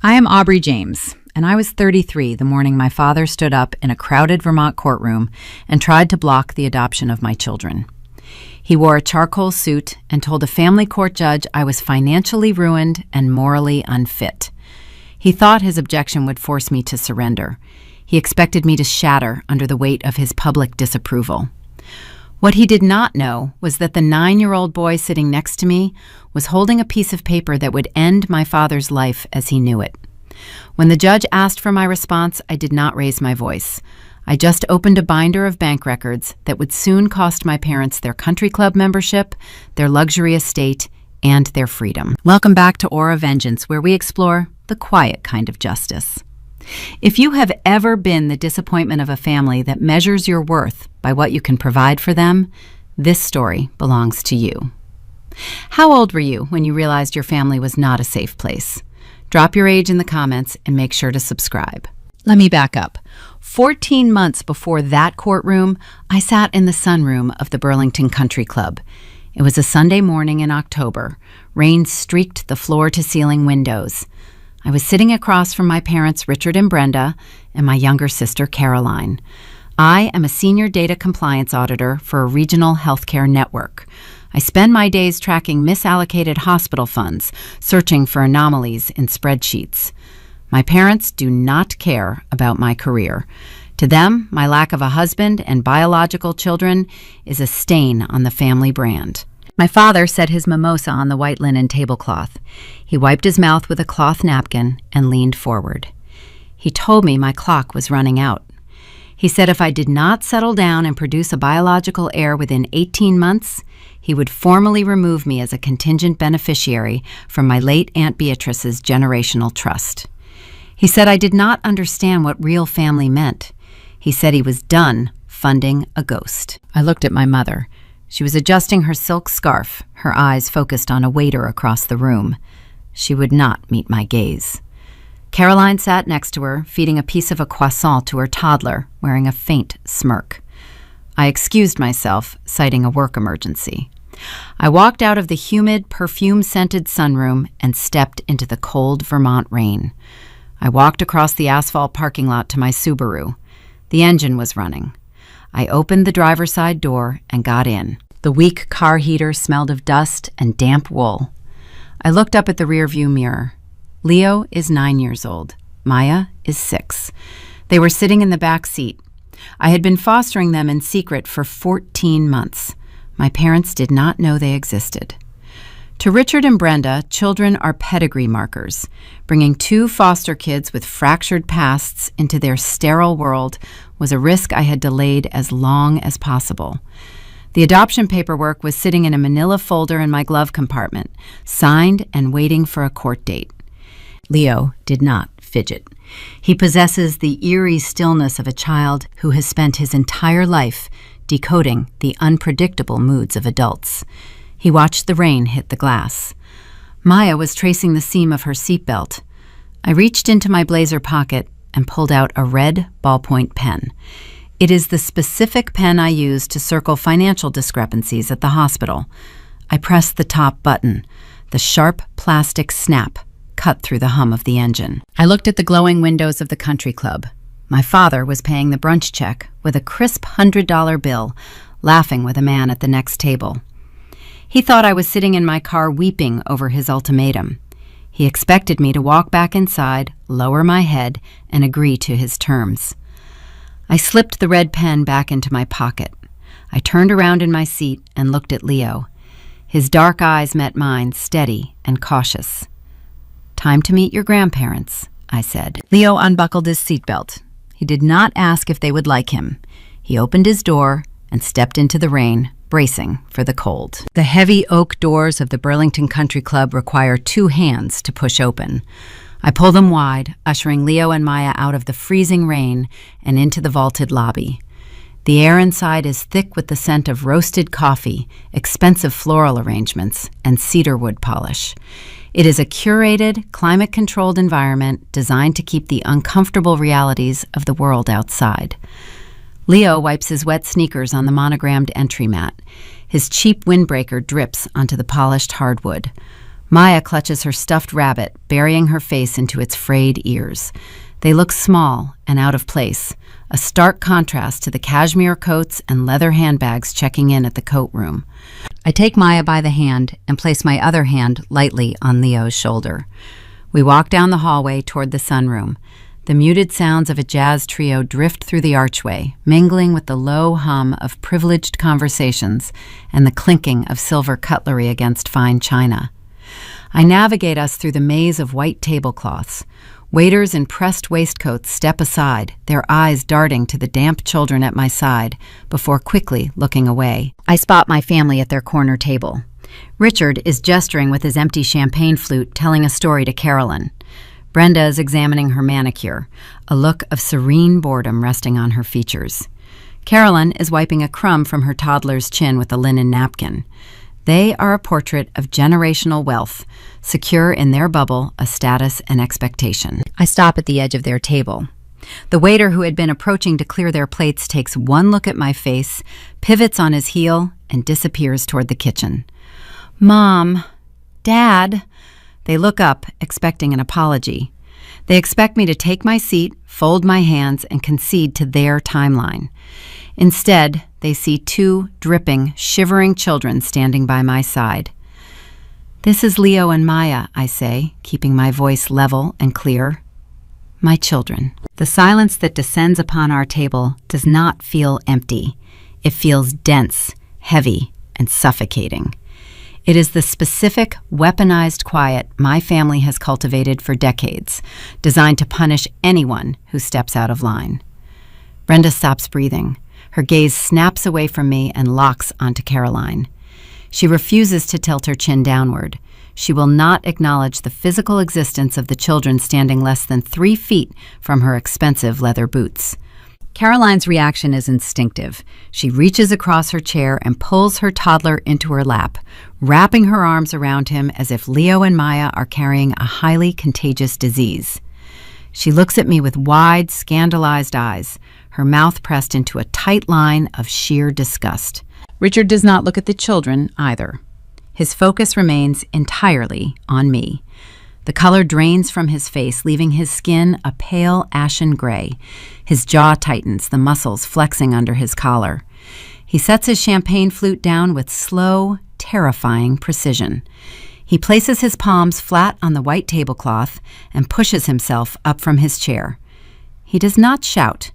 I am Aubrey James, and I was 33 the morning my father stood up in a crowded Vermont courtroom and tried to block the adoption of my children. He wore a charcoal suit and told a family court judge I was financially ruined and morally unfit. He thought his objection would force me to surrender. He expected me to shatter under the weight of his public disapproval. What he did not know was that the 9-year-old boy sitting next to me was holding a piece of paper that would end my father's life as he knew it. When the judge asked for my response, I did not raise my voice. I just opened a binder of bank records that would soon cost my parents their country club membership, their luxury estate, and their freedom. Welcome back to Aura Vengeance, where we explore the quiet kind of justice. If you have ever been the disappointment of a family that measures your worth by what you can provide for them, this story belongs to you. How old were you when you realized your family was not a safe place? Drop your age in the comments and make sure to subscribe. Let me back up. 14 months before that courtroom, I sat in the sunroom of the Burlington Country Club. It was a Sunday morning in October. Rain streaked the floor-to-ceiling windows. I was sitting across from my parents, Richard and Brenda, and my younger sister, Caroline. I am a senior data compliance auditor for a regional healthcare network. I spend my days tracking misallocated hospital funds, searching for anomalies in spreadsheets. My parents do not care about my career. To them, my lack of a husband and biological children is a stain on the family brand. My father set his mimosa on the white linen tablecloth. He wiped his mouth with a cloth napkin and leaned forward. He told me my clock was running out. He said if I did not settle down and produce a biological heir within 18 months, he would formally remove me as a contingent beneficiary from my late Aunt Beatrice's generational trust. He said I did not understand what real family meant. He said he was done funding a ghost. I looked at my mother. She was adjusting her silk scarf, her eyes focused on a waiter across the room. She would not meet my gaze. Caroline sat next to her, feeding a piece of a croissant to her toddler, wearing a faint smirk. I excused myself, citing a work emergency. I walked out of the humid, perfume-scented sunroom and stepped into the cold Vermont rain. I walked across the asphalt parking lot to my Subaru. The engine was running. I opened the driver's side door and got in. The weak car heater smelled of dust and damp wool. I looked up at the rearview mirror. Leo is 9 years old. Maya is 6. They were sitting in the back seat. I had been fostering them in secret for 14 months. My parents did not know they existed. To Richard and Brenda, children are pedigree markers. Bringing 2 foster kids with fractured pasts into their sterile world was a risk I had delayed as long as possible. The adoption paperwork was sitting in a manila folder in my glove compartment, signed and waiting for a court date. Leo did not fidget. He possesses the eerie stillness of a child who has spent his entire life decoding the unpredictable moods of adults. He watched the rain hit the glass. Maya was tracing the seam of her seatbelt. I reached into my blazer pocket and pulled out a red ballpoint pen. It is the specific pen I use to circle financial discrepancies at the hospital. I pressed the top button. The sharp plastic snap cut through the hum of the engine. I looked at the glowing windows of the country club. My father was paying the brunch check with a crisp $100 bill, laughing with a man at the next table. He thought I was sitting in my car weeping over his ultimatum. He expected me to walk back inside, lower my head, and agree to his terms. I slipped the red pen back into my pocket. I turned around in my seat and looked at Leo. His dark eyes met mine, steady and cautious. "Time to meet your grandparents," I said. Leo unbuckled his seatbelt. He did not ask if they would like him. He opened his door and stepped into the rain, bracing for the cold. The heavy oak doors of the Burlington Country Club require 2 hands to push open. I pull them wide, ushering Leo and Maya out of the freezing rain and into the vaulted lobby. The air inside is thick with the scent of roasted coffee, expensive floral arrangements, and cedar wood polish. It is a curated, climate-controlled environment designed to keep the uncomfortable realities of the world outside. Leo wipes his wet sneakers on the monogrammed entry mat. His cheap windbreaker drips onto the polished hardwood. Maya clutches her stuffed rabbit, burying her face into its frayed ears. They look small and out of place, a stark contrast to the cashmere coats and leather handbags checking in at the coat room. I take Maya by the hand and place my other hand lightly on Leo's shoulder. We walk down the hallway toward the sunroom. The muted sounds of a jazz trio drift through the archway, mingling with the low hum of privileged conversations and the clinking of silver cutlery against fine china. I navigate us through the maze of white tablecloths. Waiters in pressed waistcoats step aside, their eyes darting to the damp children at my side, before quickly looking away. I spot my family at their corner table. Richard is gesturing with his empty champagne flute, telling a story to Carolyn. Brenda is examining her manicure, a look of serene boredom resting on her features. Carolyn is wiping a crumb from her toddler's chin with a linen napkin. They are a portrait of generational wealth, secure in their bubble of status and expectation. I stop at the edge of their table. The waiter who had been approaching to clear their plates takes one look at my face, pivots on his heel, and disappears toward the kitchen. Mom, Dad. They look up, expecting an apology. They expect me to take my seat, fold my hands, and concede to their timeline. Instead, they see two dripping, shivering children standing by my side. This is Leo and Maya, I say, keeping my voice level and clear. My children. The silence that descends upon our table does not feel empty. It feels dense, heavy, and suffocating. It is the specific, weaponized quiet my family has cultivated for decades, designed to punish anyone who steps out of line. Brenda stops breathing. Her gaze snaps away from me and locks onto Caroline. She refuses to tilt her chin downward. She will not acknowledge the physical existence of the children standing less than 3 feet from her expensive leather boots. Caroline's reaction is instinctive. She reaches across her chair and pulls her toddler into her lap, wrapping her arms around him as if Leo and Maya are carrying a highly contagious disease. She looks at me with wide, scandalized eyes, her mouth pressed into a tight line of sheer disgust. Richard does not look at the children either. His focus remains entirely on me. The color drains from his face, leaving his skin a pale ashen gray. His jaw tightens, the muscles flexing under his collar. He sets his champagne flute down with slow, terrifying precision. He places his palms flat on the white tablecloth and pushes himself up from his chair. He does not shout.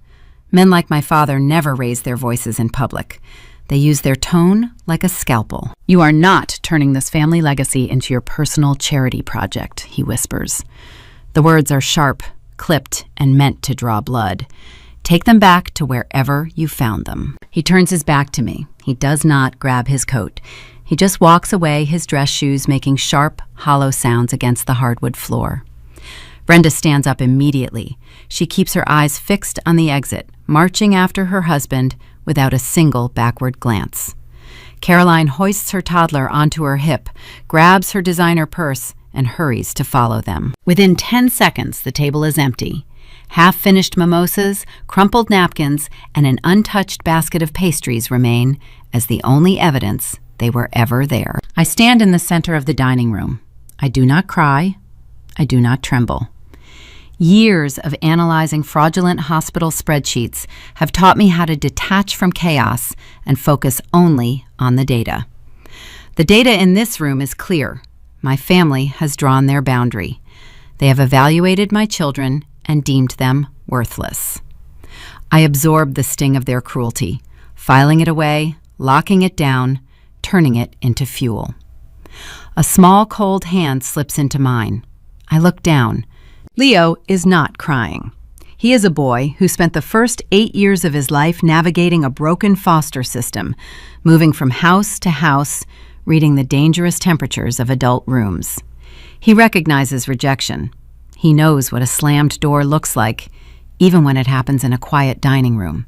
Men like my father never raise their voices in public. They use their tone like a scalpel. You are not turning this family legacy into your personal charity project, he whispers. The words are sharp, clipped, and meant to draw blood. Take them back to wherever you found them. He turns his back to me. He does not grab his coat. He just walks away, his dress shoes making sharp, hollow sounds against the hardwood floor. Brenda stands up immediately. She keeps her eyes fixed on the exit, marching after her husband without a single backward glance. Caroline hoists her toddler onto her hip, grabs her designer purse, and hurries to follow them. Within 10 seconds, the table is empty. Half-finished mimosas, crumpled napkins, and an untouched basket of pastries remain as the only evidence they were ever there. I stand in the center of the dining room. I do not cry. I do not tremble. Years of analyzing fraudulent hospital spreadsheets have taught me how to detach from chaos and focus only on the data. The data in this room is clear. My family has drawn their boundary. They have evaluated my children and deemed them worthless. I absorbed the sting of their cruelty, filing it away, locking it down, turning it into fuel. A small cold hand slips into mine. I look down. Leo is not crying. He is a boy who spent the first 8 years of his life navigating a broken foster system, moving from house to house, reading the dangerous temperatures of adult rooms. He recognizes rejection. He knows what a slammed door looks like, even when it happens in a quiet dining room.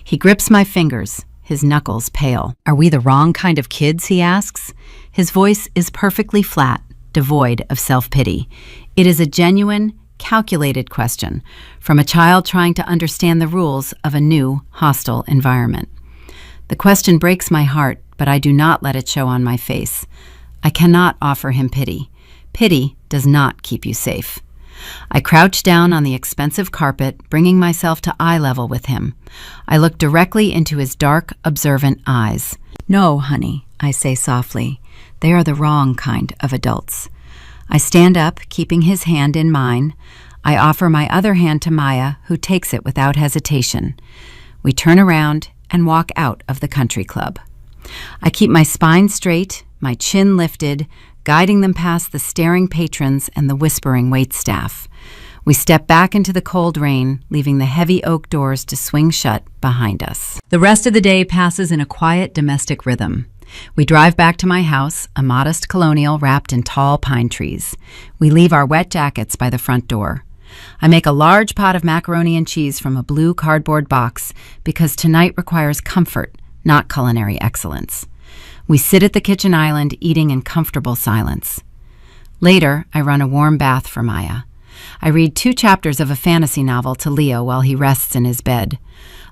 He grips my fingers, his knuckles pale. Are we the wrong kind of kids, he asks. His voice is perfectly flat, devoid of self-pity. It is a genuine, calculated question from a child trying to understand the rules of a new, hostile environment. The question breaks my heart, but I do not let it show on my face. I cannot offer him pity. Pity does not keep you safe. I crouch down on the expensive carpet, bringing myself to eye level with him. I look directly into his dark, observant eyes. "No, honey," I say softly. "They are the wrong kind of adults." I stand up, keeping his hand in mine. I offer my other hand to Maya, who takes it without hesitation. We turn around and walk out of the country club. I keep my spine straight, my chin lifted, guiding them past the staring patrons and the whispering waitstaff. We step back into the cold rain, leaving the heavy oak doors to swing shut behind us. The rest of the day passes in a quiet domestic rhythm. We drive back to my house, a modest colonial wrapped in tall pine trees. We leave our wet jackets by the front door. I make a large pot of macaroni and cheese from a blue cardboard box because tonight requires comfort, not culinary excellence. We sit at the kitchen island, eating in comfortable silence. Later, I run a warm bath for Maya. I read 2 chapters of a fantasy novel to Leo while he rests in his bed.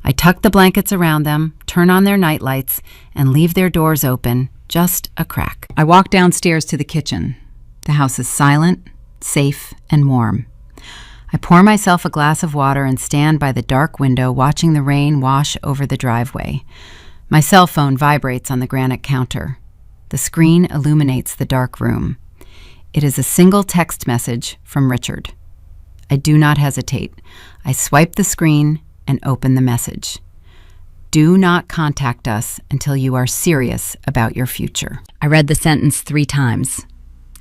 I tuck the blankets around them, turn on their nightlights, and leave their doors open, just a crack. I walk downstairs to the kitchen. The house is silent, safe, and warm. I pour myself a glass of water and stand by the dark window, watching the rain wash over the driveway. My cell phone vibrates on the granite counter. The screen illuminates the dark room. It is a single text message from Richard. I do not hesitate. I swipe the screen and open the message. "Do not contact us until you are serious about your future." I read the sentence 3 times.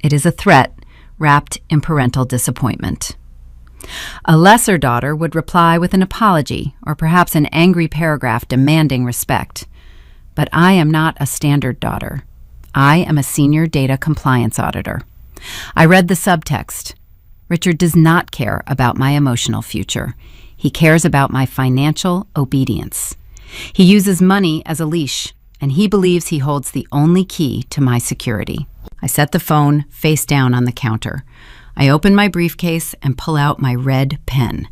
It is a threat wrapped in parental disappointment. A lesser daughter would reply with an apology or perhaps an angry paragraph demanding respect. But I am not a standard daughter. I am a senior data compliance auditor. I read the subtext. Richard does not care about my emotional future. He cares about my financial obedience. He uses money as a leash, and he believes he holds the only key to my security. I set the phone face down on the counter. I open my briefcase and pull out my red pen.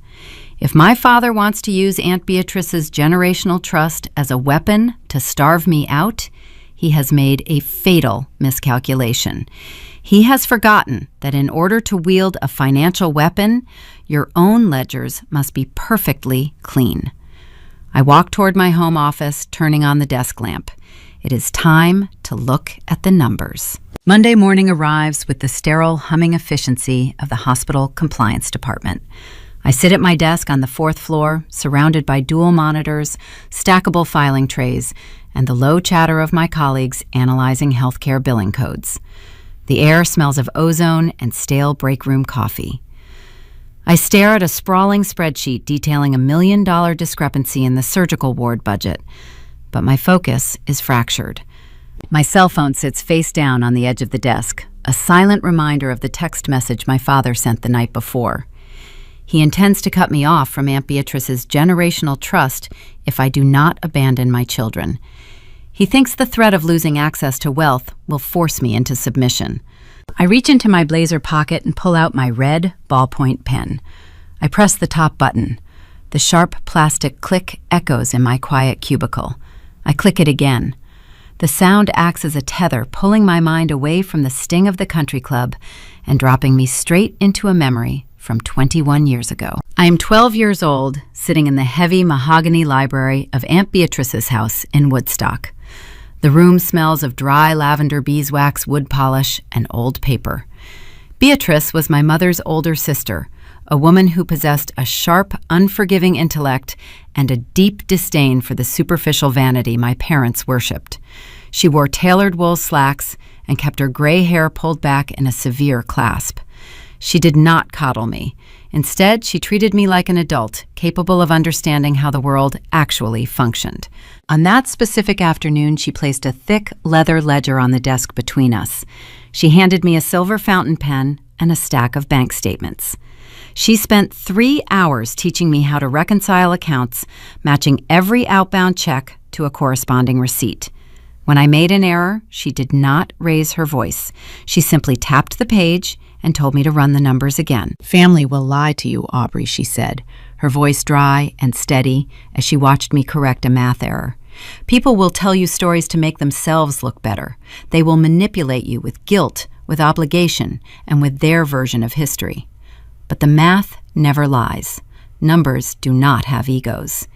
If my father wants to use Aunt Beatrice's generational trust as a weapon to starve me out, he has made a fatal miscalculation. He has forgotten that in order to wield a financial weapon, your own ledgers must be perfectly clean. I walk toward my home office, turning on the desk lamp. It is time to look at the numbers. Monday morning arrives with the sterile humming efficiency of the hospital compliance department. I sit at my desk on the 4th floor, surrounded by dual monitors, stackable filing trays, and the low chatter of my colleagues analyzing healthcare billing codes. The air smells of ozone and stale break room coffee. I stare at a sprawling spreadsheet detailing $1 million discrepancy in the surgical ward budget, but my focus is fractured. My cell phone sits face down on the edge of the desk, a silent reminder of the text message my father sent the night before. He intends to cut me off from Aunt Beatrice's generational trust if I do not abandon my children. He thinks the threat of losing access to wealth will force me into submission. I reach into my blazer pocket and pull out my red ballpoint pen. I press the top button. The sharp plastic click echoes in my quiet cubicle. I click it again. The sound acts as a tether, pulling my mind away from the sting of the country club and dropping me straight into a memory from 21 years ago. I am 12 years old, sitting in the heavy mahogany library of Aunt Beatrice's house in Woodstock. The room smells of dry lavender beeswax, wood polish, and old paper. Beatrice was my mother's older sister, a woman who possessed a sharp, unforgiving intellect and a deep disdain for the superficial vanity my parents worshipped. She wore tailored wool slacks and kept her gray hair pulled back in a severe clasp. She did not coddle me. Instead, she treated me like an adult, capable of understanding how the world actually functioned. On that specific afternoon, she placed a thick leather ledger on the desk between us. She handed me a silver fountain pen and a stack of bank statements. She spent 3 hours teaching me how to reconcile accounts, matching every outbound check to a corresponding receipt. When I made an error, she did not raise her voice. She simply tapped the page and told me to run the numbers again. "Family will lie to you, Aubrey," she said, her voice dry and steady as she watched me correct a math error. People will tell you stories to make themselves look better. They will manipulate you with guilt, with obligation, and with their version of history. But the math never lies. Numbers do not have egos.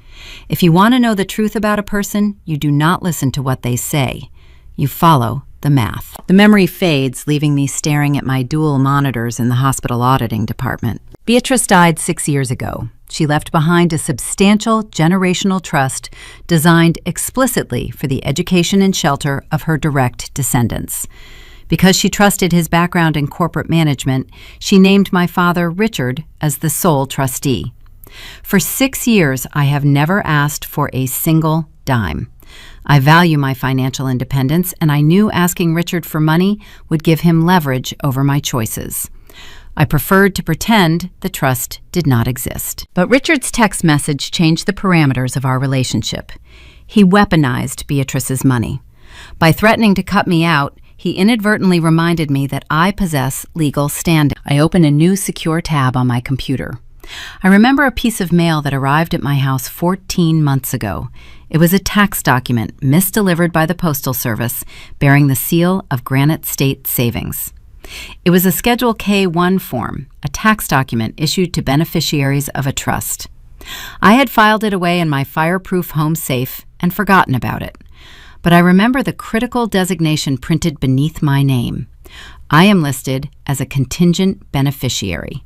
If you want to know the truth about a person, you do not listen to what they say. You follow the math. The memory fades, leaving me staring at my dual monitors in the hospital auditing department. Beatrice died 6 years ago. She left behind a substantial generational trust designed explicitly for the education and shelter of her direct descendants. Because she trusted his background in corporate management, she named my father, Richard, as the sole trustee. For 6 years, I have never asked for a single dime. I value my financial independence, and I knew asking Richard for money would give him leverage over my choices. I preferred to pretend the trust did not exist. But Richard's text message changed the parameters of our relationship. He weaponized Beatrice's money. By threatening to cut me out, he inadvertently reminded me that I possess legal standing. I opened a new secure tab on my computer. I remember a piece of mail that arrived at my house 14 months ago. It was a tax document misdelivered by the Postal Service bearing the seal of Granite State Savings. It was a Schedule K-1 form, a tax document issued to beneficiaries of a trust. I had filed it away in my fireproof home safe and forgotten about it. But I remember the critical designation printed beneath my name. I am listed as a contingent beneficiary.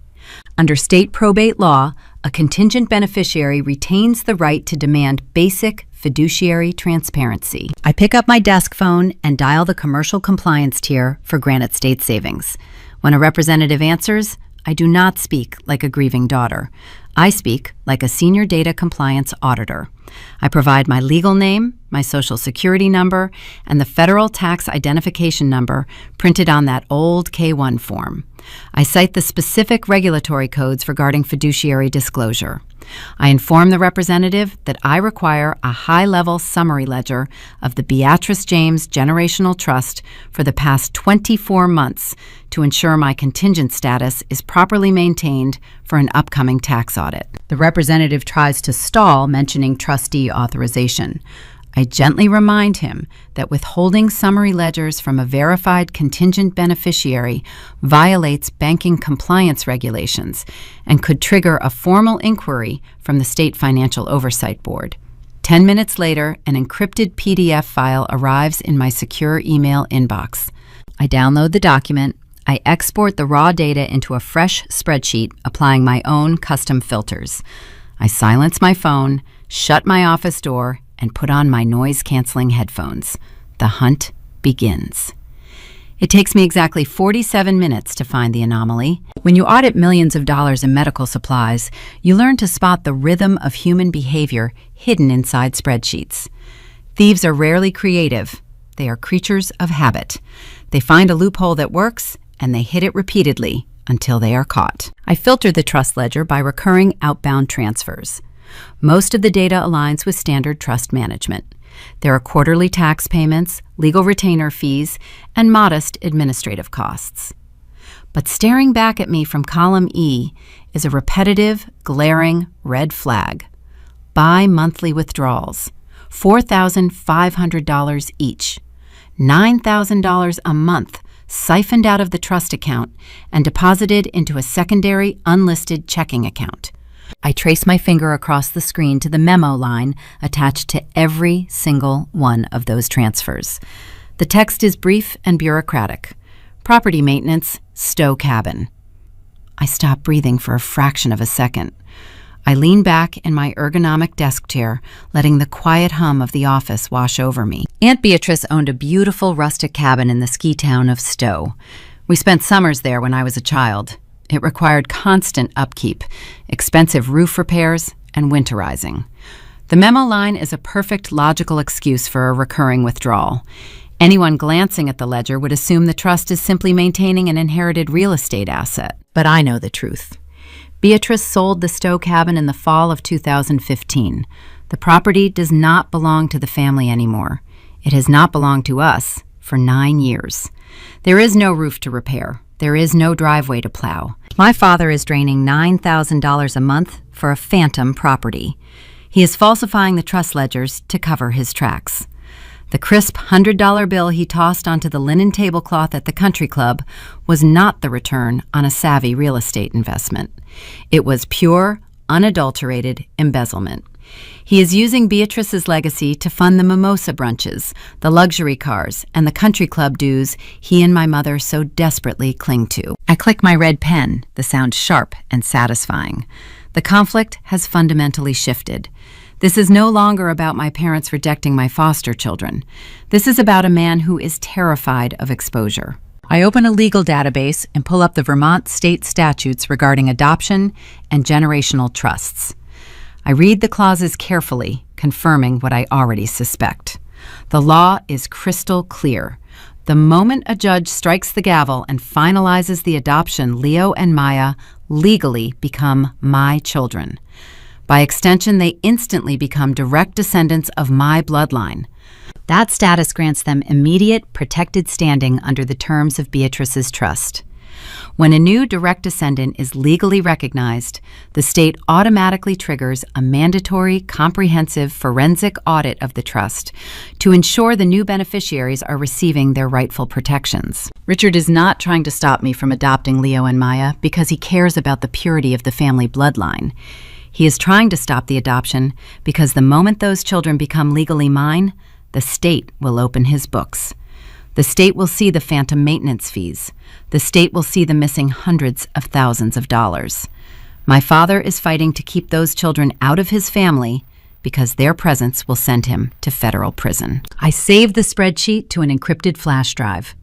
Under state probate law, a contingent beneficiary retains the right to demand basic fiduciary transparency. I pick up my desk phone and dial the commercial compliance tier for Granite State Savings. When a representative answers, I do not speak like a grieving daughter. I speak like a senior data compliance auditor. I provide my legal name, my social security number, and the federal tax identification number printed on that old K-1 form. I cite the specific regulatory codes regarding fiduciary disclosure. I inform the representative that I require a high-level summary ledger of the Beatrice James Generational Trust for the past 24 months to ensure my contingent status is properly maintained for an upcoming tax audit. The representative tries to stall mentioning trustee authorization. I gently remind him that withholding summary ledgers from a verified contingent beneficiary violates banking compliance regulations and could trigger a formal inquiry from the State Financial Oversight Board. 10 minutes later, an encrypted PDF file arrives in my secure email inbox. I download the document. I export the raw data into a fresh spreadsheet, applying my own custom filters. I silence my phone, shut my office door, and put on my noise-canceling headphones. The hunt begins. It takes me exactly 47 minutes to find the anomaly. When you audit millions of dollars in medical supplies, you learn to spot the rhythm of human behavior hidden inside spreadsheets. Thieves are rarely creative. They are creatures of habit. They find a loophole that works, and they hit it repeatedly until they are caught. I filter the trust ledger by recurring outbound transfers. Most of the data aligns with standard trust management. There are quarterly tax payments, legal retainer fees, and modest administrative costs. But staring back at me from column E is a repetitive, glaring red flag. Bi-monthly withdrawals, $4,500 each, $9,000 a month siphoned out of the trust account and deposited into a secondary unlisted checking account. I trace my finger across the screen to the memo line attached to every single one of those transfers. The text is brief and bureaucratic. Property maintenance, Stowe cabin. I stop breathing for a fraction of a second. I lean back in my ergonomic desk chair, letting the quiet hum of the office wash over me. Aunt Beatrice owned a beautiful rustic cabin in the ski town of Stowe. We spent summers there when I was a child. It required constant upkeep, expensive roof repairs, and winterizing. The memo line is a perfect logical excuse for a recurring withdrawal. Anyone glancing at the ledger would assume the trust is simply maintaining an inherited real estate asset. But I know the truth. Beatrice sold the Stowe cabin in the fall of 2015. The property does not belong to the family anymore. It has not belonged to us for 9 years. There is no roof to repair. There is no driveway to plow. My father is draining $9,000 a month for a phantom property. He is falsifying the trust ledgers to cover his tracks. The crisp $100 bill he tossed onto the linen tablecloth at the country club was not the return on a savvy real estate investment. It was pure, unadulterated embezzlement. He is using Beatrice's legacy to fund the mimosa brunches, the luxury cars, and the country club dues he and my mother so desperately cling to. I click my red pen, the sound sharp and satisfying. The conflict has fundamentally shifted. This is no longer about my parents rejecting my foster children. This is about a man who is terrified of exposure. I open a legal database and pull up the Vermont state statutes regarding adoption and generational trusts. I read the clauses carefully, confirming what I already suspect. The law is crystal clear. The moment a judge strikes the gavel and finalizes the adoption, Leo and Maya legally become my children. By extension, they instantly become direct descendants of my bloodline. That status grants them immediate, protected standing under the terms of Beatrice's trust. When a new direct descendant is legally recognized, the state automatically triggers a mandatory, comprehensive forensic audit of the trust to ensure the new beneficiaries are receiving their rightful protections. Richard is not trying to stop me from adopting Leo and Maya because he cares about the purity of the family bloodline. He is trying to stop the adoption because the moment those children become legally mine, the state will open his books. The state will see the phantom maintenance fees. The state will see the missing hundreds of thousands of dollars. My father is fighting to keep those children out of his family because their presence will send him to federal prison. I save the spreadsheet to an encrypted flash drive.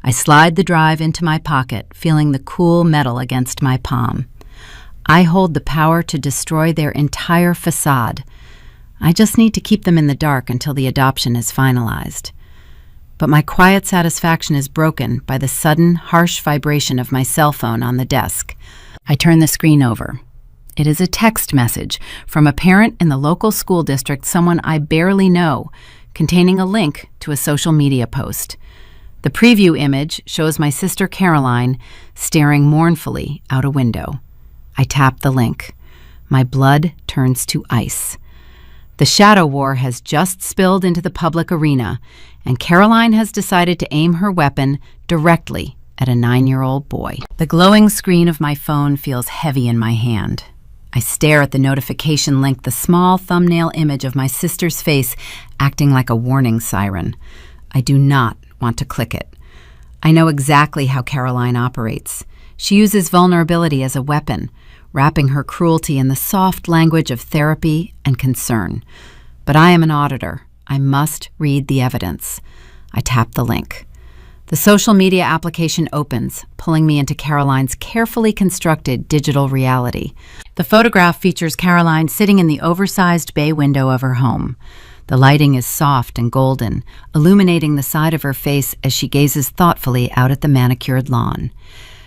I slide the drive into my pocket, feeling the cool metal against my palm. I hold the power to destroy their entire facade. I just need to keep them in the dark until the adoption is finalized. But my quiet satisfaction is broken by the sudden, harsh vibration of my cell phone on the desk. I turn the screen over. It is a text message from a parent in the local school district, someone I barely know, containing a link to a social media post. The preview image shows my sister Caroline staring mournfully out a window. I tap the link. My blood turns to ice. The shadow war has just spilled into the public arena, and Caroline has decided to aim her weapon directly at a 9-year-old boy. The glowing screen of my phone feels heavy in my hand. I stare at the notification link, the small thumbnail image of my sister's face acting like a warning siren. I do not want to click it. I know exactly how Caroline operates. She uses vulnerability as a weapon, wrapping her cruelty in the soft language of therapy and concern. But I am an auditor. I must read the evidence. I tap the link. The social media application opens, pulling me into Caroline's carefully constructed digital reality. The photograph features Caroline sitting in the oversized bay window of her home. The lighting is soft and golden, illuminating the side of her face as she gazes thoughtfully out at the manicured lawn.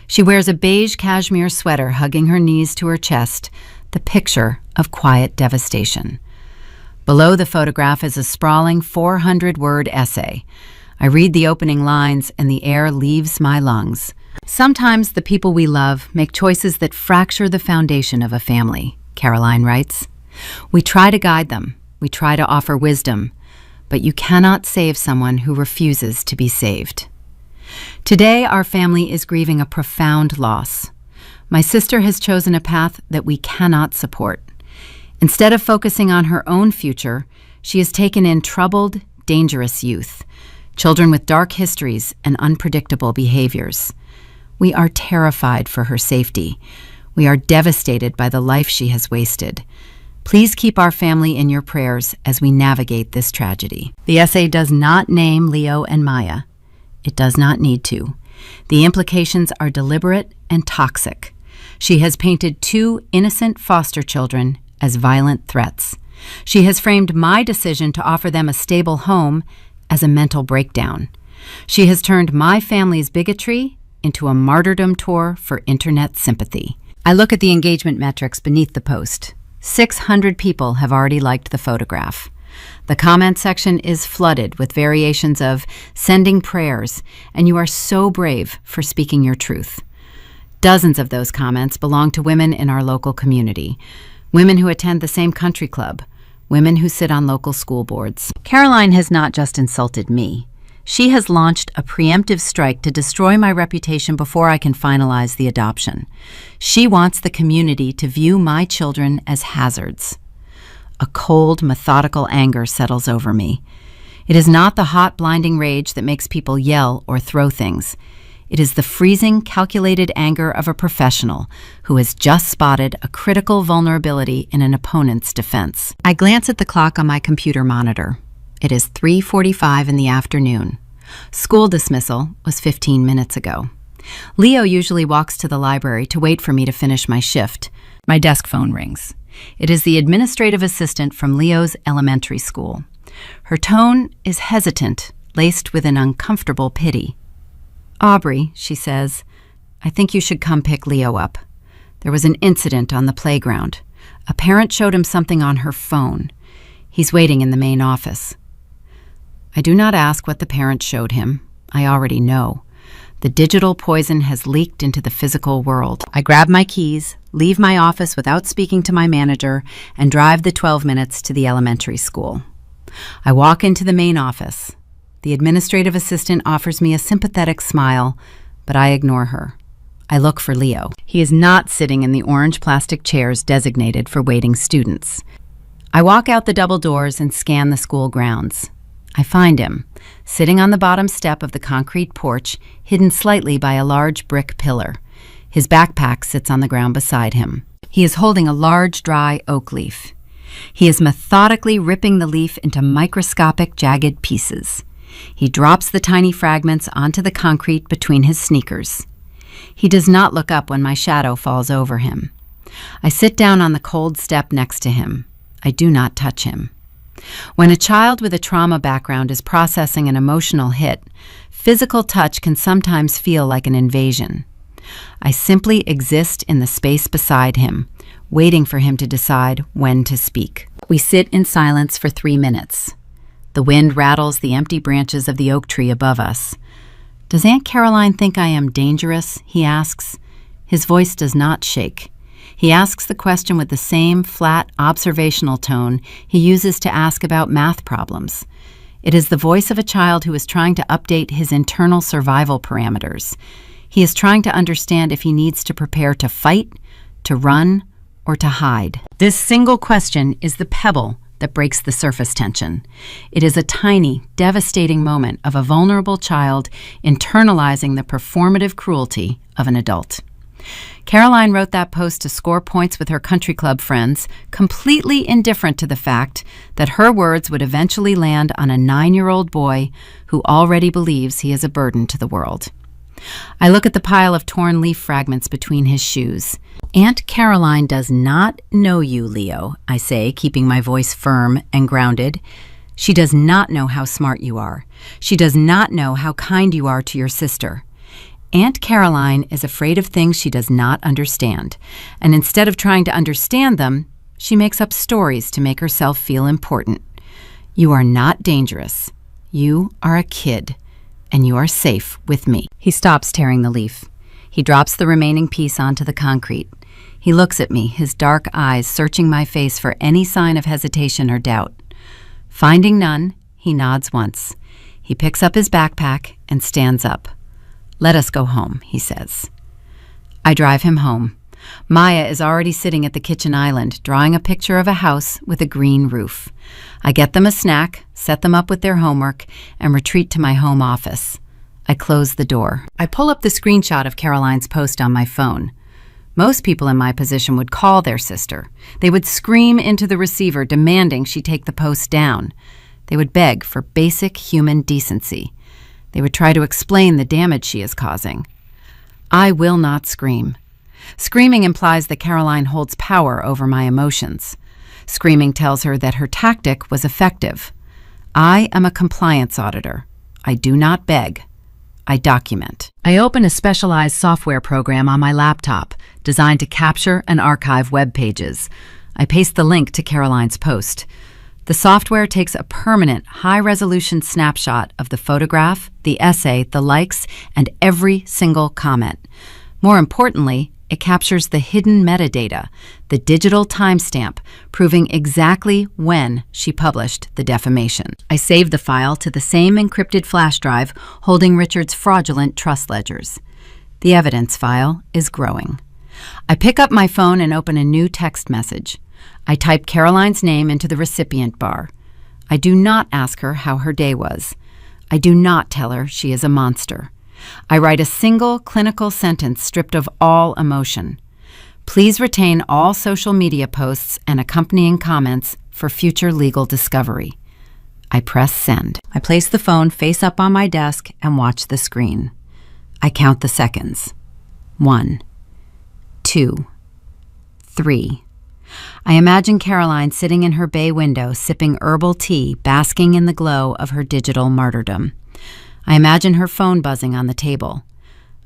She wears a beige cashmere sweater hugging her knees to her chest, the picture of quiet devastation. Below the photograph is a sprawling 400-word essay. I read the opening lines and the air leaves my lungs. Sometimes the people we love make choices that fracture the foundation of a family, Caroline writes. We try to guide them. We try to offer wisdom. But you cannot save someone who refuses to be saved. Today, our family is grieving a profound loss. My sister has chosen a path that we cannot support. Instead of focusing on her own future, she has taken in troubled, dangerous youth, children with dark histories and unpredictable behaviors. We are terrified for her safety. We are devastated by the life she has wasted. Please keep our family in your prayers as we navigate this tragedy. The essay does not name Leo and Maya. It does not need to. The implications are deliberate and toxic. She has painted 2 innocent foster children as violent threats. She has framed my decision to offer them a stable home as a mental breakdown. She has turned my family's bigotry into a martyrdom tour for internet sympathy. I look at the engagement metrics beneath the post. 600 people have already liked the photograph. The comment section is flooded with variations of sending prayers, and you are so brave for speaking your truth. Dozens of those comments belong to women in our local community, women who attend the same country club, women who sit on local school boards. Caroline has not just insulted me. She has launched a preemptive strike to destroy my reputation before I can finalize the adoption. She wants the community to view my children as hazards. A cold, methodical anger settles over me. It is not the hot, blinding rage that makes people yell or throw things. It is the freezing, calculated anger of a professional who has just spotted a critical vulnerability in an opponent's defense. I glance at the clock on my computer monitor. It is 3:45 in the afternoon. School dismissal was 15 minutes ago. Leo usually walks to the library to wait for me to finish my shift. My desk phone rings. It is the administrative assistant from Leo's elementary school. Her tone is hesitant, laced with an uncomfortable pity. "Aubrey," she says, "I think you should come pick Leo up. There was an incident on the playground. A parent showed him something on her phone. He's waiting in the main office." I do not ask what the parent showed him. I already know. The digital poison has leaked into the physical world. I grab my keys, leave my office without speaking to my manager, and drive the 12 minutes to the elementary school. I walk into the main office. The administrative assistant offers me a sympathetic smile, but I ignore her. I look for Leo. He is not sitting in the orange plastic chairs designated for waiting students. I walk out the double doors and scan the school grounds. I find him, sitting on the bottom step of the concrete porch, hidden slightly by a large brick pillar. His backpack sits on the ground beside him. He is holding a large, dry oak leaf. He is methodically ripping the leaf into microscopic, jagged pieces. He drops the tiny fragments onto the concrete between his sneakers. He does not look up when my shadow falls over him. I sit down on the cold step next to him. I do not touch him. When a child with a trauma background is processing an emotional hit, physical touch can sometimes feel like an invasion. I simply exist in the space beside him, waiting for him to decide when to speak. We sit in silence for 3 minutes. The wind rattles the empty branches of the oak tree above us. "Does Aunt Caroline think I am dangerous?" he asks. His voice does not shake. He asks the question with the same flat, observational tone he uses to ask about math problems. It is the voice of a child who is trying to update his internal survival parameters. He is trying to understand if he needs to prepare to fight, to run, or to hide. This single question is the pebble that breaks the surface tension. It is a tiny, devastating moment of a vulnerable child internalizing the performative cruelty of an adult. Caroline wrote that post to score points with her country club friends, completely indifferent to the fact that her words would eventually land on a 9-year-old boy who already believes he is a burden to the world. I look at the pile of torn leaf fragments between his shoes. "Aunt Caroline does not know you, Leo," I say, keeping my voice firm and grounded. "She does not know how smart you are. She does not know how kind you are to your sister. Aunt Caroline is afraid of things she does not understand, and instead of trying to understand them, she makes up stories to make herself feel important. You are not dangerous. You are a kid, and you are safe with me." He stops tearing the leaf. He drops the remaining piece onto the concrete. He looks at me, his dark eyes searching my face for any sign of hesitation or doubt. Finding none, he nods once. He picks up his backpack and stands up. "Let us go home," he says. I drive him home. Maya is already sitting at the kitchen island, drawing a picture of a house with a green roof. I get them a snack, set them up with their homework, and retreat to my home office. I close the door. I pull up the screenshot of Caroline's post on my phone. Most people in my position would call their sister. They would scream into the receiver demanding she take the post down. They would beg for basic human decency. They would try to explain the damage she is causing. I will not scream. Screaming implies that Caroline holds power over my emotions. Screaming tells her that her tactic was effective. I am a compliance auditor. I do not beg. I document. I open a specialized software program on my laptop designed to capture and archive web pages. I paste the link to Caroline's post. The software takes a permanent, high-resolution snapshot of the photograph, the essay, the likes, and every single comment. More importantly, it captures the hidden metadata, the digital timestamp, proving exactly when she published the defamation. I saved the file to the same encrypted flash drive holding Richard's fraudulent trust ledgers. The evidence file is growing. I pick up my phone and open a new text message. I type Caroline's name into the recipient bar. I do not ask her how her day was. I do not tell her she is a monster. I write a single clinical sentence stripped of all emotion. Please retain all social media posts and accompanying comments for future legal discovery. I press send. I place the phone face up on my desk and watch the screen. I count the seconds. 1, 2, 3. I imagine Caroline sitting in her bay window sipping herbal tea, basking in the glow of her digital martyrdom. I imagine her phone buzzing on the table.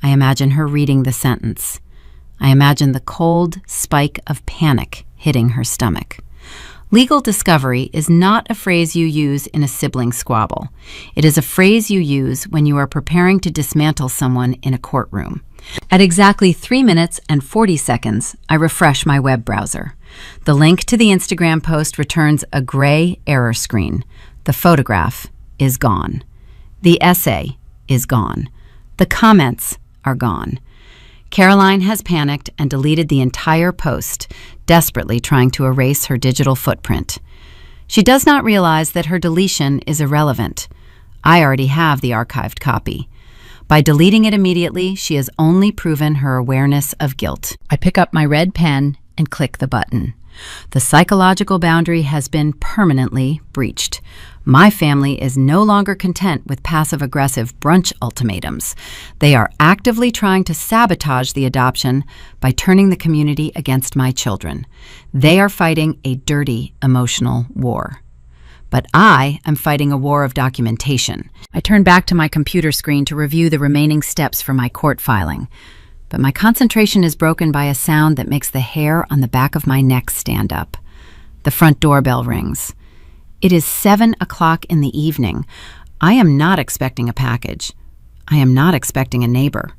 I imagine her reading the sentence. I imagine the cold spike of panic hitting her stomach. Legal discovery is not a phrase you use in a sibling squabble. It is a phrase you use when you are preparing to dismantle someone in a courtroom. At exactly 3 minutes and 40 seconds, I refresh my web browser. The link to the Instagram post returns a gray error screen. The photograph is gone. The essay is gone. The comments are gone. Caroline has panicked and deleted the entire post, desperately trying to erase her digital footprint. She does not realize that her deletion is irrelevant. I already have the archived copy. By deleting it immediately, she has only proven her awareness of guilt. I pick up my red pen and click the button. The psychological boundary has been permanently breached. My family is no longer content with passive-aggressive brunch ultimatums. They are actively trying to sabotage the adoption by turning the community against my children. They are fighting a dirty, emotional war. But I am fighting a war of documentation. I turn back to my computer screen to review the remaining steps for my court filing. But my concentration is broken by a sound that makes the hair on the back of my neck stand up. The front doorbell rings. It is 7 o'clock in the evening. I am not expecting a package. I am not expecting a neighbor.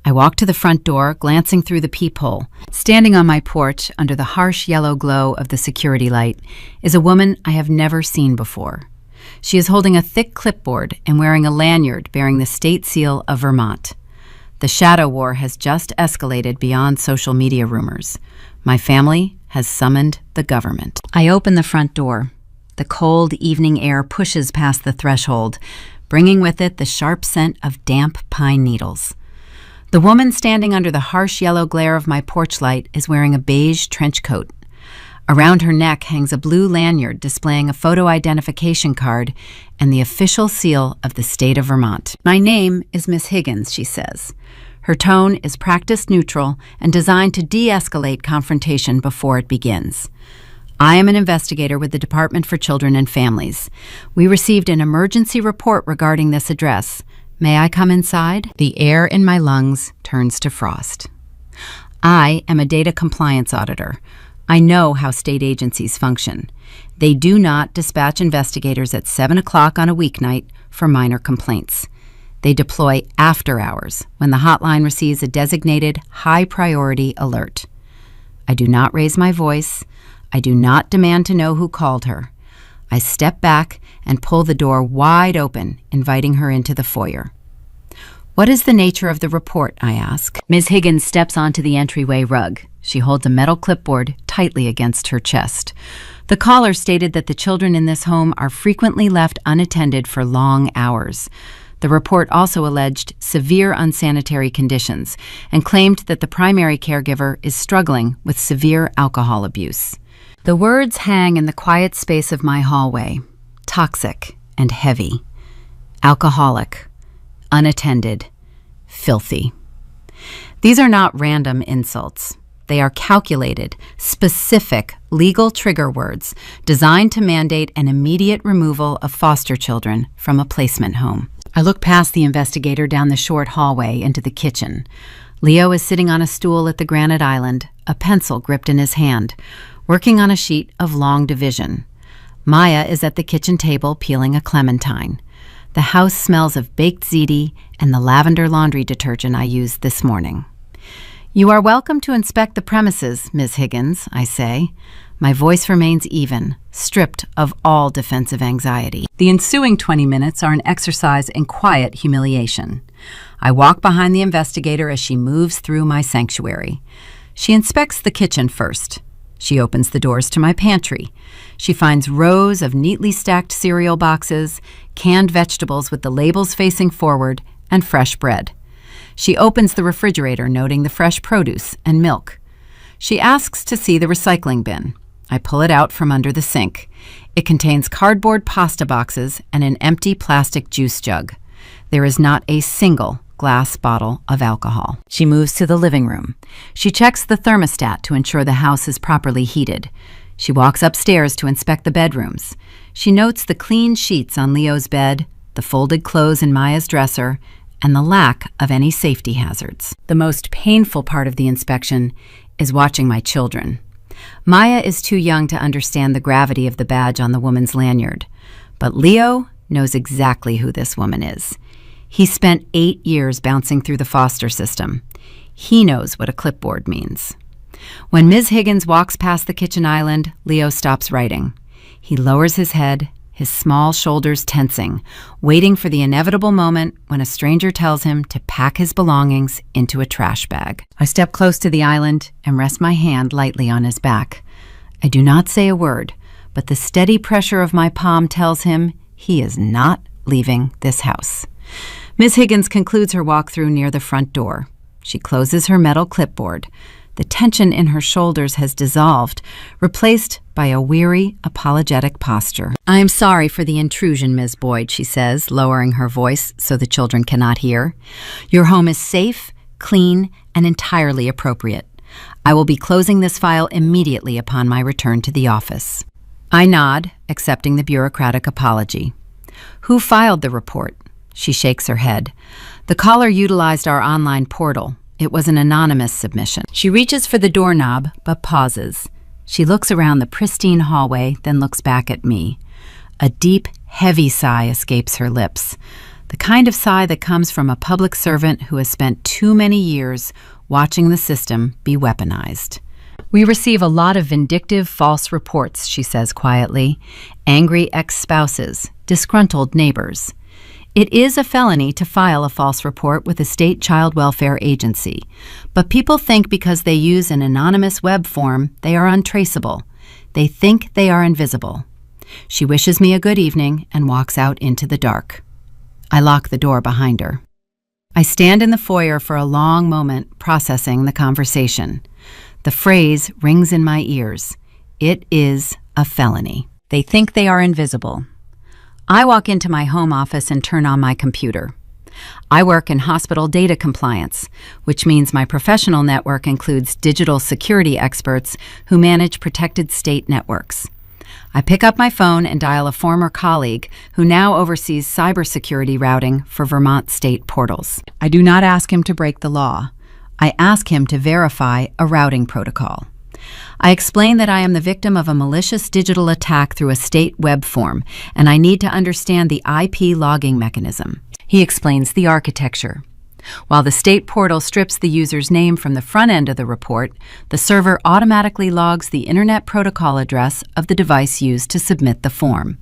I walk to the front door, glancing through the peephole. Standing on my porch, under the harsh yellow glow of the security light, is a woman I have never seen before. She is holding a thick clipboard and wearing a lanyard bearing the state seal of Vermont. The shadow war has just escalated beyond social media rumors. My family has summoned the government. I open the front door. The cold evening air pushes past the threshold, bringing with it the sharp scent of damp pine needles. The woman standing under the harsh yellow glare of my porch light is wearing a beige trench coat. Around her neck hangs a blue lanyard displaying a photo identification card and the official seal of the state of Vermont. "My name is Miss Higgins," she says. Her tone is practice neutral and designed to de-escalate confrontation before it begins. "I am an investigator with the Department for Children and Families. We received an emergency report regarding this address. May I come inside?" The air in my lungs turns to frost. I am a data compliance auditor. I know how state agencies function. They do not dispatch investigators at 7 o'clock on a weeknight for minor complaints. They deploy after hours when the hotline receives a designated high-priority alert. I do not raise my voice. I do not demand to know who called her. I step back and pull the door wide open, inviting her into the foyer. "What is the nature of the report?" I ask. Ms. Higgins steps onto the entryway rug. She holds a metal clipboard tightly against her chest. The caller stated that the children in this home are frequently left unattended for long hours. The report also alleged severe unsanitary conditions and claimed that the primary caregiver is struggling with severe alcohol abuse. The words hang in the quiet space of my hallway, toxic and heavy. Alcoholic, unattended, filthy. These are not random insults. They are calculated, specific legal trigger words designed to mandate an immediate removal of foster children from a placement home. I look past the investigator down the short hallway into the kitchen. Leo is sitting on a stool at the granite island, a pencil gripped in his hand, working on a sheet of long division. Maya is at the kitchen table peeling a clementine. The house smells of baked ziti and the lavender laundry detergent I used this morning. "You are welcome to inspect the premises, Ms. Higgins," I say. My voice remains even, stripped of all defensive anxiety. The ensuing 20 minutes are an exercise in quiet humiliation. I walk behind the investigator as she moves through my sanctuary. She inspects the kitchen first. She opens the doors to my pantry. She finds rows of neatly stacked cereal boxes, canned vegetables with the labels facing forward, and fresh bread. She opens the refrigerator, noting the fresh produce and milk. She asks to see the recycling bin. I pull it out from under the sink. It contains cardboard pasta boxes and an empty plastic juice jug. There is not a single glass bottle of alcohol. She moves to the living room. She checks the thermostat to ensure the house is properly heated. She walks upstairs to inspect the bedrooms. She notes the clean sheets on Leo's bed, the folded clothes in Maya's dresser, and the lack of any safety hazards. The most painful part of the inspection is watching my children. Maya is too young to understand the gravity of the badge on the woman's lanyard, but Leo knows exactly who this woman is. He spent 8 years bouncing through the foster system. He knows what a clipboard means. When Ms. Higgins walks past the kitchen island, Leo stops writing. He lowers his head, his small shoulders tensing, waiting for the inevitable moment when a stranger tells him to pack his belongings into a trash bag. I step close to the island and rest my hand lightly on his back. I do not say a word, but the steady pressure of my palm tells him he is not leaving this house. Ms. Higgins concludes her walkthrough near the front door. She closes her metal clipboard. The tension in her shoulders has dissolved, replaced by a weary, apologetic posture. "I am sorry for the intrusion, Ms. Boyd," she says, lowering her voice so the children cannot hear. "Your home is safe, clean, and entirely appropriate. I will be closing this file immediately upon my return to the office." I nod, accepting the bureaucratic apology. "Who filed the report?" She shakes her head. "The caller utilized our online portal. It was an anonymous submission." She reaches for the doorknob, but pauses. She looks around the pristine hallway, then looks back at me. A deep, heavy sigh escapes her lips, the kind of sigh that comes from a public servant who has spent too many years watching the system be weaponized. "We receive a lot of vindictive, false reports," she says quietly. "Angry ex-spouses, disgruntled neighbors. It is a felony to file a false report with a state child welfare agency, but people think because they use an anonymous web form, they are untraceable. They think they are invisible." She wishes me a good evening and walks out into the dark. I lock the door behind her. I stand in the foyer for a long moment, processing the conversation. The phrase rings in my ears. It is a felony. They think they are invisible. I walk into my home office and turn on my computer. I work in hospital data compliance, which means my professional network includes digital security experts who manage protected state networks. I pick up my phone and dial a former colleague who now oversees cybersecurity routing for Vermont state portals. I do not ask him to break the law. I ask him to verify a routing protocol. I explain that I am the victim of a malicious digital attack through a state web form, and I need to understand the IP logging mechanism. He explains the architecture. While the state portal strips the user's name from the front end of the report, the server automatically logs the Internet Protocol address of the device used to submit the form.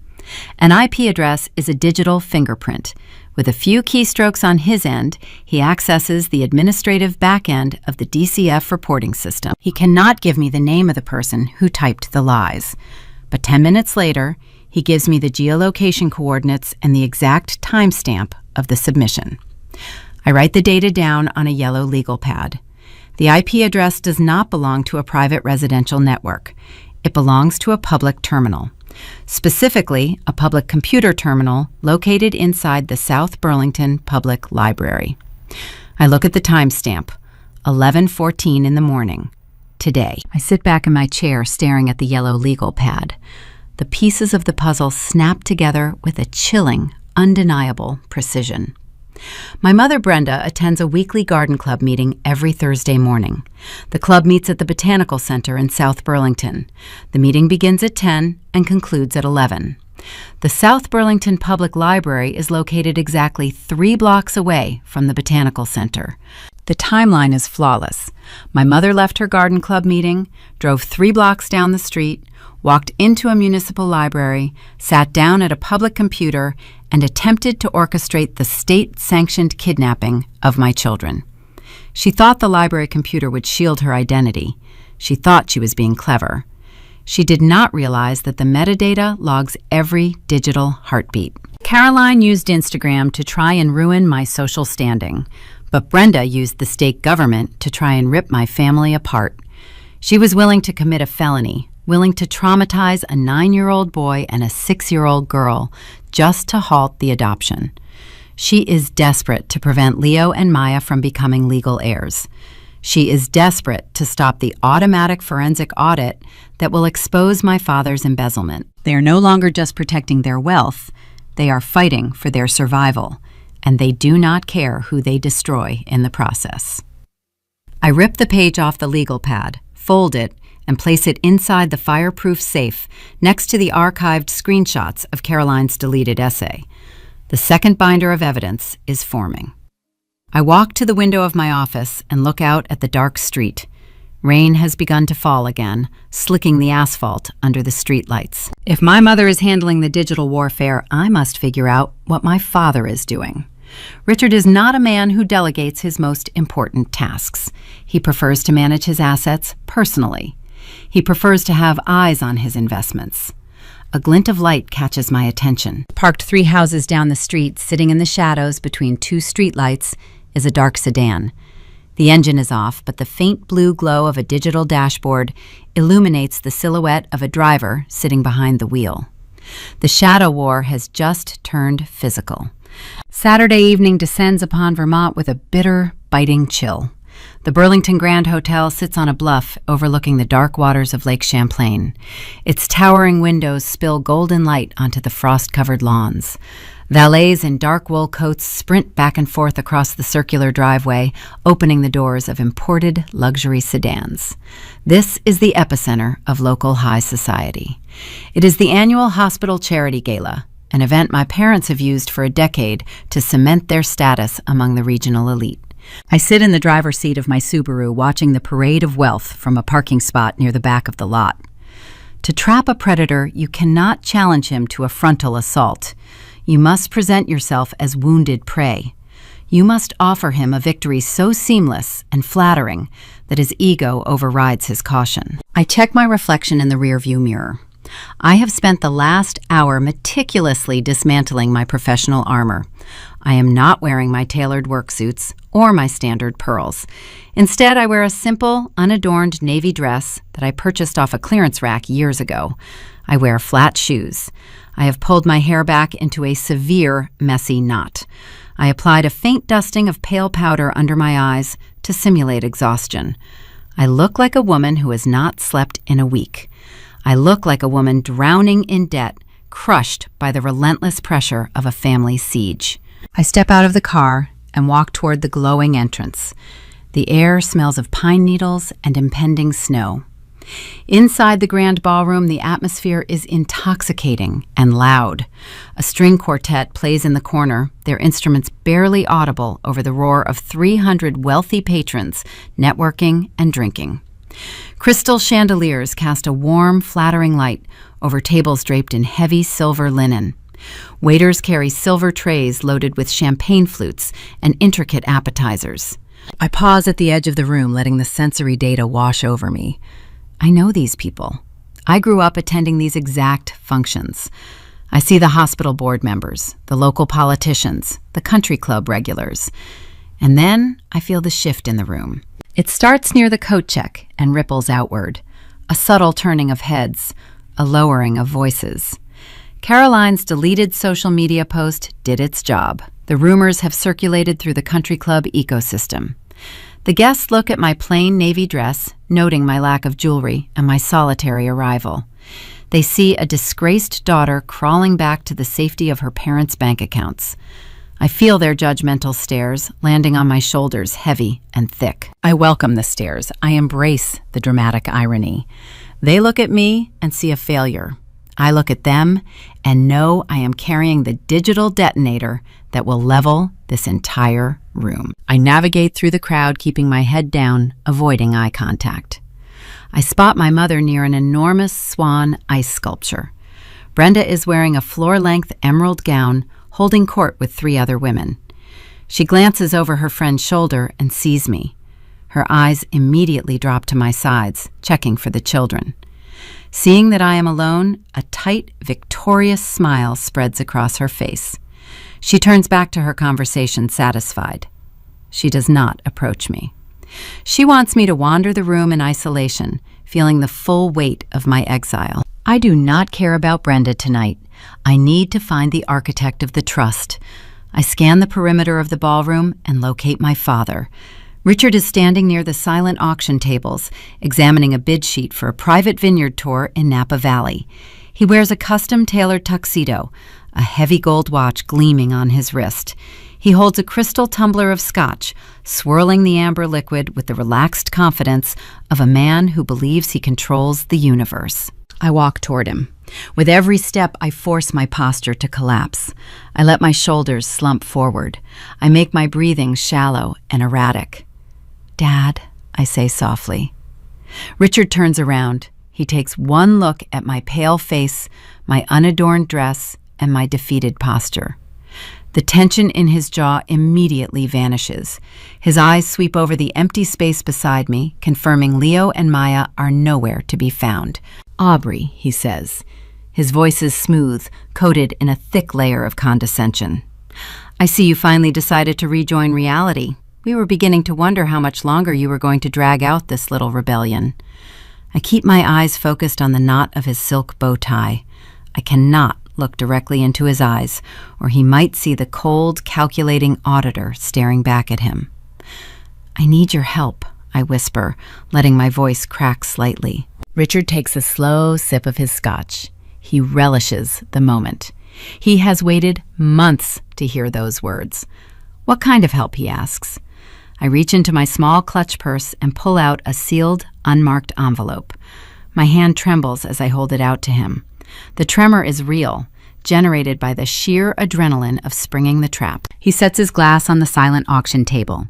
An IP address is a digital fingerprint. With a few keystrokes on his end, he accesses the administrative back-end of the DCF reporting system. He cannot give me the name of the person who typed the lies. But 10 minutes later, he gives me the geolocation coordinates and the exact timestamp of the submission. I write the data down on a yellow legal pad. The IP address does not belong to a private residential network. It belongs to a public terminal. Specifically, a public computer terminal located inside the South Burlington Public Library. I look at the timestamp, 11:14 in the morning, today. I sit back in my chair staring at the yellow legal pad. The pieces of the puzzle snap together with a chilling, undeniable precision. My mother, Brenda, attends a weekly garden club meeting every Thursday morning. The club meets at the Botanical Center in South Burlington. The meeting begins at 10 and concludes at 11. The South Burlington Public Library is located exactly 3 blocks away from the Botanical Center. The timeline is flawless. My mother left her garden club meeting, drove 3 blocks down the street, walked into a municipal library, sat down at a public computer, and attempted to orchestrate the state-sanctioned kidnapping of my children. She thought the library computer would shield her identity. She thought she was being clever. She did not realize that the metadata logs every digital heartbeat. Caroline used Instagram to try and ruin my social standing, but Brenda used the state government to try and rip my family apart. She was willing to commit a felony, willing to traumatize a 9-year-old boy and a 6-year-old girl just to halt the adoption. She is desperate to prevent Leo and Maya from becoming legal heirs. She is desperate to stop the automatic forensic audit that will expose my father's embezzlement. They are no longer just protecting their wealth, they are fighting for their survival, and they do not care who they destroy in the process. I rip the page off the legal pad, fold it, and place it inside the fireproof safe next to the archived screenshots of Caroline's deleted essay. The second binder of evidence is forming. I walk to the window of my office and look out at the dark street. Rain has begun to fall again, slicking the asphalt under the streetlights. If my mother is handling the digital warfare, I must figure out what my father is doing. Richard is not a man who delegates his most important tasks. He prefers to manage his assets personally. He prefers to have eyes on his investments. A glint of light catches my attention. Parked 3 houses down the street, sitting in the shadows between 2 streetlights, is a dark sedan. The engine is off, but the faint blue glow of a digital dashboard illuminates the silhouette of a driver sitting behind the wheel. The shadow war has just turned physical. Saturday evening descends upon Vermont with a bitter, biting chill. The Burlington Grand Hotel sits on a bluff overlooking the dark waters of Lake Champlain. Its towering windows spill golden light onto the frost-covered lawns. Valets in dark wool coats sprint back and forth across the circular driveway, opening the doors of imported luxury sedans. This is the epicenter of local high society. It is the annual hospital charity gala, an event my parents have used for a decade to cement their status among the regional elite. I sit in the driver's seat of my Subaru watching the parade of wealth from a parking spot near the back of the lot. To trap a predator, you cannot challenge him to a frontal assault. You must present yourself as wounded prey. You must offer him a victory so seamless and flattering that his ego overrides his caution. I check my reflection in the rearview mirror. I have spent the last hour meticulously dismantling my professional armor. I am not wearing my tailored work suits or my standard pearls. Instead, I wear a simple, unadorned navy dress that I purchased off a clearance rack years ago. I wear flat shoes. I have pulled my hair back into a severe, messy knot. I applied a faint dusting of pale powder under my eyes to simulate exhaustion. I look like a woman who has not slept in a week. I look like a woman drowning in debt, crushed by the relentless pressure of a family siege. I step out of the car and walk toward the glowing entrance. The air smells of pine needles and impending snow. Inside the grand ballroom, the atmosphere is intoxicating and loud. A string quartet plays in the corner, their instruments barely audible over the roar of 300 wealthy patrons networking and drinking. Crystal chandeliers cast a warm, flattering light over tables draped in heavy silver linen. Waiters carry silver trays loaded with champagne flutes and intricate appetizers. I pause at the edge of the room, letting the sensory data wash over me. I know these people. I grew up attending these exact functions. I see the hospital board members, the local politicians, the country club regulars. And then I feel the shift in the room. It starts near the coat check and ripples outward. A subtle turning of heads, a lowering of voices. Caroline's deleted social media post did its job. The rumors have circulated through the country club ecosystem. The guests look at my plain navy dress, noting my lack of jewelry and my solitary arrival. They see a disgraced daughter crawling back to the safety of her parents' bank accounts. I feel their judgmental stares landing on my shoulders, heavy and thick. I welcome the stares. I embrace the dramatic irony. They look at me and see a failure. I look at them and know I am carrying the digital detonator that will level this entire room. I navigate through the crowd, keeping my head down, avoiding eye contact. I spot my mother near an enormous swan ice sculpture. Brenda is wearing a floor-length emerald gown, holding court with 3 other women. She glances over her friend's shoulder and sees me. Her eyes immediately drop to my sides, checking for the children. Seeing that I am alone, a tight, victorious smile spreads across her face. She turns back to her conversation, satisfied. She does not approach me. She wants me to wander the room in isolation, feeling the full weight of my exile. I do not care about Brenda tonight. I need to find the architect of the trust. I scan the perimeter of the ballroom and locate my father. Richard is standing near the silent auction tables, examining a bid sheet for a private vineyard tour in Napa Valley. He wears a custom-tailored tuxedo, a heavy gold watch gleaming on his wrist. He holds a crystal tumbler of scotch, swirling the amber liquid with the relaxed confidence of a man who believes he controls the universe. I walk toward him. With every step, I force my posture to collapse. I let my shoulders slump forward. I make my breathing shallow and erratic. "Dad," I say softly. Richard turns around. He takes one look at my pale face, my unadorned dress, and my defeated posture. The tension in his jaw immediately vanishes. His eyes sweep over the empty space beside me, confirming Leo and Maya are nowhere to be found. "Aubrey," he says. His voice is smooth, coated in a thick layer of condescension. "I see you finally decided to rejoin reality. We were beginning to wonder how much longer you were going to drag out this little rebellion." I keep my eyes focused on the knot of his silk bow tie. I cannot look directly into his eyes, or he might see the cold, calculating auditor staring back at him. "I need your help," I whisper, letting my voice crack slightly. Richard takes a slow sip of his scotch. He relishes the moment. He has waited months to hear those words. "What kind of help?" he asks. I reach into my small clutch purse and pull out a sealed, unmarked envelope. My hand trembles as I hold it out to him. The tremor is real, generated by the sheer adrenaline of springing the trap. He sets his glass on the silent auction table.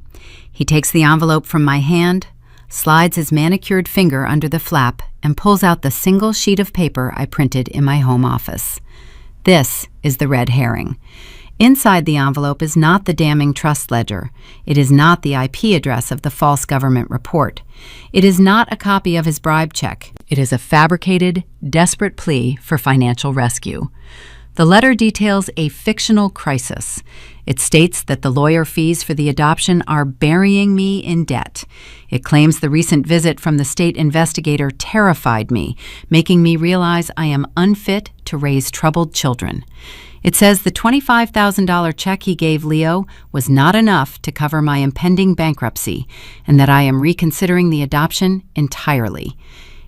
He takes the envelope from my hand, slides his manicured finger under the flap, and pulls out the single sheet of paper I printed in my home office. This is the red herring. Inside the envelope is not the damning trust ledger. It is not the IP address of the false government report. It is not a copy of his bribe check. It is a fabricated, desperate plea for financial rescue. The letter details a fictional crisis. It states that the lawyer fees for the adoption are burying me in debt. It claims the recent visit from the state investigator terrified me, making me realize I am unfit to raise troubled children. It says the $25,000 check he gave Leo was not enough to cover my impending bankruptcy, and that I am reconsidering the adoption entirely.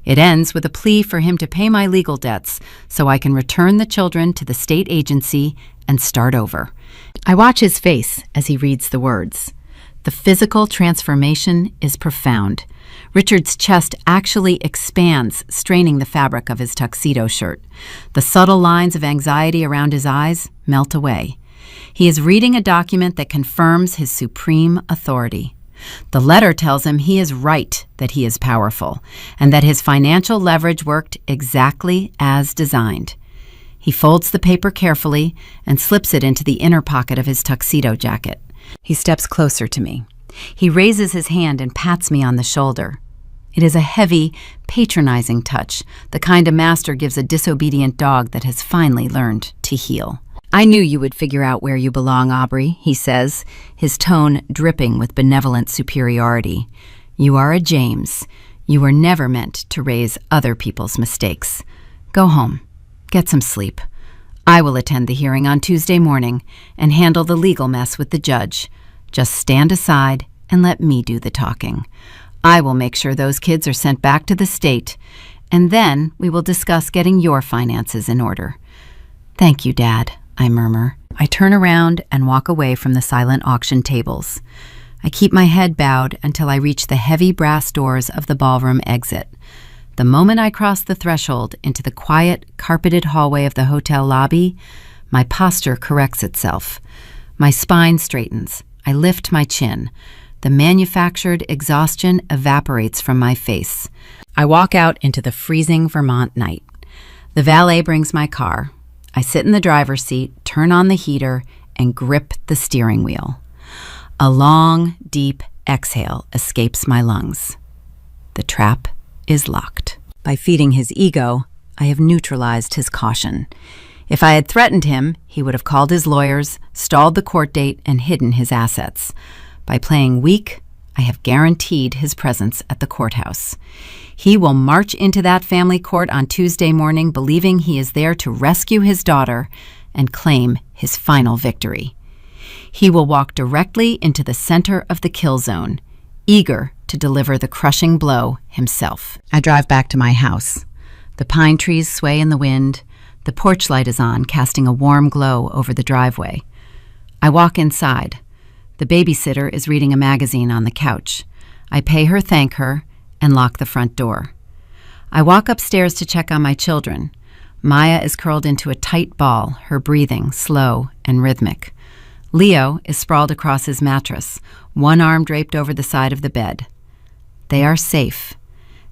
It ends with a plea for him to pay my legal debts so I can return the children to the state agency and start over. I watch his face as he reads the words. The physical transformation is profound. Richard's chest actually expands, straining the fabric of his tuxedo shirt. The subtle lines of anxiety around his eyes melt away. He is reading a document that confirms his supreme authority. The letter tells him he is right that he is powerful, and that his financial leverage worked exactly as designed. He folds the paper carefully and slips it into the inner pocket of his tuxedo jacket. He steps closer to me. He raises his hand and pats me on the shoulder. It is a heavy, patronizing touch, the kind a master gives a disobedient dog that has finally learned to heel. "I knew you would figure out where you belong, Aubrey," he says, his tone dripping with benevolent superiority. "You are a James. You were never meant to raise other people's mistakes. Go home. Get some sleep. I will attend the hearing on Tuesday morning and handle the legal mess with the judge. Just stand aside and let me do the talking. I will make sure those kids are sent back to the state, and then we will discuss getting your finances in order." "Thank you, Dad," I murmur. I turn around and walk away from the silent auction tables. I keep my head bowed until I reach the heavy brass doors of the ballroom exit. The moment I cross the threshold into the quiet, carpeted hallway of the hotel lobby, my posture corrects itself. My spine straightens. I lift my chin. The manufactured exhaustion evaporates from my face. I walk out into the freezing Vermont night. The valet brings my car. I sit in the driver's seat, turn on the heater, and grip the steering wheel. A long, deep exhale escapes my lungs. The trap is locked. By feeding his ego, I have neutralized his caution. If I had threatened him, he would have called his lawyers, stalled the court date, and hidden his assets. By playing weak, I have guaranteed his presence at the courthouse. He will march into that family court on Tuesday morning believing he is there to rescue his daughter and claim his final victory. He will walk directly into the center of the kill zone, eager to deliver the crushing blow himself. I drive back to my house. The pine trees sway in the wind. The porch light is on, casting a warm glow over the driveway. I walk inside. The babysitter is reading a magazine on the couch. I pay her, thank her, and lock the front door. I walk upstairs to check on my children. Maya is curled into a tight ball, her breathing slow and rhythmic. Leo is sprawled across his mattress, one arm draped over the side of the bed. They are safe.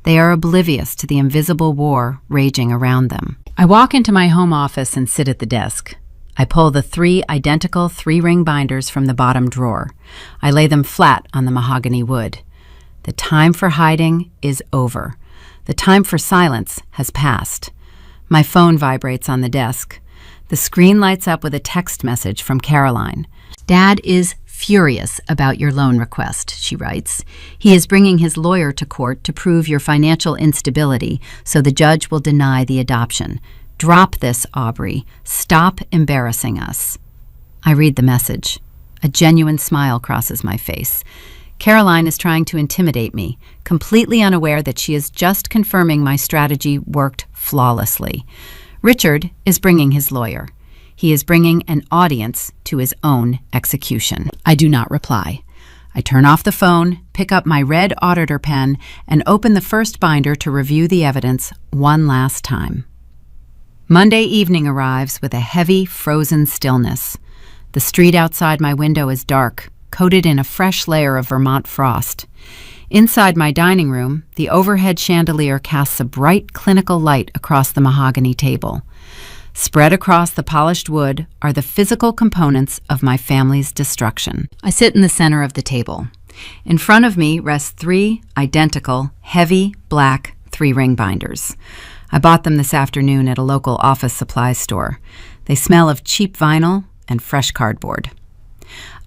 They are oblivious to the invisible war raging around them. I walk into my home office and sit at the desk. I pull the 3 identical 3-ring binders from the bottom drawer. I lay them flat on the mahogany wood. The time for hiding is over. The time for silence has passed. My phone vibrates on the desk. The screen lights up with a text message from Caroline. "Dad is furious about your loan request," she writes. "He is bringing his lawyer to court to prove your financial instability, so the judge will deny the adoption. Drop this, Aubrey. Stop embarrassing us." I read the message. A genuine smile crosses my face. Caroline is trying to intimidate me, completely unaware that she is just confirming my strategy worked flawlessly. Richard is bringing his lawyer. He is bringing an audience to his own execution. I do not reply. I turn off the phone, pick up my red auditor pen, and open the first binder to review the evidence one last time. Monday evening arrives with a heavy, frozen stillness. The street outside my window is dark, coated in a fresh layer of Vermont frost. Inside my dining room, the overhead chandelier casts a bright, clinical light across the mahogany table. Spread across the polished wood are the physical components of my family's destruction. I sit in the center of the table. In front of me rest 3 identical, heavy, black 3-ring binders. I bought them this afternoon at a local office supply store. They smell of cheap vinyl and fresh cardboard.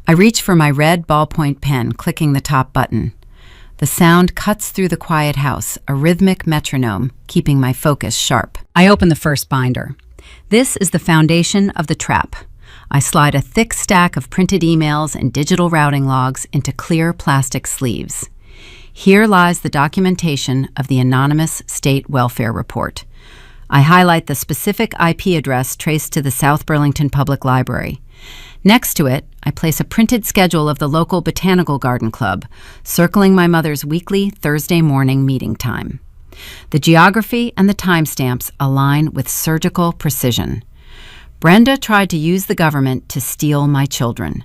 I reach for my red ballpoint pen, clicking the top button. The sound cuts through the quiet house, a rhythmic metronome, keeping my focus sharp. I open the first binder. This is the foundation of the trap. I slide a thick stack of printed emails and digital routing logs into clear plastic sleeves. Here lies the documentation of the anonymous state welfare report. I highlight the specific IP address traced to the South Burlington Public Library. Next to it, I place a printed schedule of the local botanical garden club, circling my mother's weekly Thursday morning meeting time. The geography and the timestamps align with surgical precision. Brenda tried to use the government to steal my children.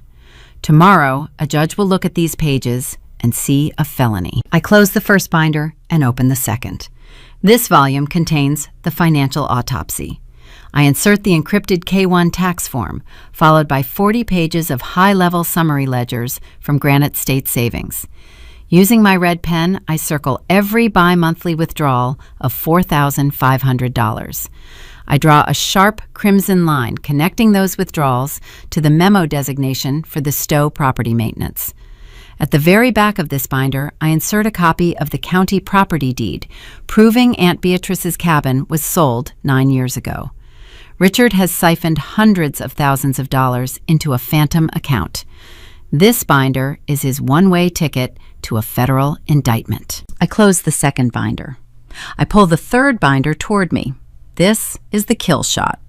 Tomorrow, a judge will look at these pages and see a felony. I close the first binder and open the second. This volume contains the financial autopsy. I insert the encrypted K-1 tax form, followed by 40 pages of high-level summary ledgers from Granite State Savings. Using my red pen, I circle every bi-monthly withdrawal of $4,500. I draw a sharp crimson line connecting those withdrawals to the memo designation for the Stowe property maintenance. At the very back of this binder, I insert a copy of the county property deed, proving Aunt Beatrice's cabin was sold 9 years ago. Richard has siphoned hundreds of thousands of dollars into a phantom account. This binder is his one-way ticket to a federal indictment. I close the second binder. I pull the third binder toward me. This is the kill shot.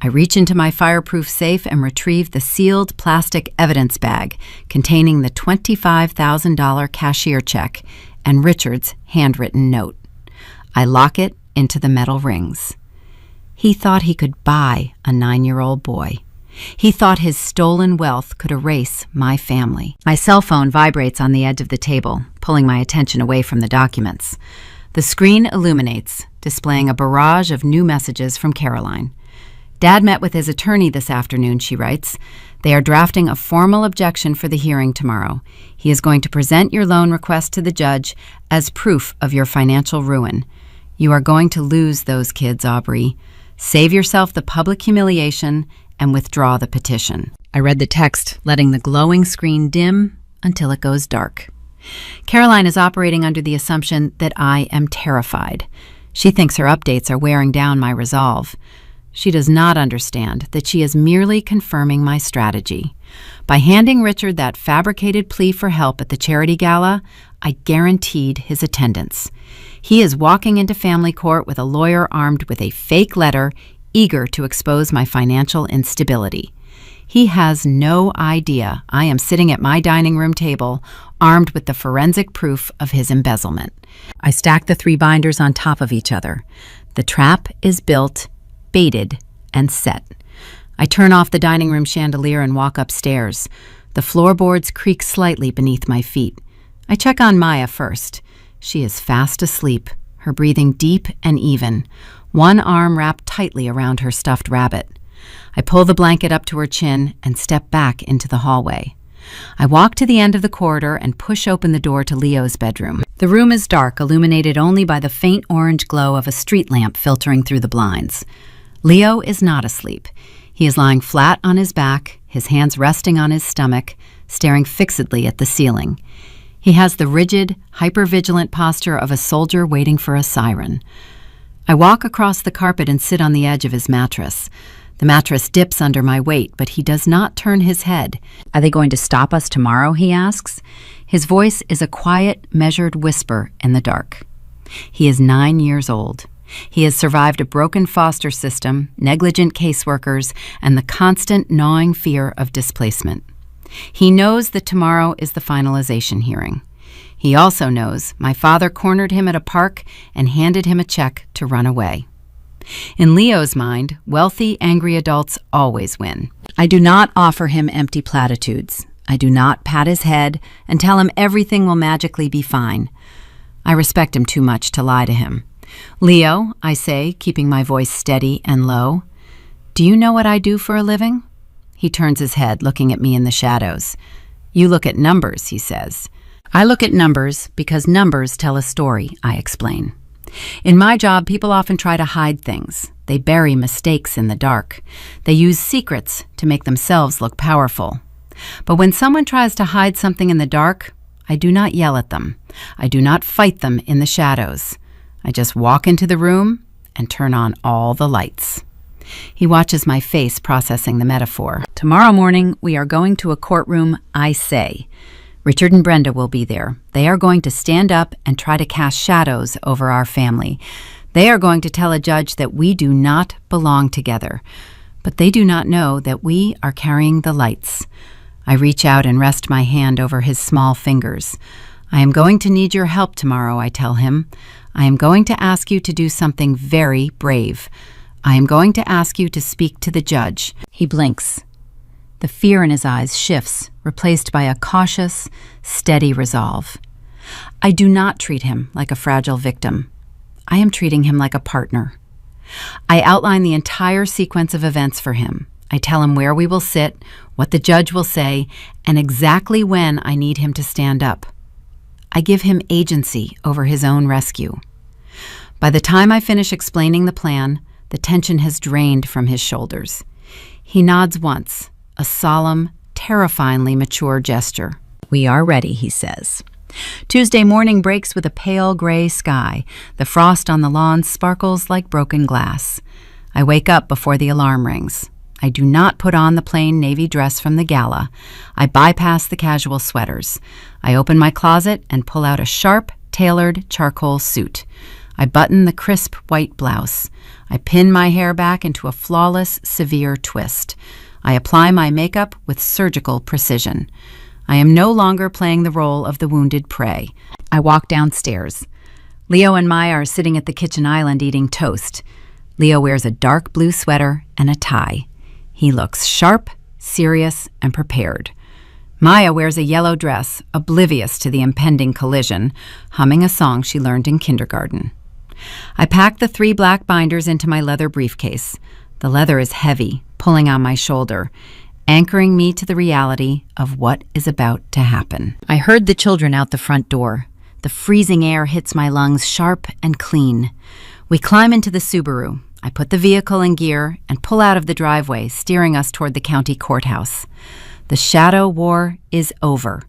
I reach into my fireproof safe and retrieve the sealed plastic evidence bag containing the $25,000 cashier check and Richard's handwritten note. I lock it into the metal rings. He thought he could buy a 9-year-old boy. He thought his stolen wealth could erase my family. My cell phone vibrates on the edge of the table, pulling my attention away from the documents. The screen illuminates, displaying a barrage of new messages from Caroline. Dad met with his attorney this afternoon, she writes. They are drafting a formal objection for the hearing tomorrow. He is going to present your loan request to the judge as proof of your financial ruin. You are going to lose those kids, Aubrey. Save yourself the public humiliation and withdraw the petition. I read the text, letting the glowing screen dim until it goes dark. Caroline is operating under the assumption that I am terrified. She thinks her updates are wearing down my resolve. She does not understand that she is merely confirming my strategy. By handing Richard that fabricated plea for help at the charity gala, I guaranteed his attendance. He is walking into family court with a lawyer armed with a fake letter, eager to expose my financial instability. He has no idea I am sitting at my dining room table, armed with the forensic proof of his embezzlement. I stack the 3 binders on top of each other. The trap is built, baited, and set. I turn off the dining room chandelier and walk upstairs. The floorboards creak slightly beneath my feet. I check on Maya first. She is fast asleep, her breathing deep and even, one arm wrapped tightly around her stuffed rabbit. I pull the blanket up to her chin and step back into the hallway. I walk to the end of the corridor and push open the door to Leo's bedroom. The room is dark, illuminated only by the faint orange glow of a street lamp filtering through the blinds. Leo is not asleep. He is lying flat on his back, his hands resting on his stomach, staring fixedly at the ceiling. He has the rigid, hypervigilant posture of a soldier waiting for a siren. I walk across the carpet and sit on the edge of his mattress. The mattress dips under my weight, but he does not turn his head. Are they going to stop us tomorrow, he asks. His voice is a quiet, measured whisper in the dark. He is 9 years old. He has survived a broken foster system, negligent caseworkers, and the constant gnawing fear of displacement. He knows that tomorrow is the finalization hearing. He also knows my father cornered him at a park and handed him a check to run away. In Leo's mind, wealthy, angry adults always win. I do not offer him empty platitudes. I do not pat his head and tell him everything will magically be fine. I respect him too much to lie to him. Leo, I say, keeping my voice steady and low, do you know what I do for a living? He turns his head, looking at me in the shadows. You look at numbers, he says. I look at numbers because numbers tell a story, I explain. In my job, people often try to hide things. They bury mistakes in the dark. They use secrets to make themselves look powerful. But when someone tries to hide something in the dark, I do not yell at them. I do not fight them in the shadows. I just walk into the room and turn on all the lights. He watches my face, processing the metaphor. Tomorrow morning, we are going to a courtroom, I say. Richard and Brenda will be there. They are going to stand up and try to cast shadows over our family. They are going to tell a judge that we do not belong together. But they do not know that we are carrying the lights. I reach out and rest my hand over his small fingers. I am going to need your help tomorrow, I tell him. I am going to ask you to do something very brave. I am going to ask you to speak to the judge. He blinks. The fear in his eyes shifts, replaced by a cautious, steady resolve. I do not treat him like a fragile victim. I am treating him like a partner. I outline the entire sequence of events for him. I tell him where we will sit, what the judge will say, and exactly when I need him to stand up. I give him agency over his own rescue. By the time I finish explaining the plan, the tension has drained from his shoulders. He nods once, a solemn, terrifyingly mature gesture. We are ready, he says. Tuesday morning breaks with a pale gray sky. The frost on the lawn sparkles like broken glass. I wake up before the alarm rings. I do not put on the plain navy dress from the gala. I bypass the casual sweaters. I open my closet and pull out a sharp, tailored charcoal suit. I button the crisp white blouse. I pin my hair back into a flawless, severe twist. I apply my makeup with surgical precision. I am no longer playing the role of the wounded prey. I walk downstairs. Leo and Maya are sitting at the kitchen island eating toast. Leo wears a dark blue sweater and a tie. He looks sharp, serious, and prepared. Maya wears a yellow dress, oblivious to the impending collision, humming a song she learned in kindergarten. I pack the 3 black binders into my leather briefcase. The leather is heavy, pulling on my shoulder, anchoring me to the reality of what is about to happen. I heard the children out the front door. The freezing air hits my lungs sharp and clean. We climb into the Subaru. I put the vehicle in gear and pull out of the driveway, steering us toward the county courthouse. The shadow war is over.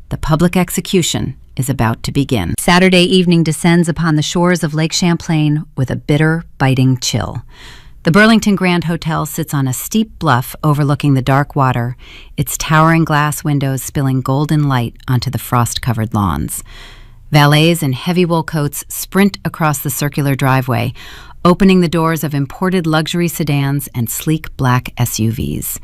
The public execution is about to begin. Saturday evening descends upon the shores of Lake Champlain with a bitter, biting chill. The Burlington Grand Hotel sits on a steep bluff overlooking the dark water, its towering glass windows spilling golden light onto the frost-covered lawns. Valets in heavy wool coats sprint across the circular driveway, opening the doors of imported luxury sedans and sleek black SUVs.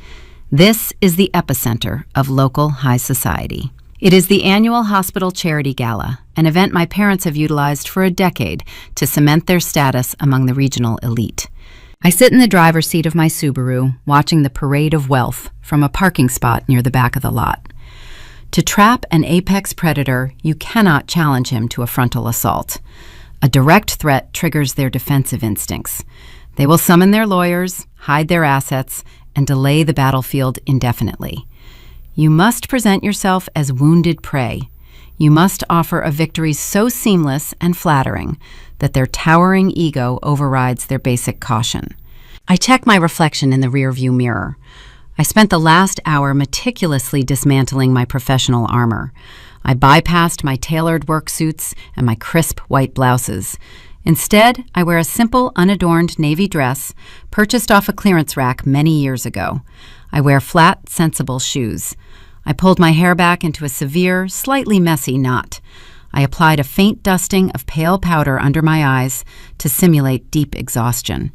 This is the epicenter of local high society. It is the annual Hospital Charity Gala, an event my parents have utilized for a decade to cement their status among the regional elite. I sit in the driver's seat of my Subaru, watching the parade of wealth from a parking spot near the back of the lot. To trap an apex predator, you cannot challenge him to a frontal assault. A direct threat triggers their defensive instincts. They will summon their lawyers, hide their assets, and delay the battlefield indefinitely. You must present yourself as wounded prey. You must offer a victory so seamless and flattering that their towering ego overrides their basic caution. I check my reflection in the rearview mirror. I spent the last hour meticulously dismantling my professional armor. I bypassed my tailored work suits and my crisp white blouses. Instead, I wear a simple, unadorned navy dress purchased off a clearance rack many years ago. I wear flat, sensible shoes. I pulled my hair back into a severe, slightly messy knot. I applied a faint dusting of pale powder under my eyes to simulate deep exhaustion.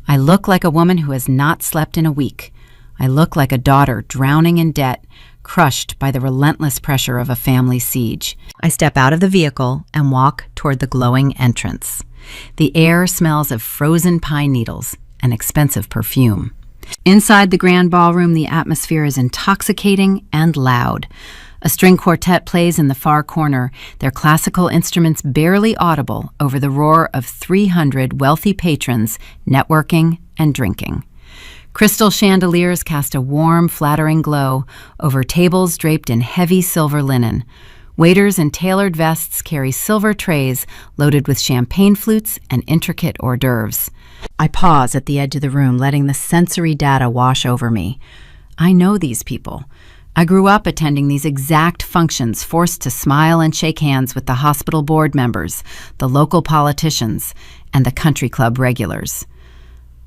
I look like a woman who has not slept in a week. I look like a daughter drowning in debt, crushed by the relentless pressure of a family siege. I step out of the vehicle and walk toward the glowing entrance. The air smells of frozen pine needles and expensive perfume. Inside the grand ballroom, the atmosphere is intoxicating and loud. A string quartet plays in the far corner, their classical instruments barely audible over the roar of 300 wealthy patrons networking and drinking. Crystal chandeliers cast a warm, flattering glow over tables draped in heavy silver linen. Waiters in tailored vests carry silver trays loaded with champagne flutes and intricate hors d'oeuvres. I pause at the edge of the room, letting the sensory data wash over me. I know these people. I grew up attending these exact functions, forced to smile and shake hands with the hospital board members, the local politicians, and the country club regulars.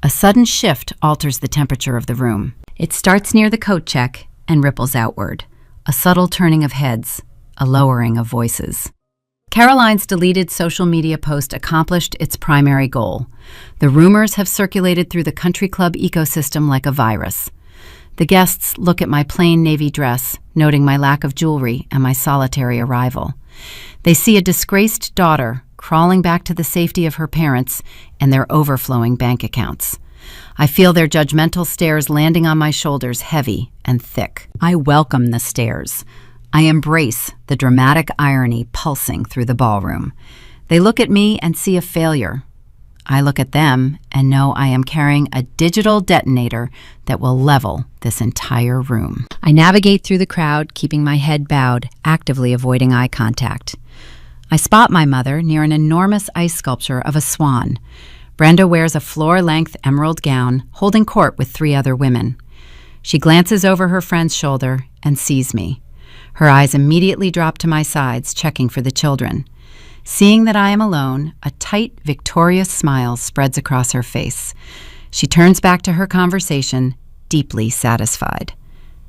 A sudden shift alters the temperature of the room. It starts near the coat check and ripples outward. A subtle turning of heads, a lowering of voices. Caroline's deleted social media post accomplished its primary goal. The rumors have circulated through the country club ecosystem like a virus. The guests look at my plain navy dress, noting my lack of jewelry and my solitary arrival. They see a disgraced daughter crawling back to the safety of her parents and their overflowing bank accounts. I feel their judgmental stares landing on my shoulders, heavy and thick. I welcome the stares. I embrace the dramatic irony pulsing through the ballroom. They look at me and see a failure. I look at them and know I am carrying a digital detonator that will level this entire room. I navigate through the crowd, keeping my head bowed, actively avoiding eye contact. I spot my mother near an enormous ice sculpture of a swan. Brenda wears a floor-length emerald gown, holding court with 3 other women. She glances over her friend's shoulder and sees me. Her eyes immediately drop to my sides, checking for the children. Seeing that I am alone, a tight, victorious smile spreads across her face. She turns back to her conversation, deeply satisfied.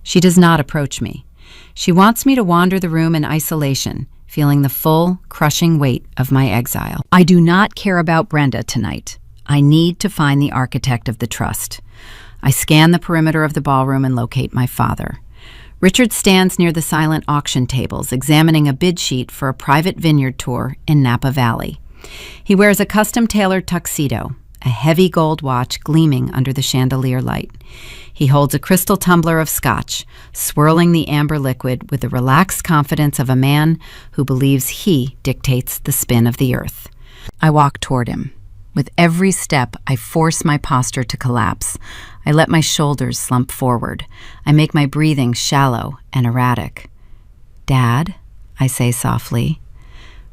She does not approach me. She wants me to wander the room in isolation, feeling the full, crushing weight of my exile. I do not care about Brenda tonight. I need to find the architect of the trust. I scan the perimeter of the ballroom and locate my father. Richard stands near the silent auction tables, examining a bid sheet for a private vineyard tour in Napa Valley. He wears a custom-tailored tuxedo, a heavy gold watch gleaming under the chandelier light. He holds a crystal tumbler of scotch, swirling the amber liquid with the relaxed confidence of a man who believes he dictates the spin of the earth. I walk toward him. With every step, I force my posture to collapse. I let my shoulders slump forward. I make my breathing shallow and erratic. "Dad," I say softly.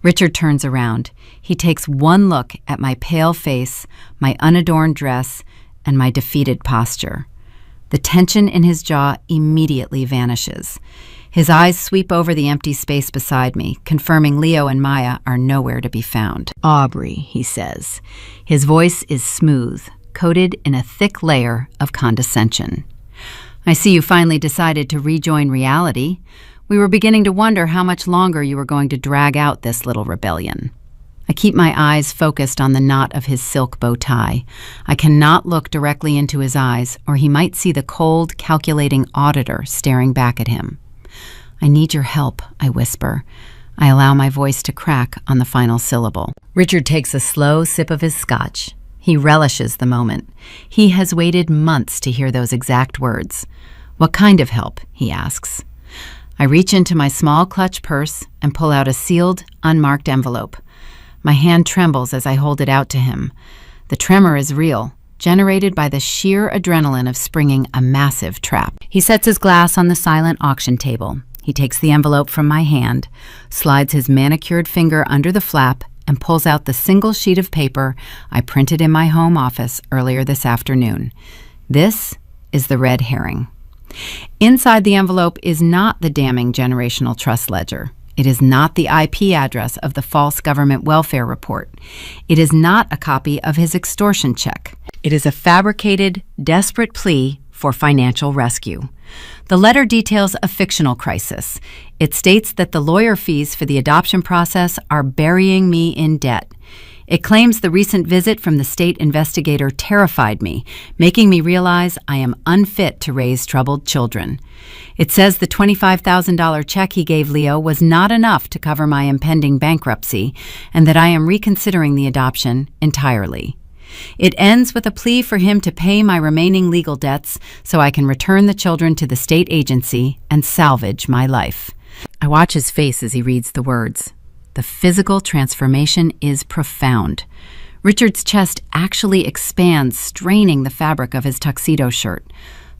Richard turns around. He takes one look at my pale face, my unadorned dress, and my defeated posture. The tension in his jaw immediately vanishes. His eyes sweep over the empty space beside me, confirming Leo and Maya are nowhere to be found. "Aubrey," he says. His voice is smooth, coated in a thick layer of condescension. "I see you finally decided to rejoin reality. We were beginning to wonder how much longer you were going to drag out this little rebellion." I keep my eyes focused on the knot of his silk bow tie. I cannot look directly into his eyes, or he might see the cold, calculating auditor staring back at him. "I need your help," I whisper. I allow my voice to crack on the final syllable. Richard takes a slow sip of his scotch. He relishes the moment. He has waited months to hear those exact words. "What kind of help?" he asks. I reach into my small clutch purse and pull out a sealed, unmarked envelope. My hand trembles as I hold it out to him. The tremor is real, generated by the sheer adrenaline of springing a massive trap. He sets his glass on the silent auction table. He takes the envelope from my hand, slides his manicured finger under the flap, and pulls out the single sheet of paper I printed in my home office earlier this afternoon. This is the red herring. Inside the envelope is not the damning generational trust ledger. It is not the IP address of the false government welfare report. It is not a copy of his extortion check. It is a fabricated, desperate plea for financial rescue. The letter details a fictional crisis. It states that the lawyer fees for the adoption process are burying me in debt. It claims the recent visit from the state investigator terrified me, making me realize I am unfit to raise troubled children. It says the $25,000 check he gave Leo was not enough to cover my impending bankruptcy, and that I am reconsidering the adoption entirely. It ends with a plea for him to pay my remaining legal debts so I can return the children to the state agency and salvage my life. I watch his face as he reads the words. The physical transformation is profound. Richard's chest actually expands, straining the fabric of his tuxedo shirt.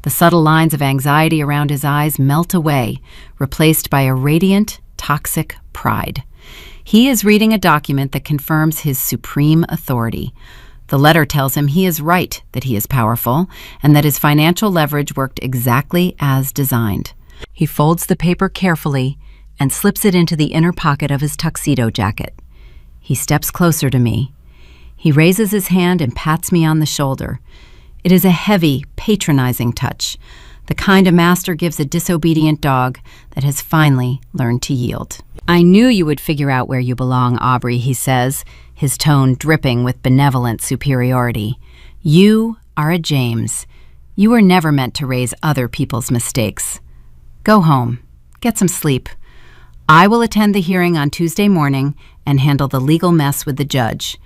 The subtle lines of anxiety around his eyes melt away, replaced by a radiant, toxic pride. He is reading a document that confirms his supreme authority. The letter tells him he is right that he is powerful and that his financial leverage worked exactly as designed. He folds the paper carefully and slips it into the inner pocket of his tuxedo jacket. He steps closer to me. He raises his hand and pats me on the shoulder. It is a heavy, patronizing touch, the kind a master gives a disobedient dog that has finally learned to yield. "I knew you would figure out where you belong, Aubrey," he says, his tone dripping with benevolent superiority. "You are a James. You were never meant to raise other people's mistakes. Go home. Get some sleep. I will attend the hearing on Tuesday morning and handle the legal mess with the judge.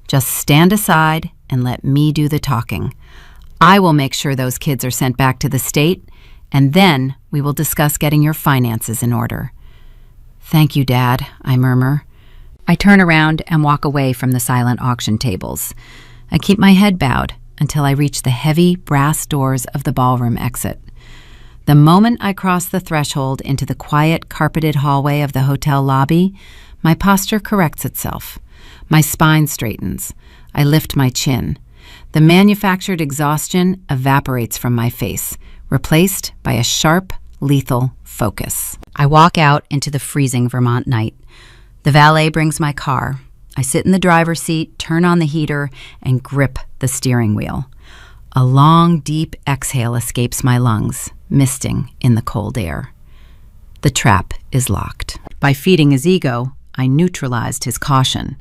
Just stand aside and let me do the talking. I will make sure those kids are sent back to the state, and then we will discuss getting your finances in order." "Thank you, Dad," I murmur. I turn around and walk away from the silent auction tables. I keep my head bowed until I reach the heavy brass doors of the ballroom exit. The moment I cross the threshold into the quiet, carpeted hallway of the hotel lobby, my posture corrects itself. My spine straightens. I lift my chin. The manufactured exhaustion evaporates from my face, replaced by a sharp, lethal focus. I walk out into the freezing Vermont night. The valet brings my car. I sit in the driver's seat, turn on the heater, and grip the steering wheel. A long, deep exhale escapes my lungs, misting in the cold air. The trap is locked. By feeding his ego, I neutralized his caution.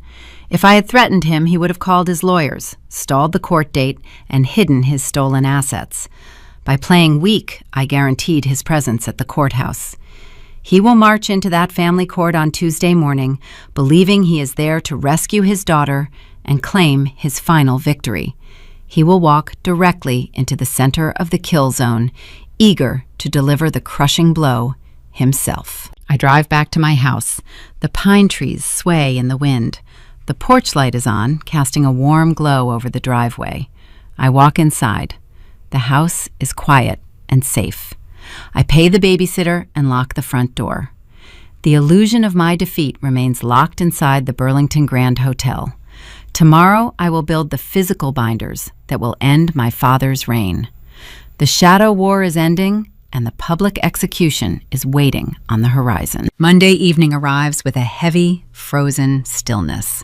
If I had threatened him, he would have called his lawyers, stalled the court date, and hidden his stolen assets. By playing weak, I guaranteed his presence at the courthouse. He will march into that family court on Tuesday morning, believing he is there to rescue his daughter and claim his final victory. He will walk directly into the center of the kill zone, eager to deliver the crushing blow himself. I drive back to my house. The pine trees sway in the wind. The porch light is on, casting a warm glow over the driveway. I walk inside. The house is quiet and safe. I pay the babysitter and lock the front door. The illusion of my defeat remains locked inside the Burlington Grand Hotel. Tomorrow I will build the physical binders that will end my father's reign. The shadow war is ending, and the public execution is waiting on the horizon. Monday evening arrives with a heavy, frozen stillness.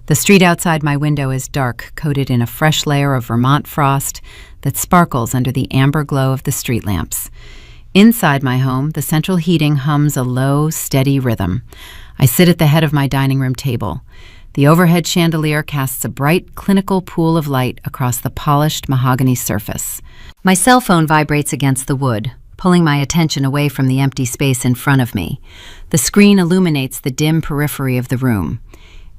The street outside my window is dark, coated in a fresh layer of Vermont frost that sparkles under the amber glow of the street lamps. Inside my home, the central heating hums a low, steady rhythm. I sit at the head of my dining room table. The overhead chandelier casts a bright, clinical pool of light across the polished mahogany surface. My cell phone vibrates against the wood, pulling my attention away from the empty space in front of me. The screen illuminates the dim periphery of the room.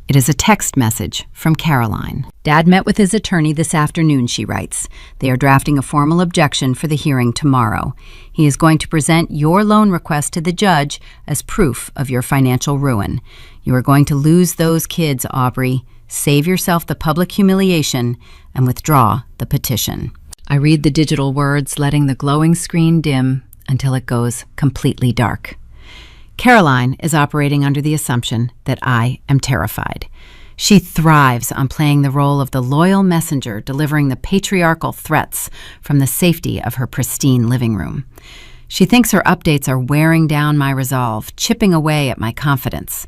It is a text message from Caroline. Dad met with his attorney this afternoon, she writes. They are drafting a formal objection for the hearing tomorrow. He is going to present your loan request to the judge as proof of your financial ruin. You are going to lose those kids, Aubrey. Save yourself the public humiliation and withdraw the petition. I read the digital words, letting the glowing screen dim until it goes completely dark. Caroline is operating under the assumption that I am terrified. She thrives on playing the role of the loyal messenger delivering the patriarchal threats from the safety of her pristine living room. She thinks her updates are wearing down my resolve, chipping away at my confidence.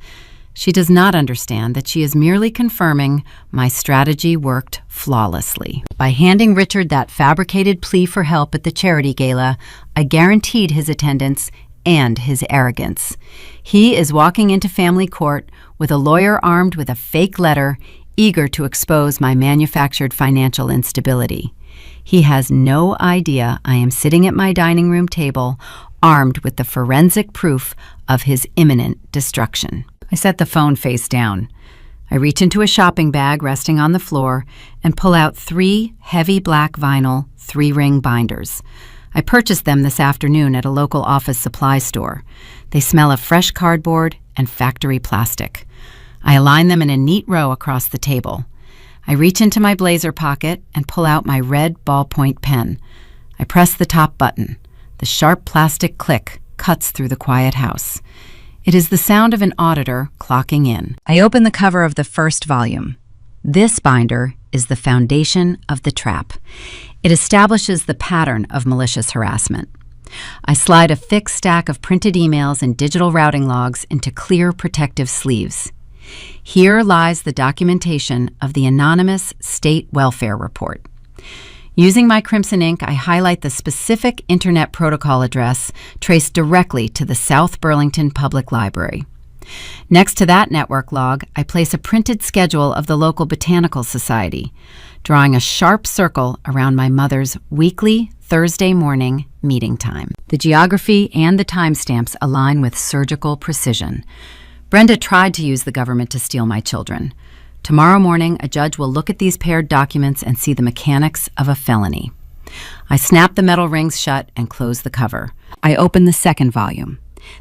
She does not understand that she is merely confirming my strategy worked flawlessly. By handing Richard that fabricated plea for help at the charity gala, I guaranteed his attendance and his arrogance. He is walking into family court with a lawyer armed with a fake letter, eager to expose my manufactured financial instability. He has no idea I am sitting at my dining room table, armed with the forensic proof of his imminent destruction. I set the phone face down. I reach into a shopping bag resting on the floor and pull out 3 heavy black vinyl 3-ring binders. I purchased them this afternoon at a local office supply store. They smell of fresh cardboard and factory plastic. I align them in a neat row across the table. I reach into my blazer pocket and pull out my red ballpoint pen. I press the top button. The sharp plastic click cuts through the quiet house. It is the sound of an auditor clocking in. I open the cover of the first volume. This binder is the foundation of the trap. It establishes the pattern of malicious harassment. I slide a thick stack of printed emails and digital routing logs into clear protective sleeves. Here lies the documentation of the anonymous state welfare report. Using my crimson ink, I highlight the specific internet protocol address traced directly to the South Burlington Public Library. Next to that network log, I place a printed schedule of the local botanical society, drawing a sharp circle around my mother's weekly Thursday morning meeting time. The geography and the timestamps align with surgical precision. Brenda tried to use the government to steal my children. Tomorrow morning, a judge will look at these paired documents and see the mechanics of a felony. I snap the metal rings shut and close the cover. I open the second volume.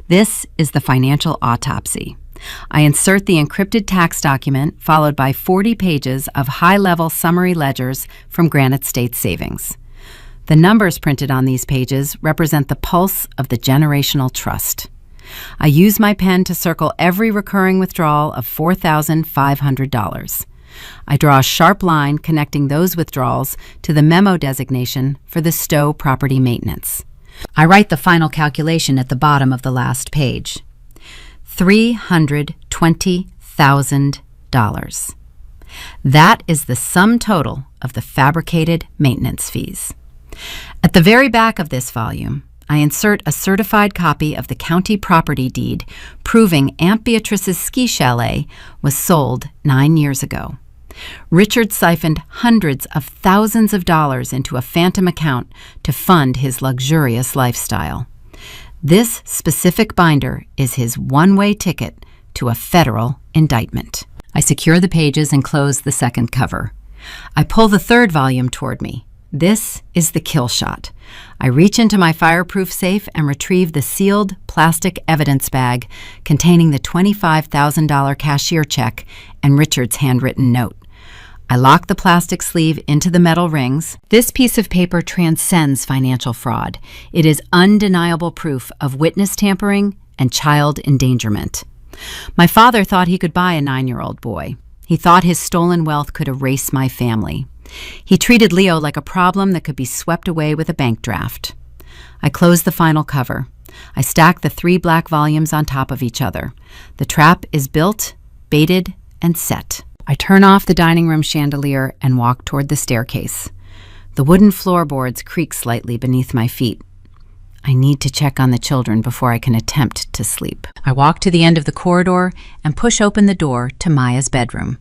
This is the financial autopsy. I insert the encrypted tax document, followed by 40 pages of high-level summary ledgers from Granite State Savings. The numbers printed on these pages represent the pulse of the generational trust. I use my pen to circle every recurring withdrawal of $4,500. I draw a sharp line connecting those withdrawals to the memo designation for the Stowe property maintenance. I write the final calculation at the bottom of the last page. $320,000. That is the sum total of the fabricated maintenance fees. At the very back of this volume, I insert a certified copy of the county property deed proving Aunt Beatrice's ski chalet was sold 9 years ago. Richard siphoned hundreds of thousands of dollars into a phantom account to fund his luxurious lifestyle. This specific binder is his one-way ticket to a federal indictment. I secure the pages and close the second cover. I pull the third volume toward me. This is the kill shot. I reach into my fireproof safe and retrieve the sealed plastic evidence bag containing the $25,000 cashier check and Richard's handwritten note. I lock the plastic sleeve into the metal rings. This piece of paper transcends financial fraud. It is undeniable proof of witness tampering and child endangerment. My father thought he could buy a 9-year-old boy. He thought his stolen wealth could erase my family. He treated Leo like a problem that could be swept away with a bank draft. I close the final cover. I stack the 3 black volumes on top of each other. The trap is built, baited, and set. I turn off the dining room chandelier and walk toward the staircase. The wooden floorboards creak slightly beneath my feet. I need to check on the children before I can attempt to sleep. I walk to the end of the corridor and push open the door to Maya's bedroom.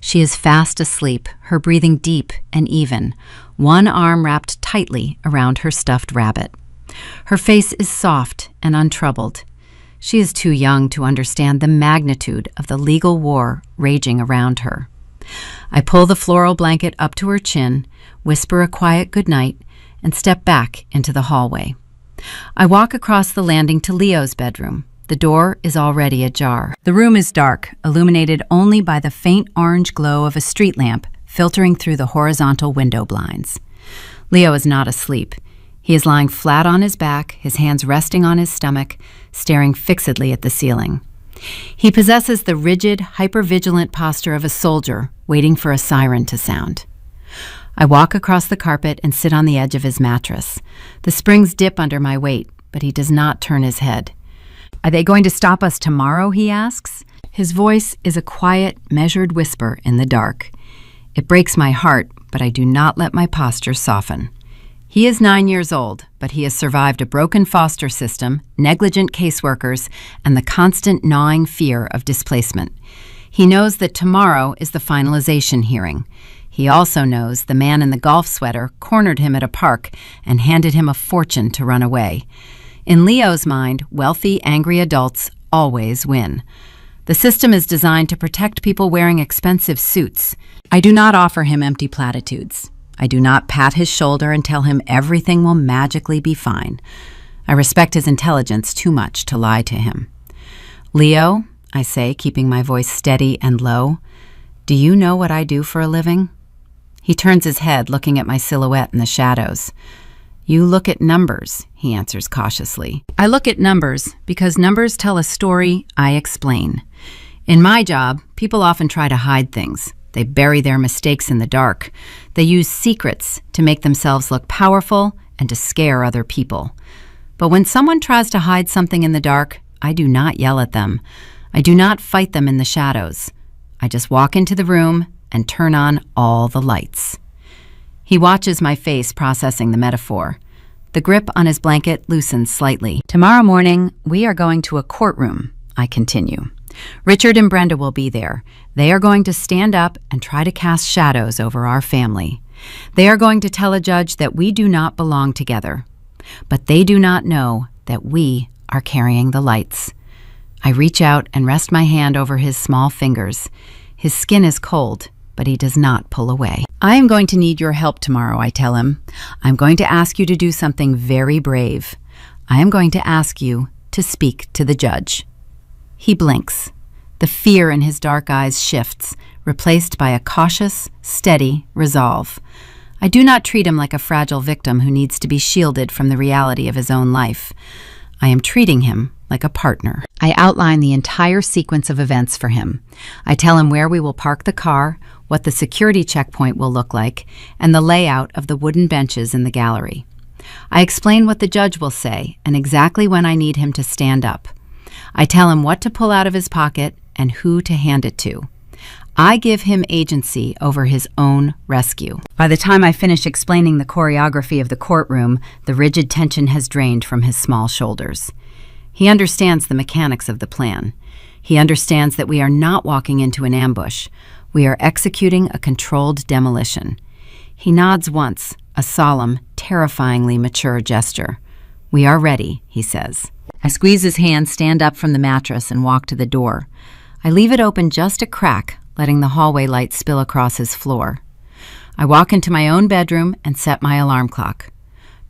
She is fast asleep, her breathing deep and even, one arm wrapped tightly around her stuffed rabbit. Her face is soft and untroubled. She is too young to understand the magnitude of the legal war raging around her. I pull the floral blanket up to her chin, whisper a quiet goodnight, and step back into the hallway. I walk across the landing to Leo's bedroom. The door is already ajar. The room is dark, illuminated only by the faint orange glow of a street lamp filtering through the horizontal window blinds. Leo is not asleep. He is lying flat on his back, his hands resting on his stomach, staring fixedly at the ceiling. He possesses the rigid, hypervigilant posture of a soldier waiting for a siren to sound. I walk across the carpet and sit on the edge of his mattress. The springs dip under my weight, but he does not turn his head. "Are they going to stop us tomorrow?" he asks. His voice is a quiet, measured whisper in the dark. It breaks my heart, but I do not let my posture soften. He is 9 years old, but he has survived a broken foster system, negligent caseworkers, and the constant gnawing fear of displacement. He knows that tomorrow is the finalization hearing. He also knows the man in the golf sweater cornered him at a park and handed him a fortune to run away. In Leo's mind, wealthy, angry adults always win. The system is designed to protect people wearing expensive suits. I do not offer him empty platitudes. I do not pat his shoulder and tell him everything will magically be fine. I respect his intelligence too much to lie to him. "Leo," I say, keeping my voice steady and low, "do you know what I do for a living?" He turns his head, looking at my silhouette in the shadows. "You look at numbers," he answers cautiously. "I look at numbers because numbers tell a story I explain. In my job, people often try to hide things. They bury their mistakes in the dark. They use secrets to make themselves look powerful and to scare other people. But when someone tries to hide something in the dark, I do not yell at them. I do not fight them in the shadows. I just walk into the room and turn on all the lights." He watches my face, processing the metaphor. The grip on his blanket loosens slightly. "Tomorrow morning, we are going to a courtroom," I continue. "Richard and Brenda will be there. They are going to stand up and try to cast shadows over our family. They are going to tell a judge that we do not belong together. But they do not know that we are carrying the lights." I reach out and rest my hand over his small fingers. His skin is cold, but he does not pull away. "I am going to need your help tomorrow," I tell him. "I'm going to ask you to do something very brave. I am going to ask you to speak to the judge." He blinks. The fear in his dark eyes shifts, replaced by a cautious, steady resolve. I do not treat him like a fragile victim who needs to be shielded from the reality of his own life. I am treating him like a partner. I outline the entire sequence of events for him. I tell him where we will park the car, what the security checkpoint will look like, and the layout of the wooden benches in the gallery. I explain what the judge will say and exactly when I need him to stand up. I tell him what to pull out of his pocket and who to hand it to. I give him agency over his own rescue. By the time I finish explaining the choreography of the courtroom, the rigid tension has drained from his small shoulders. He understands the mechanics of the plan. He understands that we are not walking into an ambush. We are executing a controlled demolition. He nods once, a solemn, terrifyingly mature gesture. "We are ready," he says. I squeeze his hand, stand up from the mattress, and walk to the door. I leave it open just a crack, letting the hallway light spill across his floor. I walk into my own bedroom and set my alarm clock.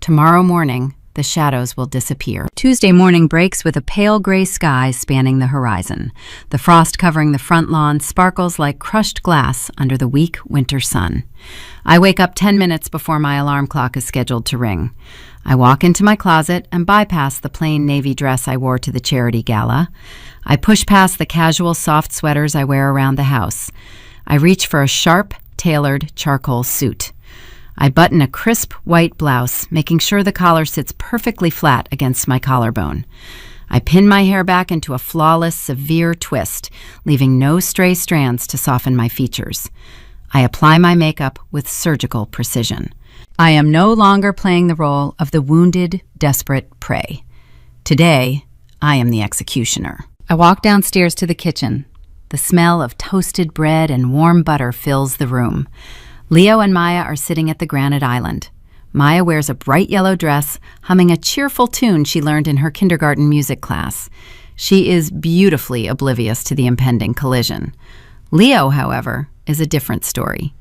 Tomorrow morning, the shadows will disappear. Tuesday morning breaks with a pale gray sky spanning the horizon. The frost covering the front lawn sparkles like crushed glass under the weak winter sun. I wake up 10 minutes before my alarm clock is scheduled to ring. I walk into my closet and bypass the plain navy dress I wore to the charity gala. I push past the casual soft sweaters I wear around the house. I reach for a sharp, tailored charcoal suit. I button a crisp white blouse, making sure the collar sits perfectly flat against my collarbone. I pin my hair back into a flawless, severe twist, leaving no stray strands to soften my features. I apply my makeup with surgical precision. I am no longer playing the role of the wounded, desperate prey. Today, I am the executioner. I walk downstairs to the kitchen. The smell of toasted bread and warm butter fills the room. Leo and Maya are sitting at the granite island. Maya wears a bright yellow dress, humming a cheerful tune she learned in her kindergarten music class. She is beautifully oblivious to the impending collision. Leo, however, is a different story.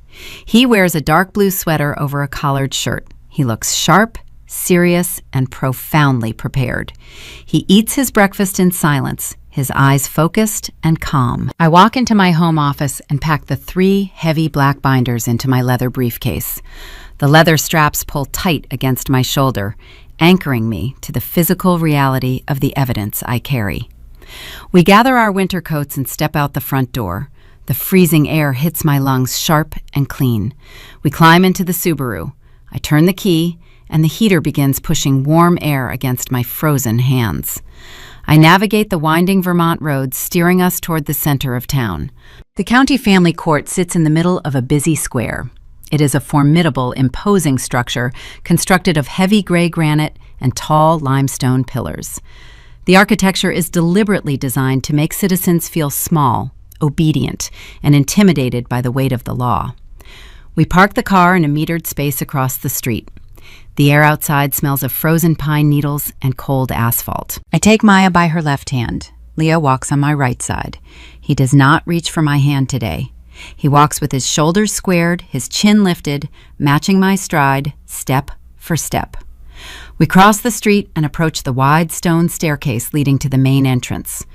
He wears a dark blue sweater over a collared shirt. He looks sharp, serious, and profoundly prepared. He eats his breakfast in silence, his eyes focused and calm. I walk into my home office and pack the 3 heavy black binders into my leather briefcase. The leather straps pull tight against my shoulder, anchoring me to the physical reality of the evidence I carry. We gather our winter coats and step out the front door. The freezing air hits my lungs sharp and clean. We climb into the Subaru. I turn the key, and the heater begins pushing warm air against my frozen hands. I navigate the winding Vermont roads, steering us toward the center of town. The county family court sits in the middle of a busy square. It is a formidable, imposing structure constructed of heavy gray granite and tall limestone pillars. The architecture is deliberately designed to make citizens feel small, obedient, and intimidated by the weight of the law. We park the car in a metered space across the street. The air outside smells of frozen pine needles and cold asphalt. I take Maya by her left hand. Leo walks on my right side. He does not reach for my hand today. He walks with his shoulders squared, his chin lifted, matching my stride, step for step. We cross the street and approach the wide stone staircase leading to the main entrance.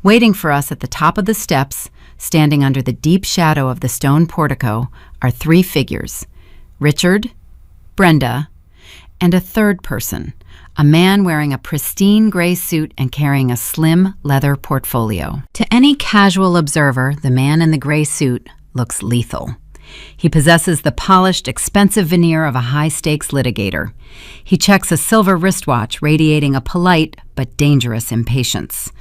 Waiting for us at the top of the steps, standing under the deep shadow of the stone portico, are 3 figures: Richard, Brenda, and a third person, a man wearing a pristine gray suit and carrying a slim leather portfolio. To any casual observer, the man in the gray suit looks lethal. He possesses the polished, expensive veneer of a high-stakes litigator. He checks a silver wristwatch, radiating a polite but dangerous impatience.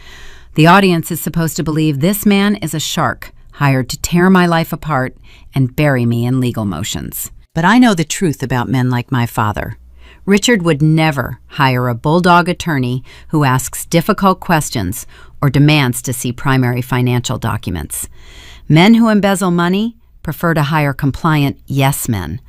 The audience is supposed to believe this man is a shark, hired to tear my life apart and bury me in legal motions. But I know the truth about men like my father. Richard would never hire a bulldog attorney who asks difficult questions or demands to see primary financial documents. Men who embezzle money prefer to hire compliant yes men.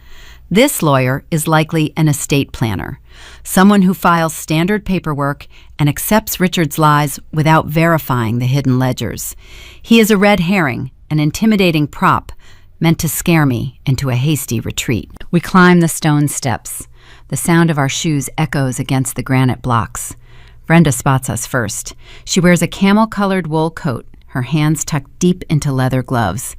This lawyer is likely an estate planner, someone who files standard paperwork and accepts Richard's lies without verifying the hidden ledgers. He is a red herring, an intimidating prop meant to scare me into a hasty retreat. We climb the stone steps. The sound of our shoes echoes against the granite blocks. Brenda spots us first. She wears a camel-colored wool coat, her hands tucked deep into leather gloves.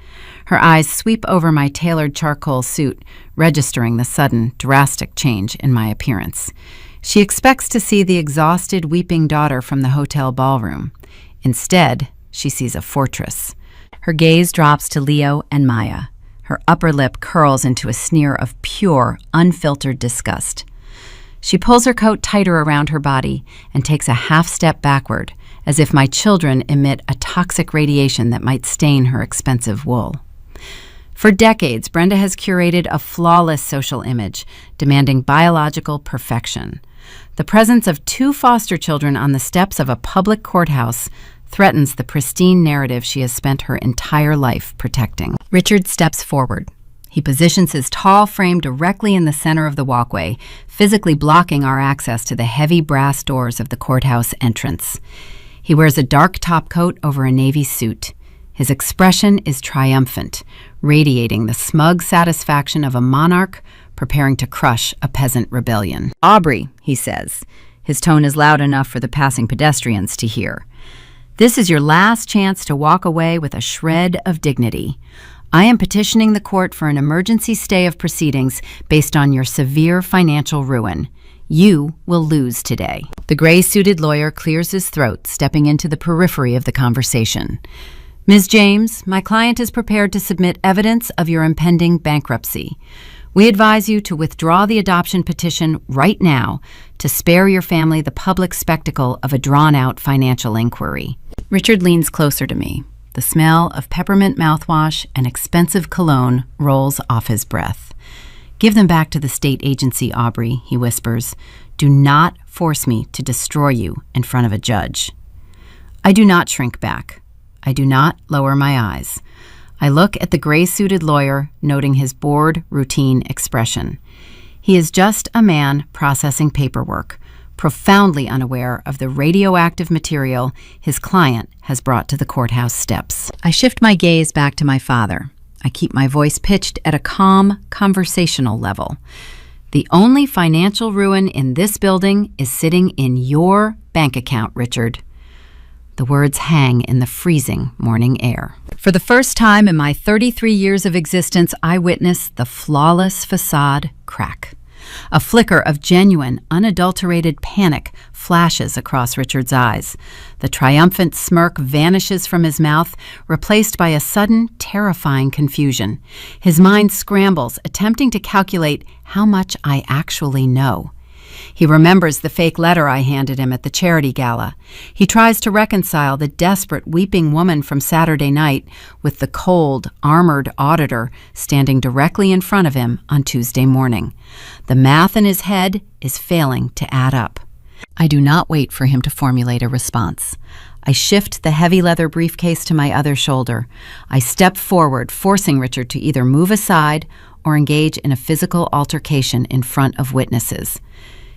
Her eyes sweep over my tailored charcoal suit, registering the sudden, drastic change in my appearance. She expects to see the exhausted, weeping daughter from the hotel ballroom. Instead, she sees a fortress. Her gaze drops to Leo and Maya. Her upper lip curls into a sneer of pure, unfiltered disgust. She pulls her coat tighter around her body and takes a half step backward, as if my children emit a toxic radiation that might stain her expensive wool. For decades, Brenda has curated a flawless social image, demanding biological perfection. The presence of 2 foster children on the steps of a public courthouse threatens the pristine narrative she has spent her entire life protecting. Richard steps forward. He positions his tall frame directly in the center of the walkway, physically blocking our access to the heavy brass doors of the courthouse entrance. He wears a dark topcoat over a navy suit. His expression is triumphant, radiating the smug satisfaction of a monarch preparing to crush a peasant rebellion. "Aubrey," he says. His tone is loud enough for the passing pedestrians to hear. "This is your last chance to walk away with a shred of dignity. I am petitioning the court for an emergency stay of proceedings based on your severe financial ruin. You will lose today." The gray-suited lawyer clears his throat, stepping into the periphery of the conversation. "Ms. James, my client is prepared to submit evidence of your impending bankruptcy. We advise you to withdraw the adoption petition right now to spare your family the public spectacle of a drawn-out financial inquiry." Richard leans closer to me. The smell of peppermint mouthwash and expensive cologne rolls off his breath. "Give them back to the state agency, Aubrey," he whispers. "Do not force me to destroy you in front of a judge." I do not shrink back. I do not lower my eyes. I look at the gray-suited lawyer, noting his bored, routine expression. He is just a man processing paperwork, profoundly unaware of the radioactive material his client has brought to the courthouse steps. I shift my gaze back to my father. I keep my voice pitched at a calm, conversational level. "The only financial ruin in this building is sitting in your bank account, Richard." The words hang in the freezing morning air. For the first time in my 33 years of existence, I witness the flawless facade crack. A flicker of genuine, unadulterated panic flashes across Richard's eyes. The triumphant smirk vanishes from his mouth, replaced by a sudden, terrifying confusion. His mind scrambles, attempting to calculate how much I actually know. He remembers the fake letter I handed him at the charity gala. He tries to reconcile the desperate, weeping woman from Saturday night with the cold, armored auditor standing directly in front of him on Tuesday morning. The math in his head is failing to add up. I do not wait for him to formulate a response. I shift the heavy leather briefcase to my other shoulder. I step forward, forcing Richard to either move aside or engage in a physical altercation in front of witnesses.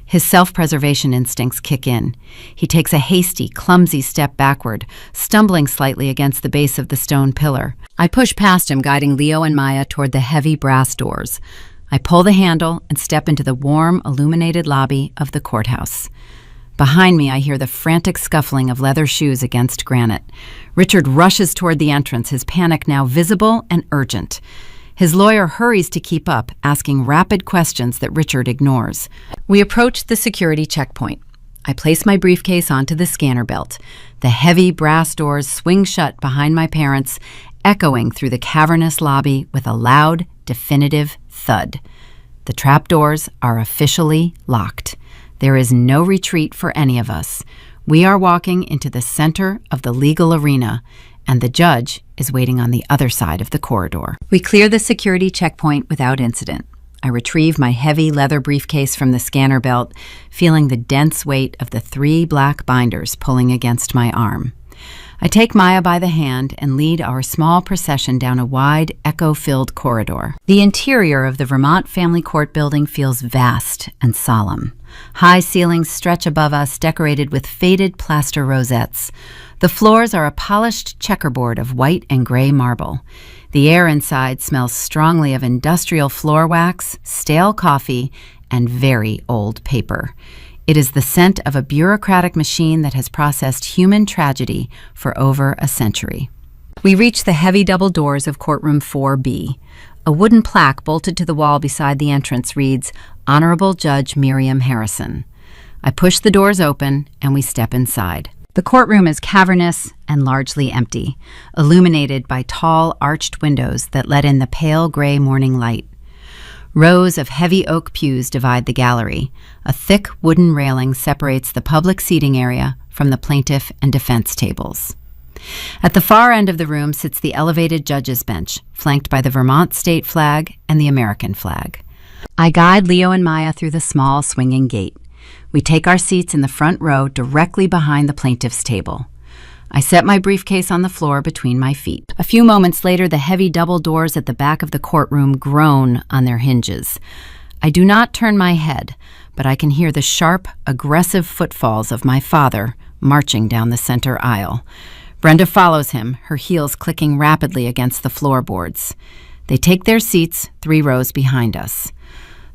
His self-preservation instincts kick in. He takes a hasty, clumsy step backward, stumbling slightly against the base of the stone pillar. I push past him, guiding Leo and Maya toward the heavy brass doors. I pull the handle and step into the warm, illuminated lobby of the courthouse. Behind me, I hear the frantic scuffling of leather shoes against granite. Richard rushes toward the entrance, his panic now visible and urgent. His lawyer hurries to keep up, asking rapid questions that Richard ignores. We approach the security checkpoint. I place my briefcase onto the scanner belt. The heavy brass doors swing shut behind my parents, echoing through the cavernous lobby with a loud, definitive thud. The trapdoors are officially locked. There is no retreat for any of us. We are walking into the center of the legal arena, and the judge is waiting on the other side of the corridor. We clear the security checkpoint without incident. I retrieve my heavy leather briefcase from the scanner belt, feeling the dense weight of the 3 black binders pulling against my arm. I take Maya by the hand and lead our small procession down a wide, echo-filled corridor. The interior of the Vermont Family Court building feels vast and solemn. High ceilings stretch above us, decorated with faded plaster rosettes. The floors are a polished checkerboard of white and gray marble. The air inside smells strongly of industrial floor wax, stale coffee, and very old paper. It is the scent of a bureaucratic machine that has processed human tragedy for over a century. We reach the heavy double doors of courtroom 4B. A wooden plaque bolted to the wall beside the entrance reads, "Honorable Judge Miriam Harrison." I push the doors open and we step inside. The courtroom is cavernous and largely empty, illuminated by tall, arched windows that let in the pale gray morning light. Rows of heavy oak pews divide the gallery. A thick wooden railing separates the public seating area from the plaintiff and defense tables. At the far end of the room sits the elevated judge's bench, flanked by the Vermont state flag and the American flag. I guide Leo and Maya through the small swinging gate. We take our seats in the front row directly behind the plaintiff's table. I set my briefcase on the floor between my feet. A few moments later, the heavy double doors at the back of the courtroom groan on their hinges. I do not turn my head, but I can hear the sharp, aggressive footfalls of my father marching down the center aisle. Brenda follows him, her heels clicking rapidly against the floorboards. They take their seats 3 rows behind us.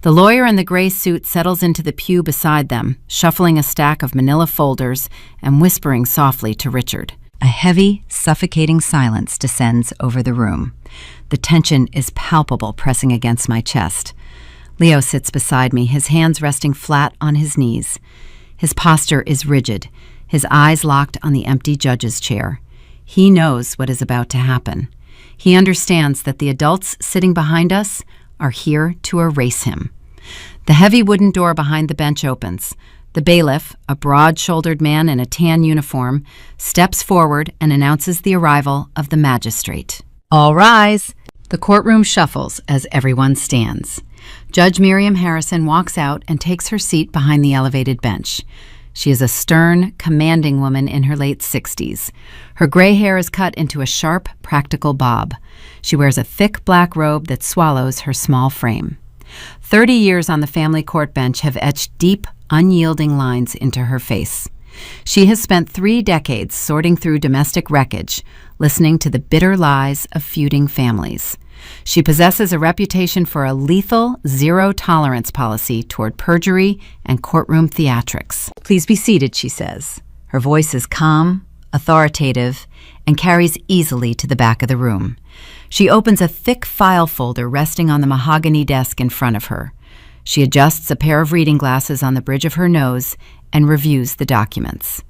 The lawyer in the gray suit settles into the pew beside them, shuffling a stack of manila folders and whispering softly to Richard. A heavy, suffocating silence descends over the room. The tension is palpable, pressing against my chest. Leo sits beside me, his hands resting flat on his knees. His posture is rigid, his eyes locked on the empty judge's chair. He knows what is about to happen. He understands that the adults sitting behind us are here to erase him. The heavy wooden door behind the bench opens. The bailiff, a broad-shouldered man in a tan uniform, steps forward and announces the arrival of the magistrate. All rise! The courtroom shuffles as everyone stands. Judge Miriam Harrison walks out and takes her seat behind the elevated bench. She is a stern, commanding woman in her late 60s. Her gray hair is cut into a sharp, practical bob. She wears a thick black robe that swallows her small frame. 30 years on the family court bench have etched deep, unyielding lines into her face. She has spent 3 decades sorting through domestic wreckage, listening to the bitter lies of feuding families. She possesses a reputation for a lethal, zero-tolerance policy toward perjury and courtroom theatrics. Please be seated, she says. Her voice is calm, authoritative, and carries easily to the back of the room. She opens a thick file folder resting on the mahogany desk in front of her. She adjusts a pair of reading glasses on the bridge of her nose and reviews the documents.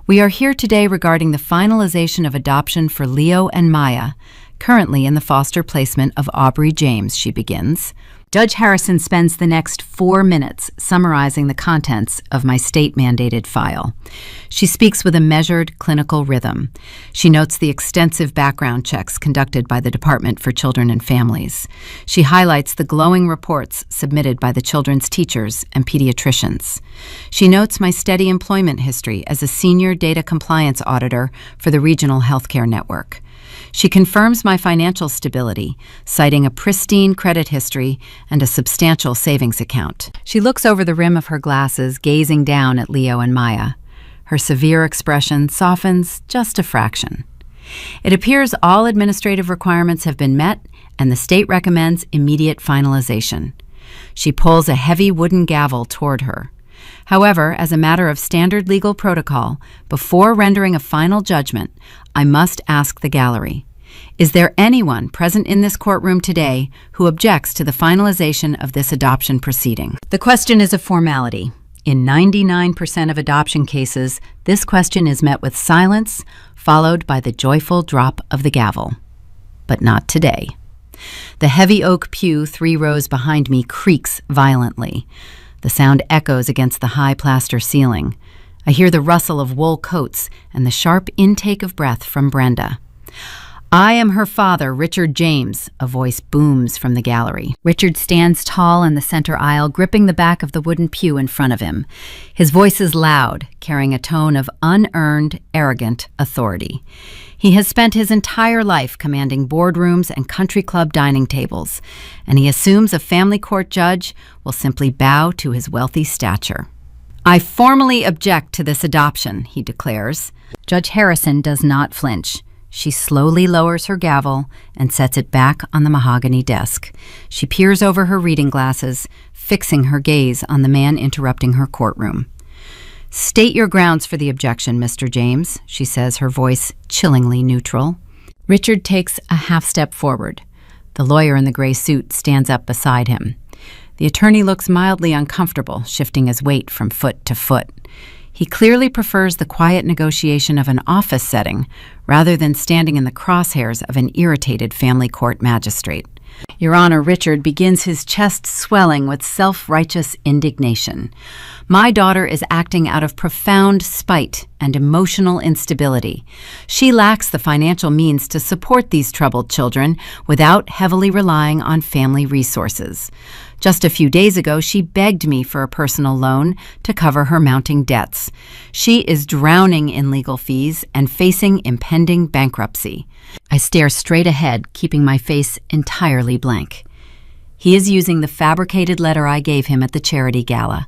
We are here today regarding the finalization of adoption for Leo and Maya, currently in the foster placement of Aubrey James, she begins. Judge Harrison spends the next 4 minutes summarizing the contents of my state-mandated file. She speaks with a measured, clinical rhythm. She notes the extensive background checks conducted by the Department for Children and Families. She highlights the glowing reports submitted by the children's teachers and pediatricians. She notes my steady employment history as a senior data compliance auditor for the Regional Healthcare Network. She confirms my financial stability, citing a pristine credit history and a substantial savings account. She looks over the rim of her glasses, gazing down at Leo and Maya. Her severe expression softens just a fraction. It appears all administrative requirements have been met, and the state recommends immediate finalization. She pulls a heavy wooden gavel toward her. However, as a matter of standard legal protocol, before rendering a final judgment, I must ask the gallery, is there anyone present in this courtroom today who objects to the finalization of this adoption proceeding? The question is a formality. In 99% of adoption cases, this question is met with silence, followed by the joyful drop of the gavel. But not today. The heavy oak pew 3 rows behind me creaks violently. The sound echoes against the high plaster ceiling. I hear the rustle of wool coats and the sharp intake of breath from Brenda. I am her father, Richard James, a voice booms from the gallery. Richard stands tall in the center aisle, gripping the back of the wooden pew in front of him. His voice is loud, carrying a tone of unearned, arrogant authority. He has spent his entire life commanding boardrooms and country club dining tables, and he assumes a family court judge will simply bow to his wealthy stature. I formally object to this adoption, he declares. Judge Harrison does not flinch. She slowly lowers her gavel and sets it back on the mahogany desk. She peers over her reading glasses, fixing her gaze on the man interrupting her courtroom. State your grounds for the objection, Mr. James, she says, her voice chillingly neutral. Richard takes a half step forward. The lawyer in the gray suit stands up beside him. The attorney looks mildly uncomfortable, shifting his weight from foot to foot. He clearly prefers the quiet negotiation of an office setting rather than standing in the crosshairs of an irritated family court magistrate. Your Honor, Richard begins, his chest swelling with self-righteous indignation. My daughter is acting out of profound spite and emotional instability. She lacks the financial means to support these troubled children without heavily relying on family resources. Just a few days ago, she begged me for a personal loan to cover her mounting debts. She is drowning in legal fees and facing impending bankruptcy. I stare straight ahead, keeping my face entirely blank. He is using the fabricated letter I gave him at the charity gala.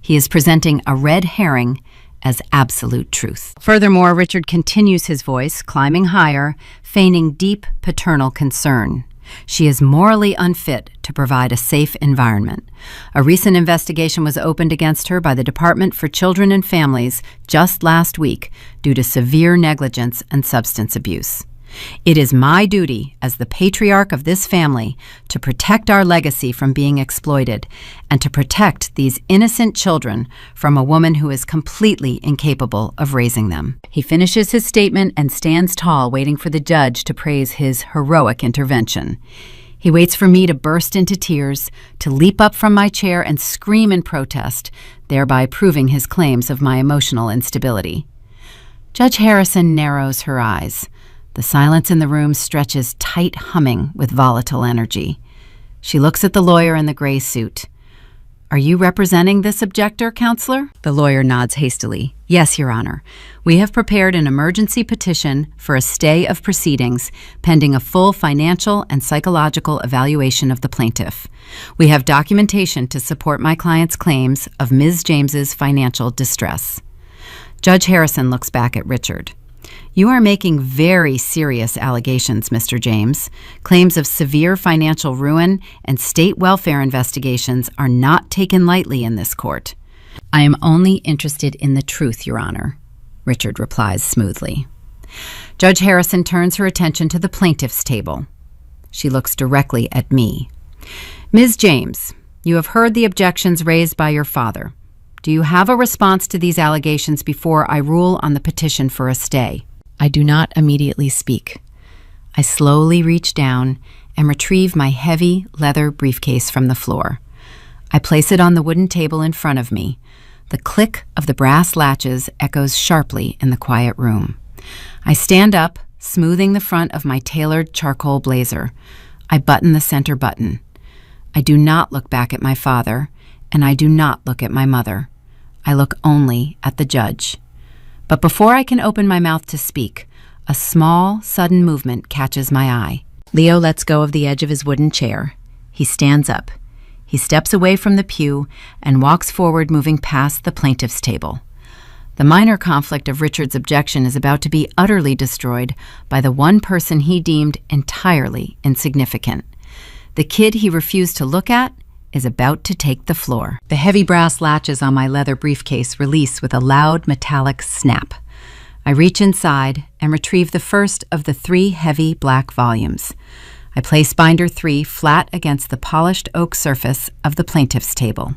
He is presenting a red herring as absolute truth. Furthermore, Richard continues his voice, climbing higher, feigning deep paternal concern. She is morally unfit to provide a safe environment. A recent investigation was opened against her by the Department for Children and Families just last week due to severe negligence and substance abuse. It is my duty as the patriarch of this family to protect our legacy from being exploited and to protect these innocent children from a woman who is completely incapable of raising them. He finishes his statement and stands tall, waiting for the judge to praise his heroic intervention. He waits for me to burst into tears, to leap up from my chair and scream in protest, thereby proving his claims of my emotional instability. Judge Harrison narrows her eyes. The silence in the room stretches tight, humming with volatile energy. She looks at the lawyer in the gray suit. "Are you representing this objector, counselor?" The lawyer nods hastily. "Yes, Your Honor. We have prepared an emergency petition for a stay of proceedings pending a full financial and psychological evaluation of the plaintiff. We have documentation to support my client's claims of Ms. James's financial distress." Judge Harrison looks back at Richard. "You are making very serious allegations, Mr. James. Claims of severe financial ruin and state welfare investigations are not taken lightly in this court." "I am only interested in the truth, Your Honor," Richard replies smoothly. Judge Harrison turns her attention to the plaintiff's table. She looks directly at me. "Ms. James, you have heard the objections raised by your father. Do you have a response to these allegations before I rule on the petition for a stay?" I do not immediately speak. I slowly reach down and retrieve my heavy leather briefcase from the floor. I place it on the wooden table in front of me. The click of the brass latches echoes sharply in the quiet room. I stand up, smoothing the front of my tailored charcoal blazer. I button the center button. I do not look back at my father, and I do not look at my mother. I look only at the judge. But before I can open my mouth to speak, a small, sudden movement catches my eye. Leo lets go of the edge of his wooden chair. He stands up. He steps away from the pew and walks forward, moving past the plaintiff's table. The minor conflict of Richard's objection is about to be utterly destroyed by the one person he deemed entirely insignificant. The kid he refused to look at is about to take the floor. The heavy brass latches on my leather briefcase release with a loud metallic snap. I reach inside and retrieve the first of the 3 heavy black volumes. I place binder 3 flat against the polished oak surface of the plaintiff's table.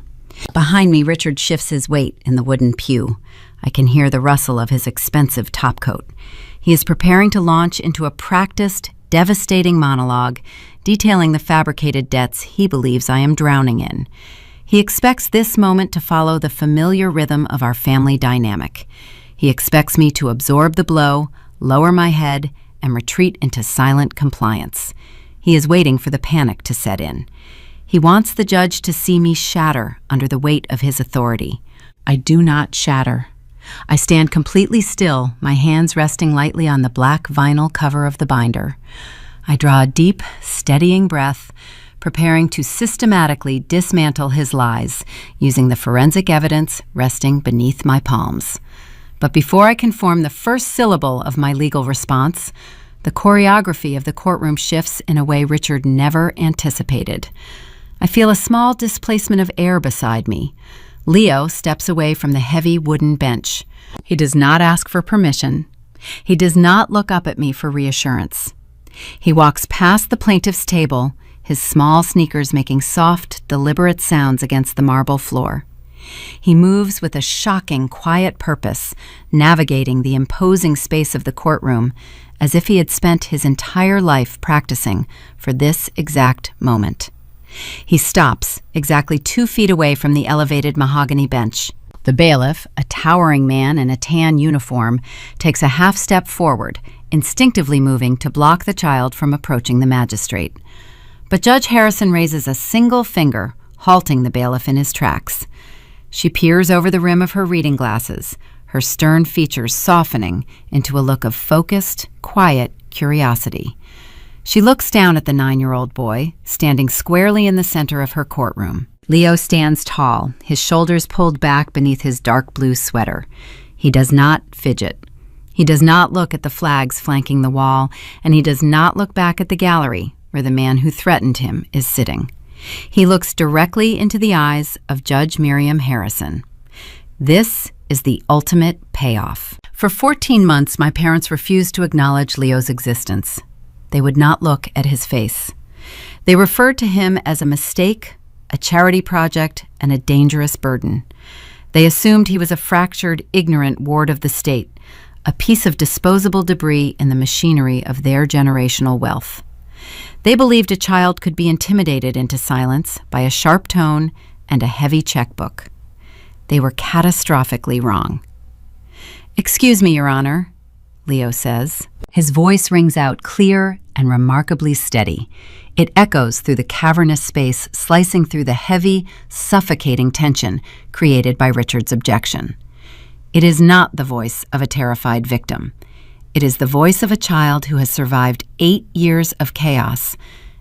Behind me, Richard shifts his weight in the wooden pew. I can hear the rustle of his expensive topcoat. He is preparing to launch into a practiced, devastating monologue detailing the fabricated debts he believes I am drowning in. He expects this moment to follow the familiar rhythm of our family dynamic. He expects me to absorb the blow, lower my head, and retreat into silent compliance. He is waiting for the panic to set in. He wants the judge to see me shatter under the weight of his authority. I do not shatter. I stand completely still, my hands resting lightly on the black vinyl cover of the binder. I draw a deep, steadying breath, preparing to systematically dismantle his lies, using the forensic evidence resting beneath my palms. But before I can form the first syllable of my legal response, the choreography of the courtroom shifts in a way Richard never anticipated. I feel a small displacement of air beside me. Leo steps away from the heavy wooden bench. He does not ask for permission. He does not look up at me for reassurance. He walks past the plaintiff's table, his small sneakers making soft, deliberate sounds against the marble floor. He moves with a shocking, quiet purpose, navigating the imposing space of the courtroom as if he had spent his entire life practicing for this exact moment. He stops exactly 2 feet away from the elevated mahogany bench. The bailiff, a towering man in a tan uniform, takes a half step forward, instinctively moving to block the child from approaching the magistrate. But Judge Harrison raises a single finger, halting the bailiff in his tracks. She peers over the rim of her reading glasses, her stern features softening into a look of focused, quiet curiosity. She looks down at the 9-year-old boy, standing squarely in the center of her courtroom. Leo stands tall, his shoulders pulled back beneath his dark blue sweater. He does not fidget. He does not look at the flags flanking the wall, and he does not look back at the gallery where the man who threatened him is sitting. He looks directly into the eyes of Judge Miriam Harrison. This is the ultimate payoff. For 14 months, my parents refused to acknowledge Leo's existence. They would not look at his face. They referred to him as a mistake, a charity project, and a dangerous burden. They assumed he was a fractured, ignorant ward of the state, a piece of disposable debris in the machinery of their generational wealth. They believed a child could be intimidated into silence by a sharp tone and a heavy checkbook. They were catastrophically wrong. "Excuse me, Your Honor," Leo says. His voice rings out clear and remarkably steady. It echoes through the cavernous space, slicing through the heavy, suffocating tension created by Richard's objection. It is not the voice of a terrified victim. It is the voice of a child who has survived 8 years of chaos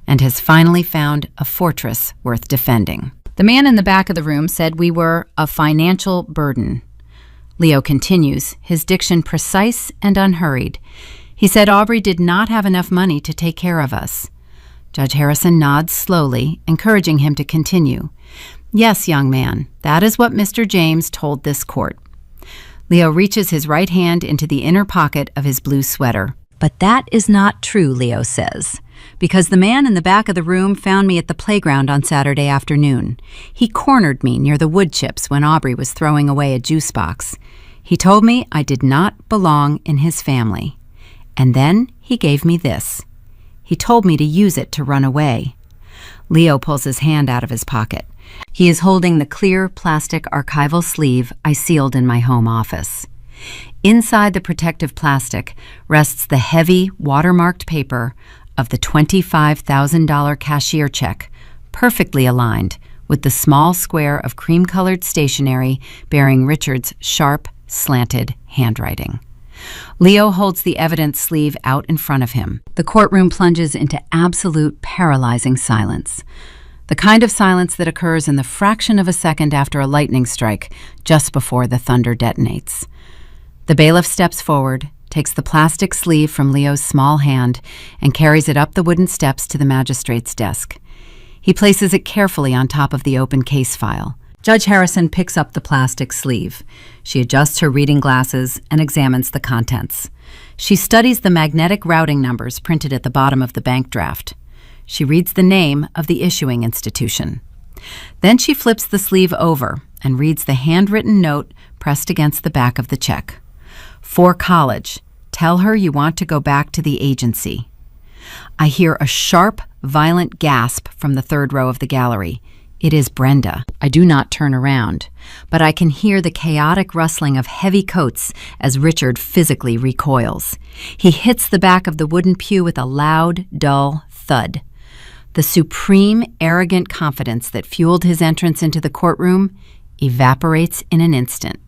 and has finally found a fortress worth defending. "The man in the back of the room said we were a financial burden." Leo continues, his diction precise and unhurried. "He said Aubrey did not have enough money to take care of us." Judge Harrison nods slowly, encouraging him to continue. "Yes, young man, that is what Mr. James told this court." Leo reaches his right hand into the inner pocket of his blue sweater. "But that is not true," Leo says, "because the man in the back of the room found me at the playground on Saturday afternoon. He cornered me near the wood chips when Aubrey was throwing away a juice box. He told me I did not belong in his family. And then he gave me this. He told me to use it to run away." Leo pulls his hand out of his pocket. He is holding the clear plastic archival sleeve I sealed in my home office. Inside the protective plastic rests the heavy, watermarked paper of the $25,000 cashier check, perfectly aligned with the small square of cream-colored stationery bearing Richard's sharp, slanted handwriting. Leo holds the evidence sleeve out in front of him. The courtroom plunges into absolute, paralyzing silence. The kind of silence that occurs in the fraction of a second after a lightning strike, just before the thunder detonates. The bailiff steps forward, takes the plastic sleeve from Leo's small hand, and carries it up the wooden steps to the magistrate's desk. He places it carefully on top of the open case file. Judge Harrison picks up the plastic sleeve. She adjusts her reading glasses and examines the contents. She studies the magnetic routing numbers printed at the bottom of the bank draft. She reads the name of the issuing institution. Then she flips the sleeve over and reads the handwritten note pressed against the back of the check. "For college. Tell her you want to go back to the agency." I hear a sharp, violent gasp from the third row of the gallery. It is Brenda. I do not turn around, but I can hear the chaotic rustling of heavy coats as Richard physically recoils. He hits the back of the wooden pew with a loud, dull thud. The supreme, arrogant confidence that fueled his entrance into the courtroom evaporates in an instant,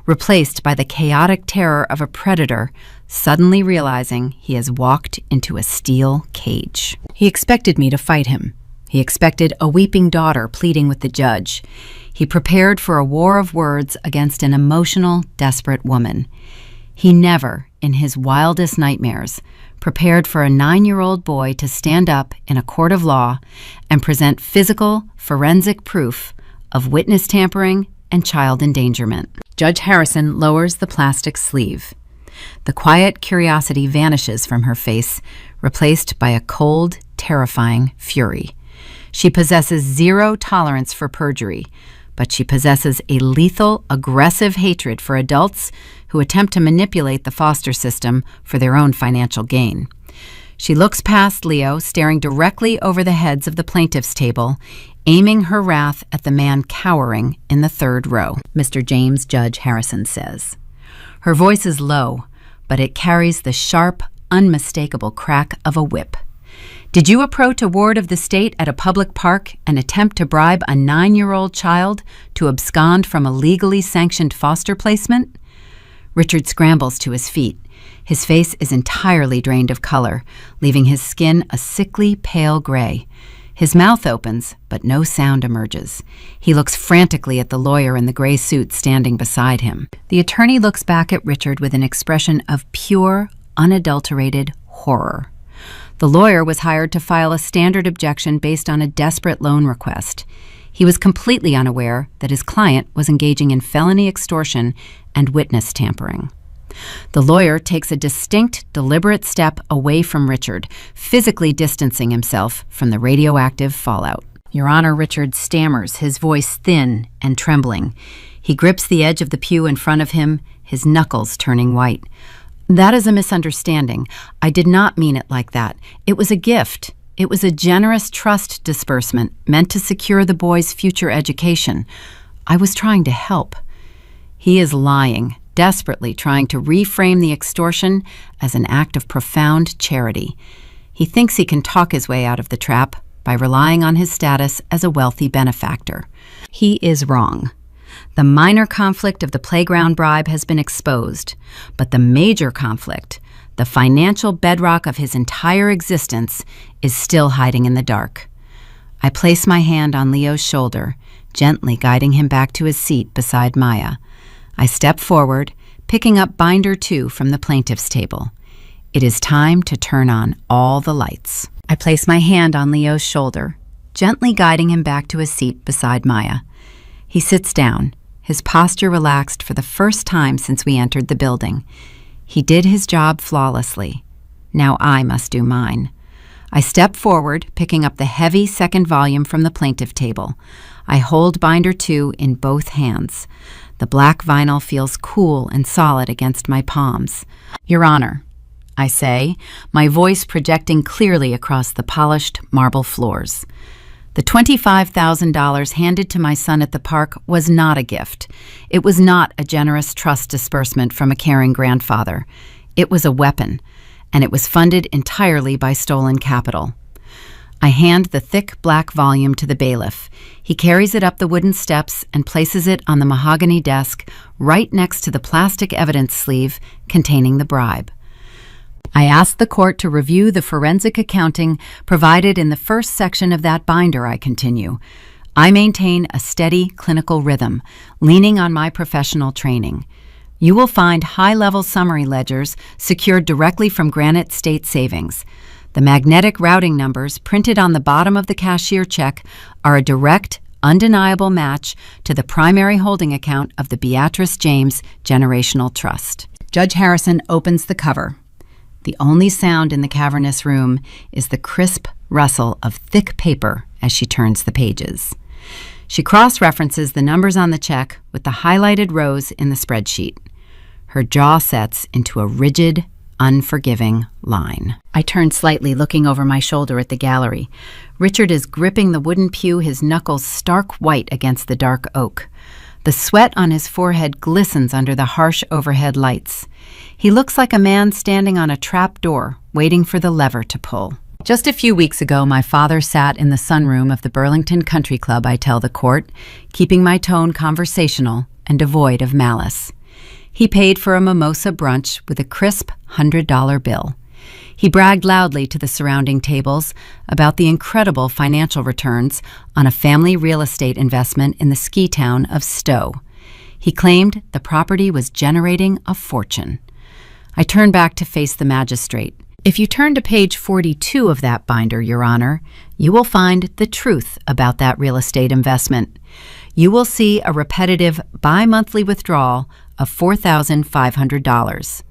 replaced by the chaotic terror of a predator suddenly realizing he has walked into a steel cage. He expected me to fight him. He expected a weeping daughter pleading with the judge. He prepared for a war of words against an emotional, desperate woman. He never, in his wildest nightmares, prepared for a 9-year-old boy to stand up in a court of law and present physical, forensic proof of witness tampering and child endangerment. Judge Harrison lowers the plastic sleeve. The quiet curiosity vanishes from her face, replaced by a cold, terrifying fury. She possesses zero tolerance for perjury, but she possesses a lethal, aggressive hatred for adults who attempt to manipulate the foster system for their own financial gain. She looks past Leo, staring directly over the heads of the plaintiff's table, aiming her wrath at the man cowering in the third row. "Mr. James," Judge Harrison says. Her voice is low, but it carries the sharp, unmistakable crack of a whip. Did you approach a ward of the state at a public park and attempt to bribe a 9-year-old child to abscond from a legally sanctioned foster placement? Richard scrambles to his feet. His face is entirely drained of color, leaving his skin a sickly pale gray. His mouth opens, but no sound emerges. He looks frantically at the lawyer in the gray suit standing beside him. The attorney looks back at Richard with an expression of pure, unadulterated horror. The lawyer was hired to file a standard objection based on a desperate loan request. He was completely unaware that his client was engaging in felony extortion and witness tampering. The lawyer takes a distinct, deliberate step away from Richard, physically distancing himself from the radioactive fallout. Your Honor, Richard stammers, his voice thin and trembling. He grips the edge of the pew in front of him, his knuckles turning white. That is a misunderstanding. I did not mean it like that. It was a gift. It was a generous trust disbursement meant to secure the boy's future education. I was trying to help. He is lying, desperately trying to reframe the extortion as an act of profound charity. He thinks he can talk his way out of the trap by relying on his status as a wealthy benefactor. He is wrong. The minor conflict of the playground bribe has been exposed, but the major conflict, the financial bedrock of his entire existence, is still hiding in the dark. I place my hand on Leo's shoulder, gently guiding him back to his seat beside Maya. I step forward, picking up binder 2 from the plaintiff's table. It is time to turn on all the lights. I place my hand on Leo's shoulder, gently guiding him back to his seat beside Maya. He sits down, his posture relaxed for the first time since we entered the building. He did his job flawlessly. Now I must do mine. I step forward, picking up the heavy second volume from the plaintiff table. I hold binder 2 in both hands. The black vinyl feels cool and solid against my palms. Your Honor, I say, my voice projecting clearly across the polished marble floors. The $25,000 handed to my son at the park was not a gift. It was not a generous trust disbursement from a caring grandfather. It was a weapon, and it was funded entirely by stolen capital. I hand the thick black volume to the bailiff. He carries it up the wooden steps and places it on the mahogany desk right next to the plastic evidence sleeve containing the bribe. I ask the court to review the forensic accounting provided in the first section of that binder, I continue. I maintain a steady clinical rhythm, leaning on my professional training. You will find high-level summary ledgers secured directly from Granite State Savings. The magnetic routing numbers printed on the bottom of the cashier check are a direct, undeniable match to the primary holding account of the Beatrice James Generational Trust. Judge Harrison opens the cover. The only sound in the cavernous room is the crisp rustle of thick paper as she turns the pages. She cross-references the numbers on the check with the highlighted rows in the spreadsheet. Her jaw sets into a rigid, unforgiving line. I turn slightly, looking over my shoulder at the gallery. Richard is gripping the wooden pew, his knuckles stark white against the dark oak. The sweat on his forehead glistens under the harsh overhead lights. He looks like a man standing on a trap door, waiting for the lever to pull. Just a few weeks ago, my father sat in the sunroom of the Burlington Country Club, I tell the court, keeping my tone conversational and devoid of malice. He paid for a mimosa brunch with a crisp $100 bill. He bragged loudly to the surrounding tables about the incredible financial returns on a family real estate investment in the ski town of Stowe. He claimed the property was generating a fortune. I turned back to face the magistrate. If you turn to page 42 of that binder, Your Honor, you will find the truth about that real estate investment. You will see a repetitive bi-monthly withdrawal of $4,500.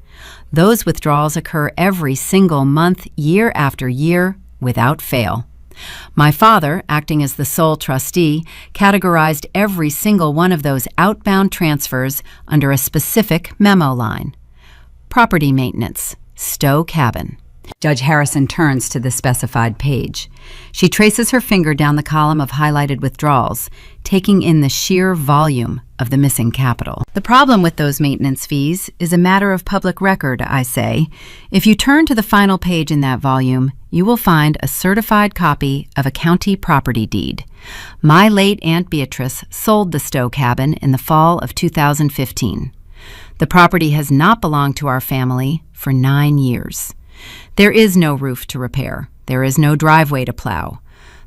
Those withdrawals occur every single month, year after year, without fail. My father, acting as the sole trustee, categorized every single one of those outbound transfers under a specific memo line. Property maintenance, Stowe Cabin. Judge Harrison turns to the specified page. She traces her finger down the column of highlighted withdrawals, taking in the sheer volume of the missing capital. The problem with those maintenance fees is a matter of public record, I say. If you turn to the final page in that volume, you will find a certified copy of a county property deed. My late Aunt Beatrice sold the Stowe cabin in the fall of 2015. The property has not belonged to our family for 9 years. There is no roof to repair. There is no driveway to plow.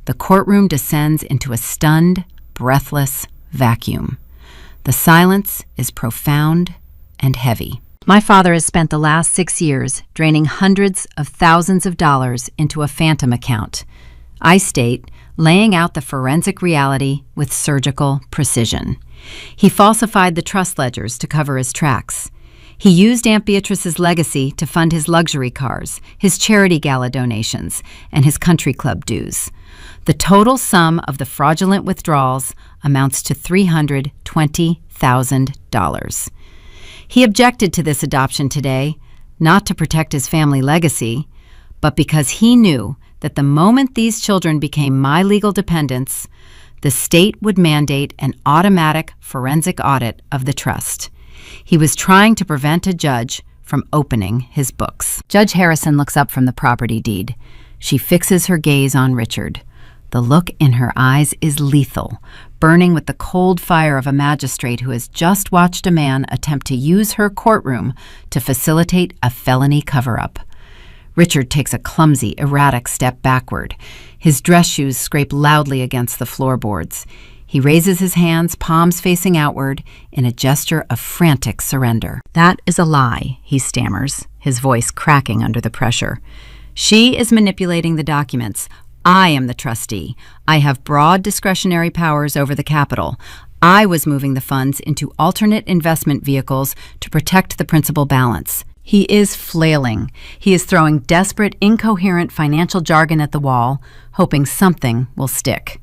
The courtroom descends into a stunned, breathless vacuum. The silence is profound and heavy. My father has spent the last 6 years draining hundreds of thousands of dollars into a phantom account. I state, laying out the forensic reality with surgical precision. He falsified the trust ledgers to cover his tracks. He used Aunt Beatrice's legacy to fund his luxury cars, his charity gala donations, and his country club dues. The total sum of the fraudulent withdrawals amounts to $320,000. He objected to this adoption today, not to protect his family legacy, but because he knew that the moment these children became my legal dependents, the state would mandate an automatic forensic audit of the trust. He was trying to prevent a judge from opening his books. Judge Harrison looks up from the property deed. She fixes her gaze on Richard. The look in her eyes is lethal, burning with the cold fire of a magistrate who has just watched a man attempt to use her courtroom to facilitate a felony cover-up. Richard takes a clumsy, erratic step backward. His dress shoes scrape loudly against the floorboards. He raises his hands, palms facing outward, in a gesture of frantic surrender. "That is a lie," he stammers, his voice cracking under the pressure. "She is manipulating the documents. I am the trustee. I have broad discretionary powers over the capital. I was moving the funds into alternate investment vehicles to protect the principal balance." He is flailing. He is throwing desperate, incoherent financial jargon at the wall, hoping something will stick.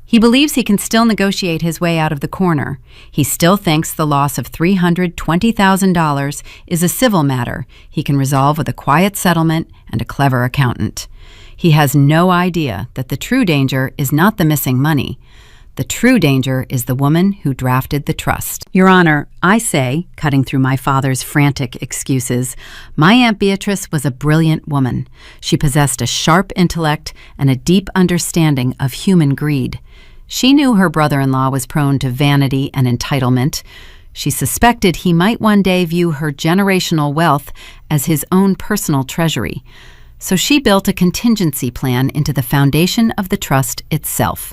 He believes he can still negotiate his way out of the corner. He still thinks the loss of $320,000 is a civil matter he can resolve with a quiet settlement and a clever accountant. He has no idea that the true danger is not the missing money. The true danger is the woman who drafted the trust. Your Honor, I say, cutting through my father's frantic excuses, my Aunt Beatrice was a brilliant woman. She possessed a sharp intellect and a deep understanding of human greed. She knew her brother-in-law was prone to vanity and entitlement. She suspected he might one day view her generational wealth as his own personal treasury. So she built a contingency plan into the foundation of the trust itself.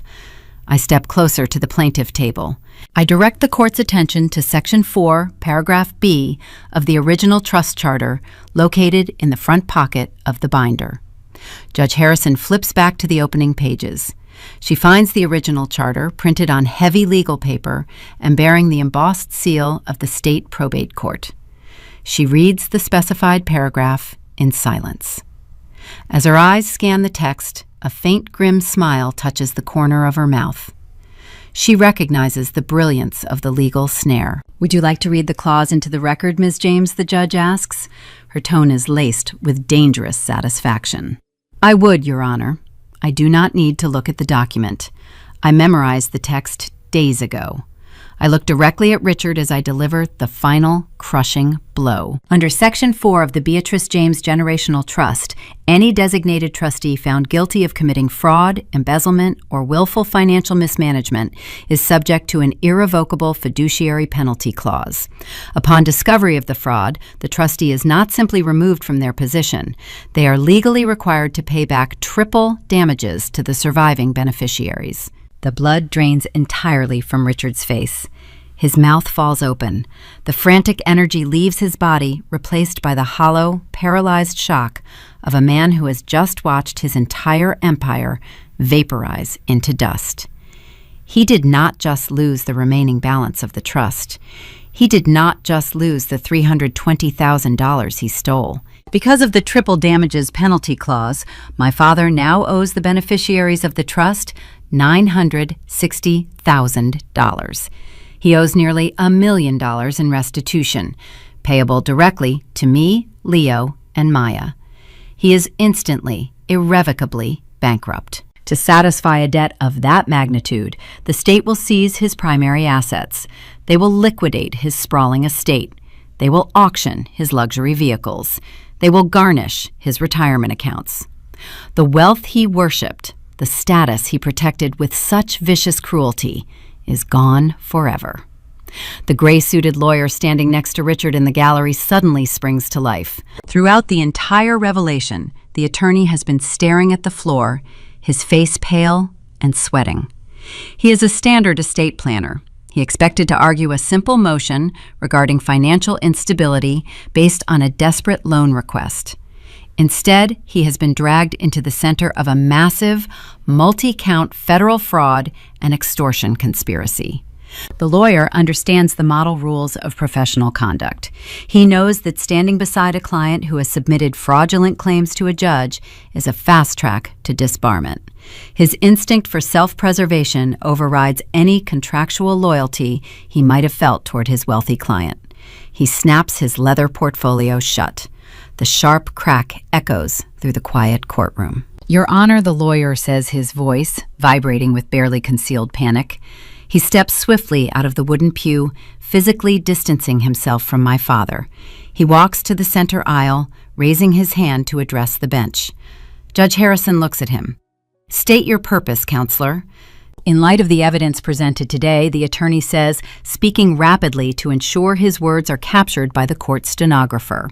I step closer to the plaintiff table. I direct the court's attention to Section 4, Paragraph B of the original trust charter located in the front pocket of the binder. Judge Harrison flips back to the opening pages. She finds the original charter printed on heavy legal paper and bearing the embossed seal of the state probate court. She reads the specified paragraph in silence. As her eyes scan the text, a faint grim smile touches the corner of her mouth. She recognizes the brilliance of the legal snare. "Would you like to read the clause into the record, Ms. James?" the judge asks. Her tone is laced with dangerous satisfaction. "I would, Your Honor. I do not need to look at the document. I memorized the text days ago. I look directly at Richard as I deliver the final crushing blow. Under Section 4 of the Beatrice James Generational Trust, any designated trustee found guilty of committing fraud, embezzlement, or willful financial mismanagement is subject to an irrevocable fiduciary penalty clause. Upon discovery of the fraud, the trustee is not simply removed from their position. They are legally required to pay back triple damages to the surviving beneficiaries." The blood drains entirely from Richard's face. His mouth falls open. The frantic energy leaves his body, replaced by the hollow, paralyzed shock of a man who has just watched his entire empire vaporize into dust. He did not just lose the remaining balance of the trust. He did not just lose the $320,000 he stole. Because of the triple damages penalty clause, my father now owes the beneficiaries of the trust $960,000. He owes nearly $1 million in restitution, payable directly to me, Leo, and Maya. He is instantly, irrevocably bankrupt. To satisfy a debt of that magnitude, the state will seize his primary assets. They will liquidate his sprawling estate. They will auction his luxury vehicles. They will garnish his retirement accounts. The wealth he worshipped, the status he protected with such vicious cruelty, is gone forever. The gray-suited lawyer standing next to Richard in the gallery suddenly springs to life. Throughout the entire revelation, the attorney has been staring at the floor, his face pale and sweating. He is a standard estate planner. He expected to argue a simple motion regarding financial instability based on a desperate loan request. Instead, he has been dragged into the center of a massive, multi-count federal fraud and extortion conspiracy. The lawyer understands the model rules of professional conduct. He knows that standing beside a client who has submitted fraudulent claims to a judge is a fast track to disbarment. His instinct for self-preservation overrides any contractual loyalty he might have felt toward his wealthy client. He snaps his leather portfolio shut. The sharp crack echoes through the quiet courtroom. "Your Honor," the lawyer says, his voice vibrating with barely concealed panic. He steps swiftly out of the wooden pew, physically distancing himself from my father. He walks to the center aisle, raising his hand to address the bench. Judge Harrison looks at him. "State your purpose, counselor." In light of the evidence presented today, the attorney says, speaking rapidly to ensure his words are captured by the court stenographer,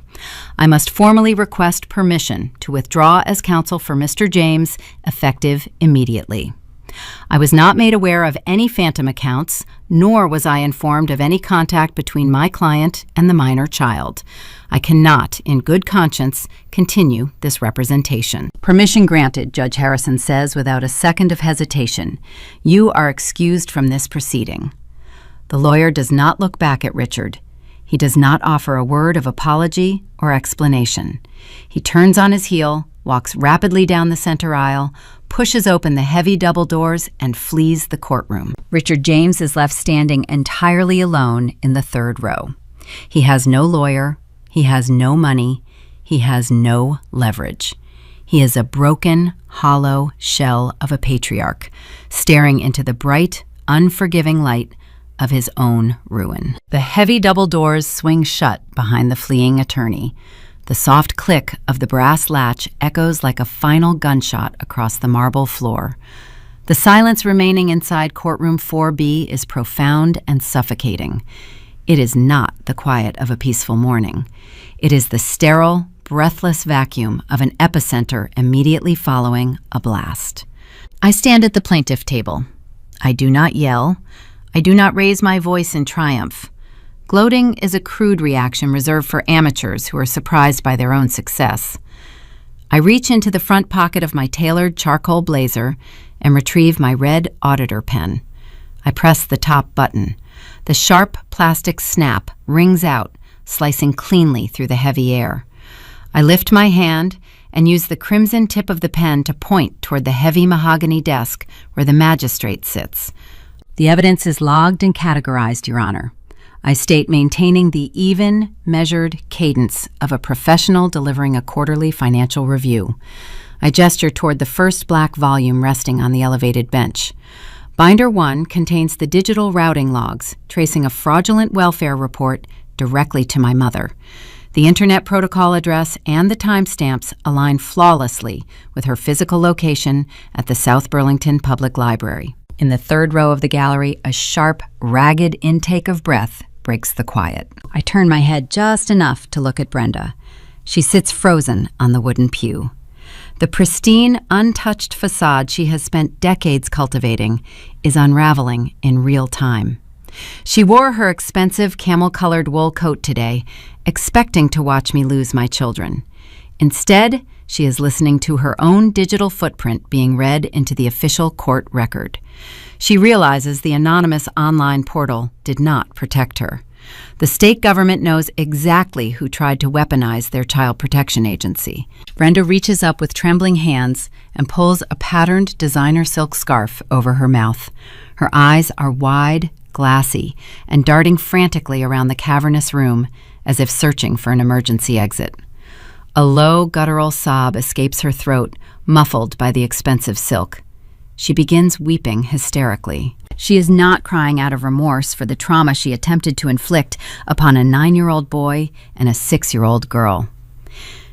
"I must formally request permission to withdraw as counsel for Mr. James, effective immediately. I was not made aware of any phantom accounts, nor was I informed of any contact between my client and the minor child. I cannot, in good conscience, continue this representation." "Permission granted," Judge Harrison says without a second of hesitation. "You are excused from this proceeding." The lawyer does not look back at Richard. He does not offer a word of apology or explanation. He turns on his heel, walks rapidly down the center aisle, pushes open the heavy double doors, and flees the courtroom. Richard James is left standing entirely alone in the third row. He has no lawyer, he has no money, he has no leverage. He is a broken, hollow shell of a patriarch, staring into the bright, unforgiving light of his own ruin. The heavy double doors swing shut behind the fleeing attorney. The soft click of the brass latch echoes like a final gunshot across the marble floor. The silence remaining inside courtroom 4B is profound and suffocating. It is not the quiet of a peaceful morning. It is the sterile, breathless vacuum of an epicenter immediately following a blast. I stand at the plaintiff table. I do not yell. I do not raise my voice in triumph. Gloating is a crude reaction reserved for amateurs who are surprised by their own success. I reach into the front pocket of my tailored charcoal blazer and retrieve my red auditor pen. I press the top button. The sharp plastic snap rings out, slicing cleanly through the heavy air. I lift my hand and use the crimson tip of the pen to point toward the heavy mahogany desk where the magistrate sits. "The evidence is logged and categorized, Your Honor," I state, maintaining the even, measured cadence of a professional delivering a quarterly financial review. I gesture toward the first black volume resting on the elevated bench. Binder 1 contains the digital routing logs, tracing a fraudulent welfare report directly to my mother. The Internet protocol address and the timestamps align flawlessly with her physical location at the South Burlington Public Library. In the third row of the gallery, a sharp, ragged intake of breath breaks the quiet. I turn my head just enough to look at Brenda. She sits frozen on the wooden pew. The pristine, untouched facade she has spent decades cultivating is unraveling in real time. She wore her expensive camel-colored wool coat today, expecting to watch me lose my children. Instead, she is listening to her own digital footprint being read into the official court record. She realizes the anonymous online portal did not protect her. The state government knows exactly who tried to weaponize their child protection agency. Brenda reaches up with trembling hands and pulls a patterned designer silk scarf over her mouth. Her eyes are wide, glassy, and darting frantically around the cavernous room as if searching for an emergency exit. A low, guttural sob escapes her throat, muffled by the expensive silk. She begins weeping hysterically. She is not crying out of remorse for the trauma she attempted to inflict upon a 9-year-old boy and a 6-year-old girl.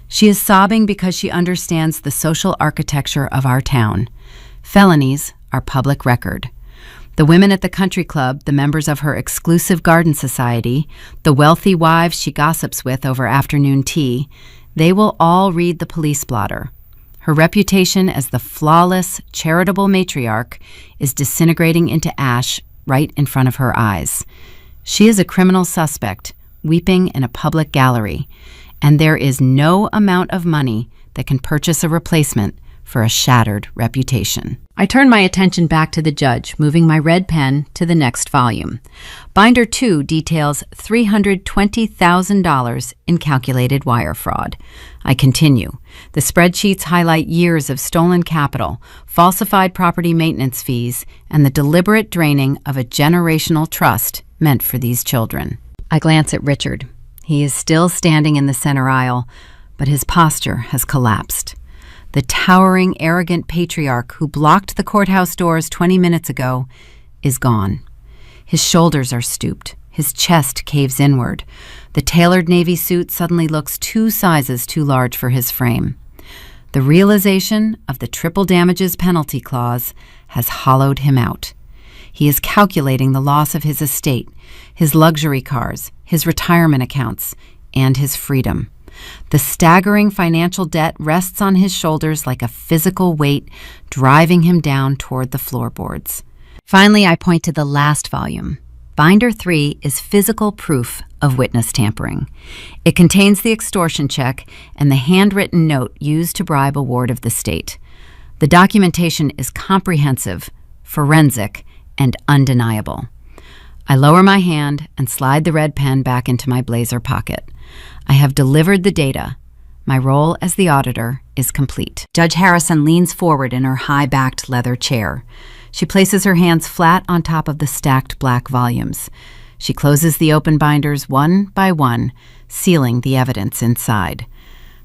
She is sobbing because she understands the social architecture of our town. Felonies are public record. The women at the country club, the members of her exclusive garden society, the wealthy wives she gossips with over afternoon tea, they will all read the police blotter. Her reputation as the flawless, charitable matriarch is disintegrating into ash right in front of her eyes. She is a criminal suspect, weeping in a public gallery, and there is no amount of money that can purchase a replacement for a shattered reputation. I turn my attention back to the judge, moving my red pen to the next volume. Binder 2 details $320,000 in calculated wire fraud. I continue. The spreadsheets highlight years of stolen capital, falsified property maintenance fees, and the deliberate draining of a generational trust meant for these children. I glance at Richard. He is still standing in the center aisle, but his posture has collapsed. The towering, arrogant patriarch who blocked the courthouse doors 20 minutes ago is gone. His shoulders are stooped. His chest caves inward. The tailored navy suit suddenly looks 2 sizes too large for his frame. The realization of the triple damages penalty clause has hollowed him out. He is calculating the loss of his estate, his luxury cars, his retirement accounts, and his freedom. The staggering financial debt rests on his shoulders like a physical weight, driving him down toward the floorboards. Finally, I point to the last volume. Binder 3 is physical proof of witness tampering. It contains the extortion check and the handwritten note used to bribe a ward of the state. The documentation is comprehensive, forensic, and undeniable. I lower my hand and slide the red pen back into my blazer pocket. I have delivered the data. My role as the auditor is complete. Judge Harrison leans forward in her high-backed leather chair. She places her hands flat on top of the stacked black volumes. She closes the open binders one by one, sealing the evidence inside.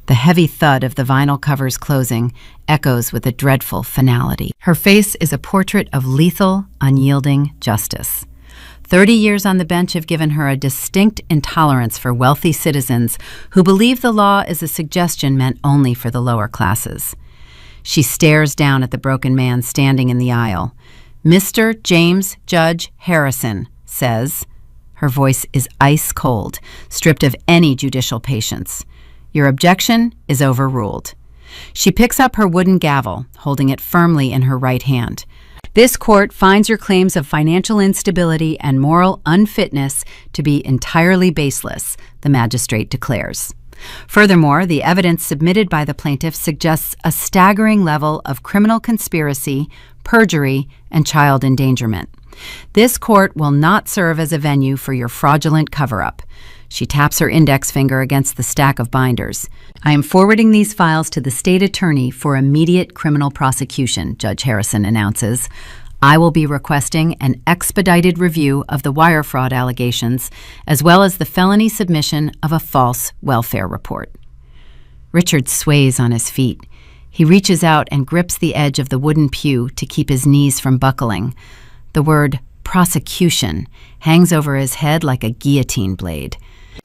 The heavy thud of the vinyl covers closing echoes with a dreadful finality. Her face is a portrait of lethal, unyielding justice. 30 years on the bench have given her a distinct intolerance for wealthy citizens who believe the law is a suggestion meant only for the lower classes. She stares down at the broken man standing in the aisle. Mr. James Judge Harrison says, her voice is ice cold, stripped of any judicial patience. Your objection is overruled. She picks up her wooden gavel, holding it firmly in her right hand. This court finds your claims of financial instability and moral unfitness to be entirely baseless, the magistrate declares. Furthermore, the evidence submitted by the plaintiff suggests a staggering level of criminal conspiracy, perjury, and child endangerment. This court will not serve as a venue for your fraudulent cover-up. She taps her index finger against the stack of binders. I am forwarding these files to the state attorney for immediate criminal prosecution, Judge Harrison announces. I will be requesting an expedited review of the wire fraud allegations, as well as the felony submission of a false welfare report. Richard sways on his feet. He reaches out and grips the edge of the wooden pew to keep his knees from buckling. The word prosecution hangs over his head like a guillotine blade.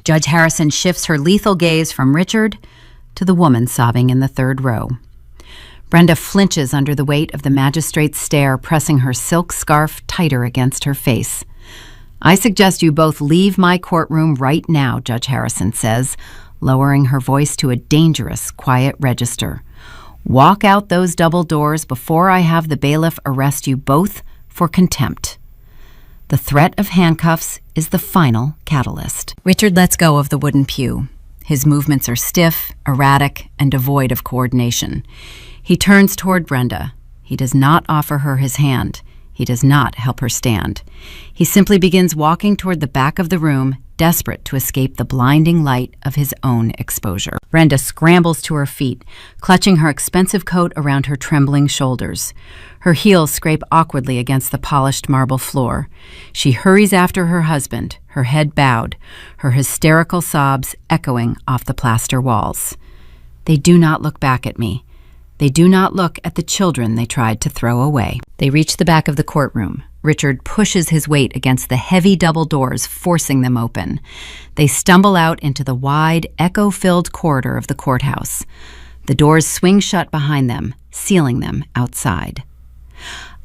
Judge Harrison shifts her lethal gaze from Richard to the woman sobbing in the third row. Brenda flinches under the weight of the magistrate's stare, pressing her silk scarf tighter against her face. I suggest you both leave my courtroom right now, Judge Harrison says, lowering her voice to a dangerous, quiet register. Walk out those double doors before I have the bailiff arrest you both for contempt. The threat of handcuffs is the final catalyst. Richard lets go of the wooden pew. His movements are stiff, erratic, and devoid of coordination. He turns toward Brenda. He does not offer her his hand. He does not help her stand. He simply begins walking toward the back of the room, desperate to escape the blinding light of his own exposure. Brenda scrambles to her feet, clutching her expensive coat around her trembling shoulders. Her heels scrape awkwardly against the polished marble floor. She hurries after her husband, her head bowed, her hysterical sobs echoing off the plaster walls. They do not look back at me. They do not look at the children they tried to throw away. They reach the back of the courtroom. Richard pushes his weight against the heavy double doors, forcing them open. They stumble out into the wide, echo-filled corridor of the courthouse. The doors swing shut behind them, sealing them outside.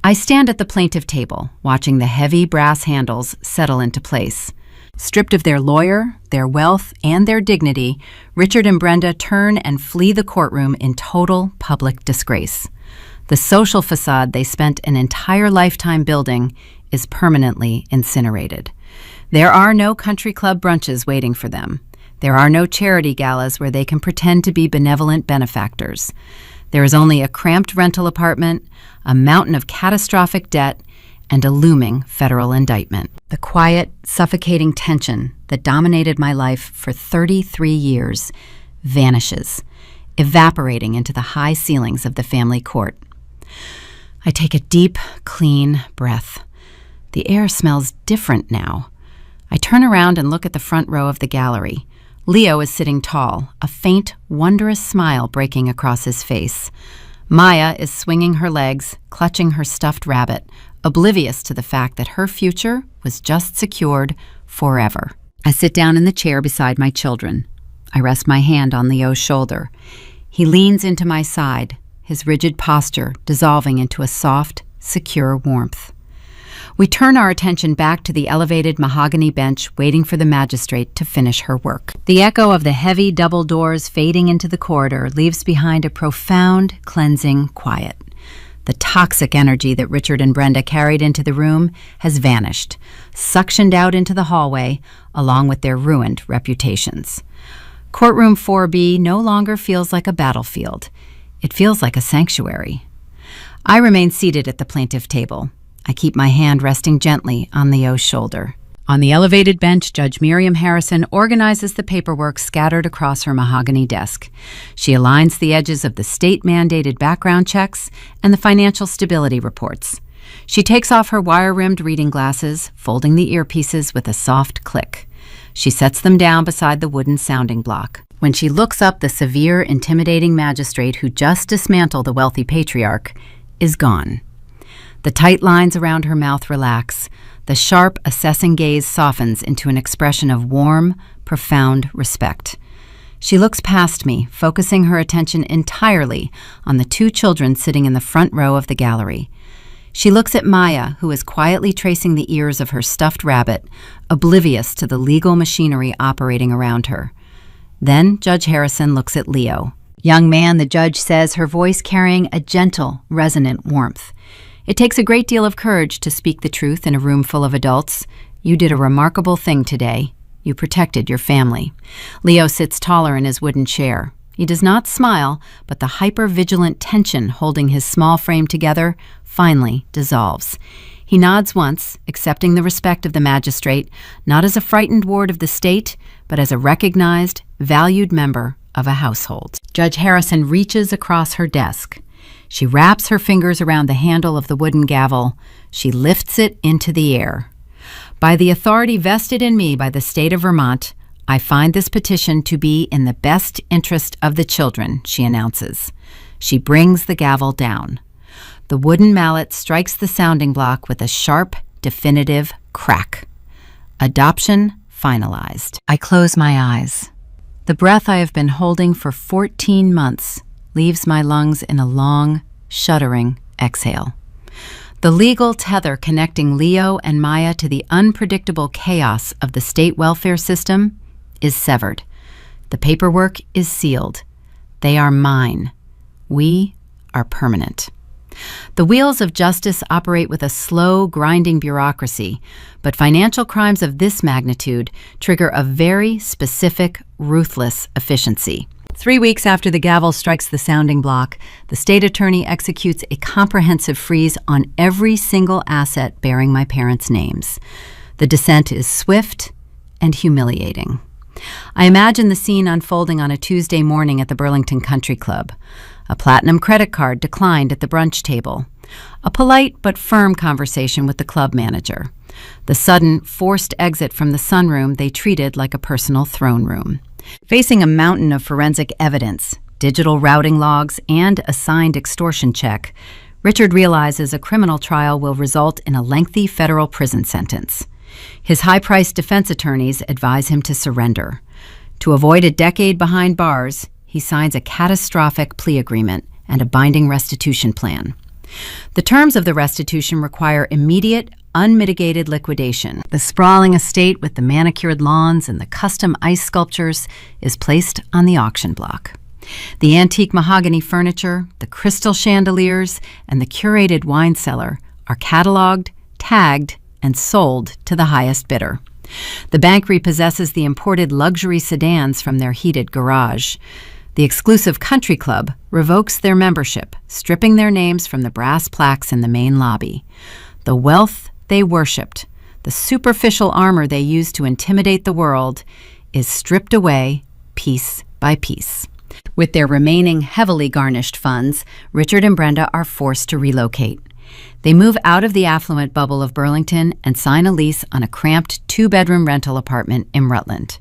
I stand at the plaintiff table, watching the heavy brass handles settle into place. Stripped of their lawyer, their wealth, and their dignity, Richard and Brenda turn and flee the courtroom in total public disgrace. The social facade they spent an entire lifetime building is permanently incinerated. There are no country club brunches waiting for them. There are no charity galas where they can pretend to be benevolent benefactors. There is only a cramped rental apartment, a mountain of catastrophic debt, and a looming federal indictment. The quiet, suffocating tension that dominated my life for 33 years vanishes, evaporating into the high ceilings of the family court. I take a deep, clean breath. The air smells different now. I turn around and look at the front row of the gallery. Leo is sitting tall, a faint, wondrous smile breaking across his face. Maya is swinging her legs, clutching her stuffed rabbit, oblivious to the fact that her future was just secured forever. I sit down in the chair beside my children. I rest my hand on Leo's shoulder. He leans into my side, his rigid posture dissolving into a soft, secure warmth. We turn our attention back to the elevated mahogany bench waiting for the magistrate to finish her work. The echo of the heavy double doors fading into the corridor leaves behind a profound, cleansing quiet. The toxic energy that Richard and Brenda carried into the room has vanished, suctioned out into the hallway, along with their ruined reputations. Courtroom 4B no longer feels like a battlefield. It feels like a sanctuary. I remain seated at the plaintiff table. I keep my hand resting gently on Leo's shoulder. On the elevated bench, Judge Miriam Harrison organizes the paperwork scattered across her mahogany desk. She aligns the edges of the state-mandated background checks and the financial stability reports. She takes off her wire-rimmed reading glasses, folding the earpieces with a soft click. She sets them down beside the wooden sounding block. When she looks up, the severe, intimidating magistrate who just dismantled the wealthy patriarch is gone. The tight lines around her mouth relax. The sharp, assessing gaze softens into an expression of warm, profound respect. She looks past me, focusing her attention entirely on the two children sitting in the front row of the gallery. She looks at Maya, who is quietly tracing the ears of her stuffed rabbit, oblivious to the legal machinery operating around her. Then Judge Harrison looks at Leo. "Young man," the judge says, her voice carrying a gentle, resonant warmth. "It takes a great deal of courage to speak the truth in a room full of adults. You did a remarkable thing today. You protected your family." Leo sits taller in his wooden chair. He does not smile, but the hyper-vigilant tension holding his small frame together finally dissolves. He nods once, accepting the respect of the magistrate, not as a frightened ward of the state, but as a recognized, valued member of a household. Judge Harrison reaches across her desk. She wraps her fingers around the handle of the wooden gavel. She lifts it into the air. "By the authority vested in me by the state of Vermont, I find this petition to be in the best interest of the children," she announces. She brings the gavel down. The wooden mallet strikes the sounding block with a sharp, definitive crack. Adoption finalized. I close my eyes. The breath I have been holding for 14 months leaves my lungs in a long, shuddering exhale. The legal tether connecting Leo and Maya to the unpredictable chaos of the state welfare system is severed. The paperwork is sealed. They are mine. We are permanent. The wheels of justice operate with a slow, grinding bureaucracy, but financial crimes of this magnitude trigger a very specific, ruthless efficiency. 3 weeks after the gavel strikes the sounding block, the state attorney executes a comprehensive freeze on every single asset bearing my parents' names. The descent is swift and humiliating. I imagine the scene unfolding on a Tuesday morning at the Burlington Country Club. A platinum credit card declined at the brunch table. A polite but firm conversation with the club manager. The sudden, forced exit from the sunroom they treated like a personal throne room. Facing a mountain of forensic evidence, digital routing logs, and a signed extortion check, Richard realizes a criminal trial will result in a lengthy federal prison sentence. His high-priced defense attorneys advise him to surrender. To avoid a decade behind bars, he signs a catastrophic plea agreement and a binding restitution plan. The terms of the restitution require immediate, unmitigated liquidation. The sprawling estate with the manicured lawns and the custom ice sculptures is placed on the auction block. The antique mahogany furniture, the crystal chandeliers, and the curated wine cellar are cataloged, tagged, and sold to the highest bidder. The bank repossesses the imported luxury sedans from their heated garage. The exclusive country club revokes their membership, stripping their names from the brass plaques in the main lobby. The wealth they worshipped, the superficial armor they used to intimidate the world, is stripped away piece by piece. With their remaining heavily garnished funds, Richard and Brenda are forced to relocate. They move out of the affluent bubble of Burlington and sign a lease on a cramped two-bedroom rental apartment in Rutland.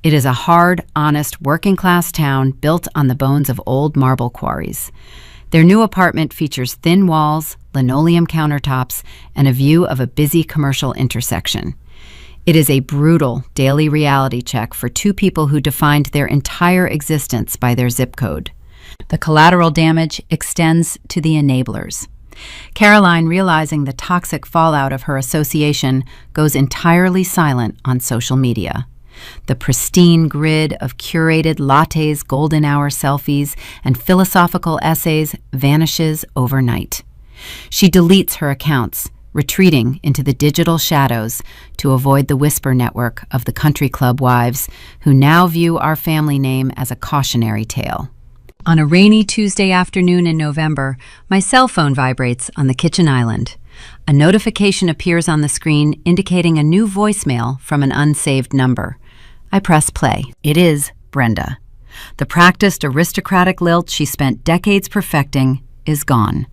It is a hard, honest, working-class town built on the bones of old marble quarries. Their new apartment features thin walls, linoleum countertops, and a view of a busy commercial intersection. It is a brutal daily reality check for two people who defined their entire existence by their zip code. The collateral damage extends to the enablers. Caroline, realizing the toxic fallout of her association, goes entirely silent on social media. The pristine grid of curated lattes, golden hour selfies, and philosophical essays vanishes overnight. She deletes her accounts, retreating into the digital shadows to avoid the whisper network of the country club wives who now view our family name as a cautionary tale. On a rainy Tuesday afternoon in November, my cell phone vibrates on the kitchen island. A notification appears on the screen indicating a new voicemail from an unsaved number. I press play. It is Brenda. The practiced aristocratic lilt she spent decades perfecting is gone.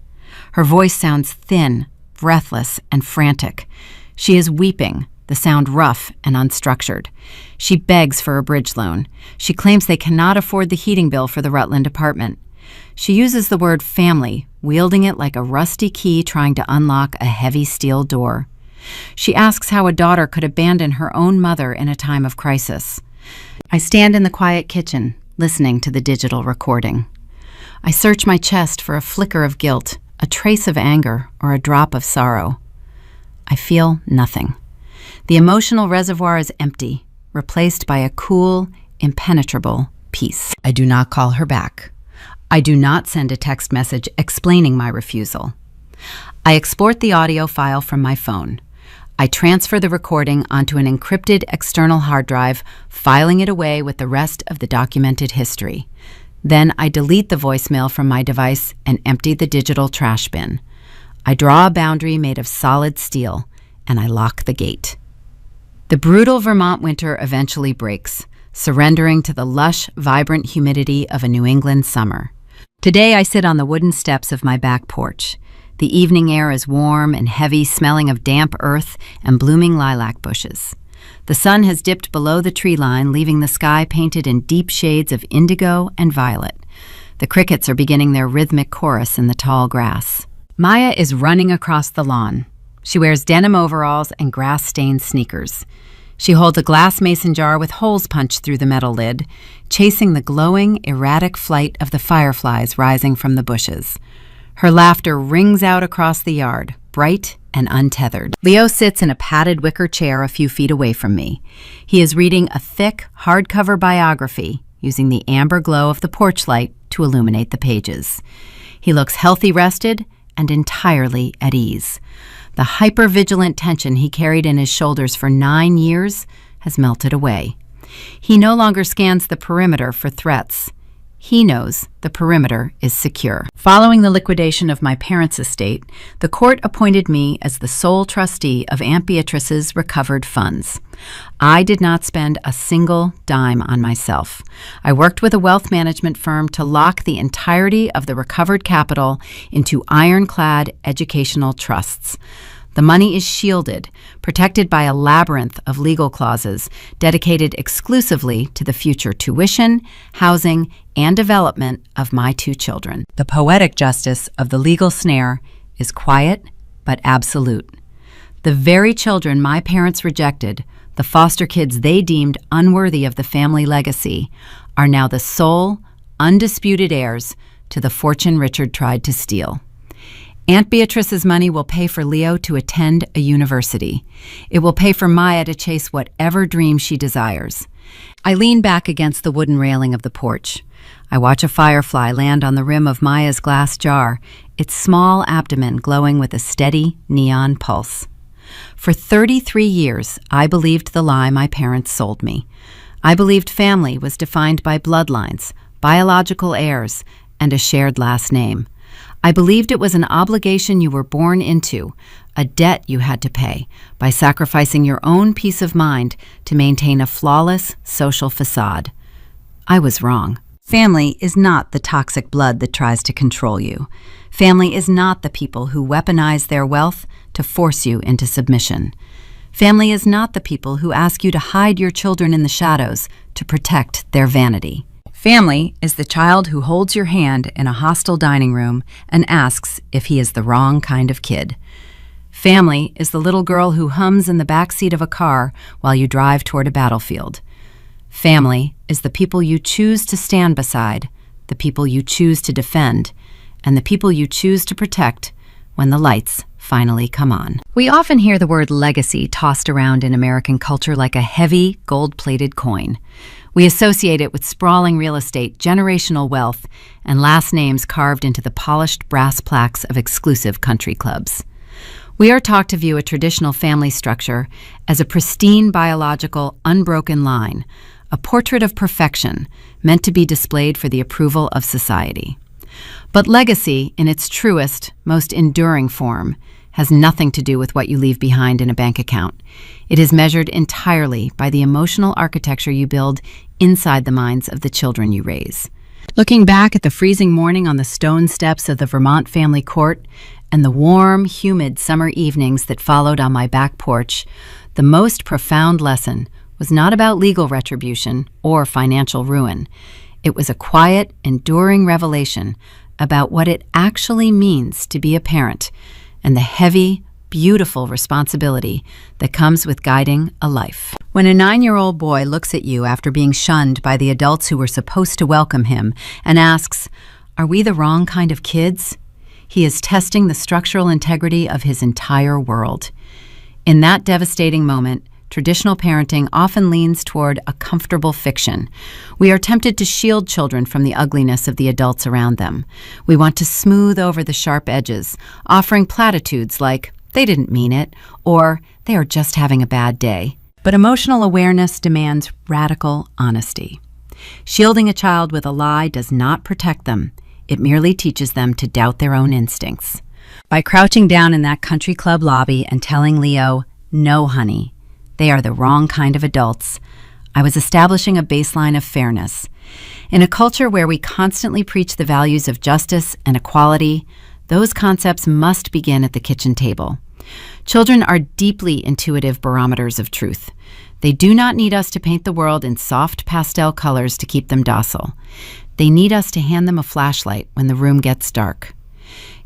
Her voice sounds thin, breathless, and frantic. She is weeping, the sound rough and unstructured. She begs for a bridge loan. She claims they cannot afford the heating bill for the Rutland apartment. She uses the word family, wielding it like a rusty key trying to unlock a heavy steel door. She asks how a daughter could abandon her own mother in a time of crisis. I stand in the quiet kitchen, listening to the digital recording. I search my chest for a flicker of guilt, a trace of anger, or a drop of sorrow. I feel nothing. The emotional reservoir is empty, replaced by a cool, impenetrable peace. I do not call her back. I do not send a text message explaining my refusal. I export the audio file from my phone. I transfer the recording onto an encrypted external hard drive, filing it away with the rest of the documented history. Then I delete the voicemail from my device and empty the digital trash bin. I draw a boundary made of solid steel, and I lock the gate. The brutal Vermont winter eventually breaks, surrendering to the lush, vibrant humidity of a New England summer. Today I sit on the wooden steps of my back porch. The evening air is warm and heavy, smelling of damp earth and blooming lilac bushes. The sun has dipped below the tree line, leaving the sky painted in deep shades of indigo and violet. The crickets are beginning their rhythmic chorus in the tall grass. Maya is running across the lawn. She wears denim overalls and grass-stained sneakers. She holds a glass mason jar with holes punched through the metal lid, chasing the glowing, erratic flight of the fireflies rising from the bushes. Her laughter rings out across the yard, bright and untethered. Leo sits in a padded wicker chair a few feet away from me. He is reading a thick, hardcover biography, using the amber glow of the porch light to illuminate the pages. He looks healthy rested and entirely at ease. The hyper-vigilant tension he carried in his shoulders for 9 years has melted away. He no longer scans the perimeter for threats. He knows the perimeter is secure. Following the liquidation of my parents' estate, the court appointed me as the sole trustee of Aunt Beatrice's recovered funds. I did not spend a single dime on myself. I worked with a wealth management firm to lock the entirety of the recovered capital into ironclad educational trusts. The money is shielded, protected by a labyrinth of legal clauses dedicated exclusively to the future tuition, housing, and development of my 2 children. The poetic justice of the legal snare is quiet but absolute. The very children my parents rejected, the foster kids they deemed unworthy of the family legacy, are now the sole, undisputed heirs to the fortune Richard tried to steal. Aunt Beatrice's money will pay for Leo to attend a university. It will pay for Maya to chase whatever dream she desires. I lean back against the wooden railing of the porch. I watch a firefly land on the rim of Maya's glass jar, its small abdomen glowing with a steady neon pulse. For 33 years, I believed the lie my parents sold me. I believed family was defined by bloodlines, biological heirs, and a shared last name. I believed it was an obligation you were born into, a debt you had to pay by sacrificing your own peace of mind to maintain a flawless social facade. I was wrong. Family is not the toxic blood that tries to control you. Family is not the people who weaponize their wealth to force you into submission. Family is not the people who ask you to hide your children in the shadows to protect their vanity. Family is the child who holds your hand in a hostile dining room and asks if he is the wrong kind of kid. Family is the little girl who hums in the back seat of a car while you drive toward a battlefield. Family is the people you choose to stand beside, the people you choose to defend, and the people you choose to protect when the lights finally come on. We often hear the word legacy tossed around in American culture like a heavy, gold-plated coin. We associate it with sprawling real estate, generational wealth, and last names carved into the polished brass plaques of exclusive country clubs. We are taught to view a traditional family structure as a pristine biological, unbroken line, a portrait of perfection meant to be displayed for the approval of society. But legacy, in its truest, most enduring form, has nothing to do with what you leave behind in a bank account. It is measured entirely by the emotional architecture you build inside the minds of the children you raise. Looking back at the freezing morning on the stone steps of the Vermont family court and the warm, humid summer evenings that followed on my back porch, the most profound lesson was not about legal retribution or financial ruin. It was a quiet, enduring revelation about what it actually means to be a parent and the heavy, beautiful responsibility that comes with guiding a life. When a 9-year-old boy looks at you after being shunned by the adults who were supposed to welcome him and asks, "Are we the wrong kind of kids?" he is testing the structural integrity of his entire world. In that devastating moment, traditional parenting often leans toward a comfortable fiction. We are tempted to shield children from the ugliness of the adults around them. We want to smooth over the sharp edges, offering platitudes like, "They didn't mean it," or "They are just having a bad day." But emotional awareness demands radical honesty. Shielding a child with a lie does not protect them. It merely teaches them to doubt their own instincts. By crouching down in that country club lobby and telling Leo, "No, honey, they are the wrong kind of adults," I was establishing a baseline of fairness. In a culture where we constantly preach the values of justice and equality, those concepts must begin at the kitchen table. Children are deeply intuitive barometers of truth. They do not need us to paint the world in soft pastel colors to keep them docile. They need us to hand them a flashlight when the room gets dark.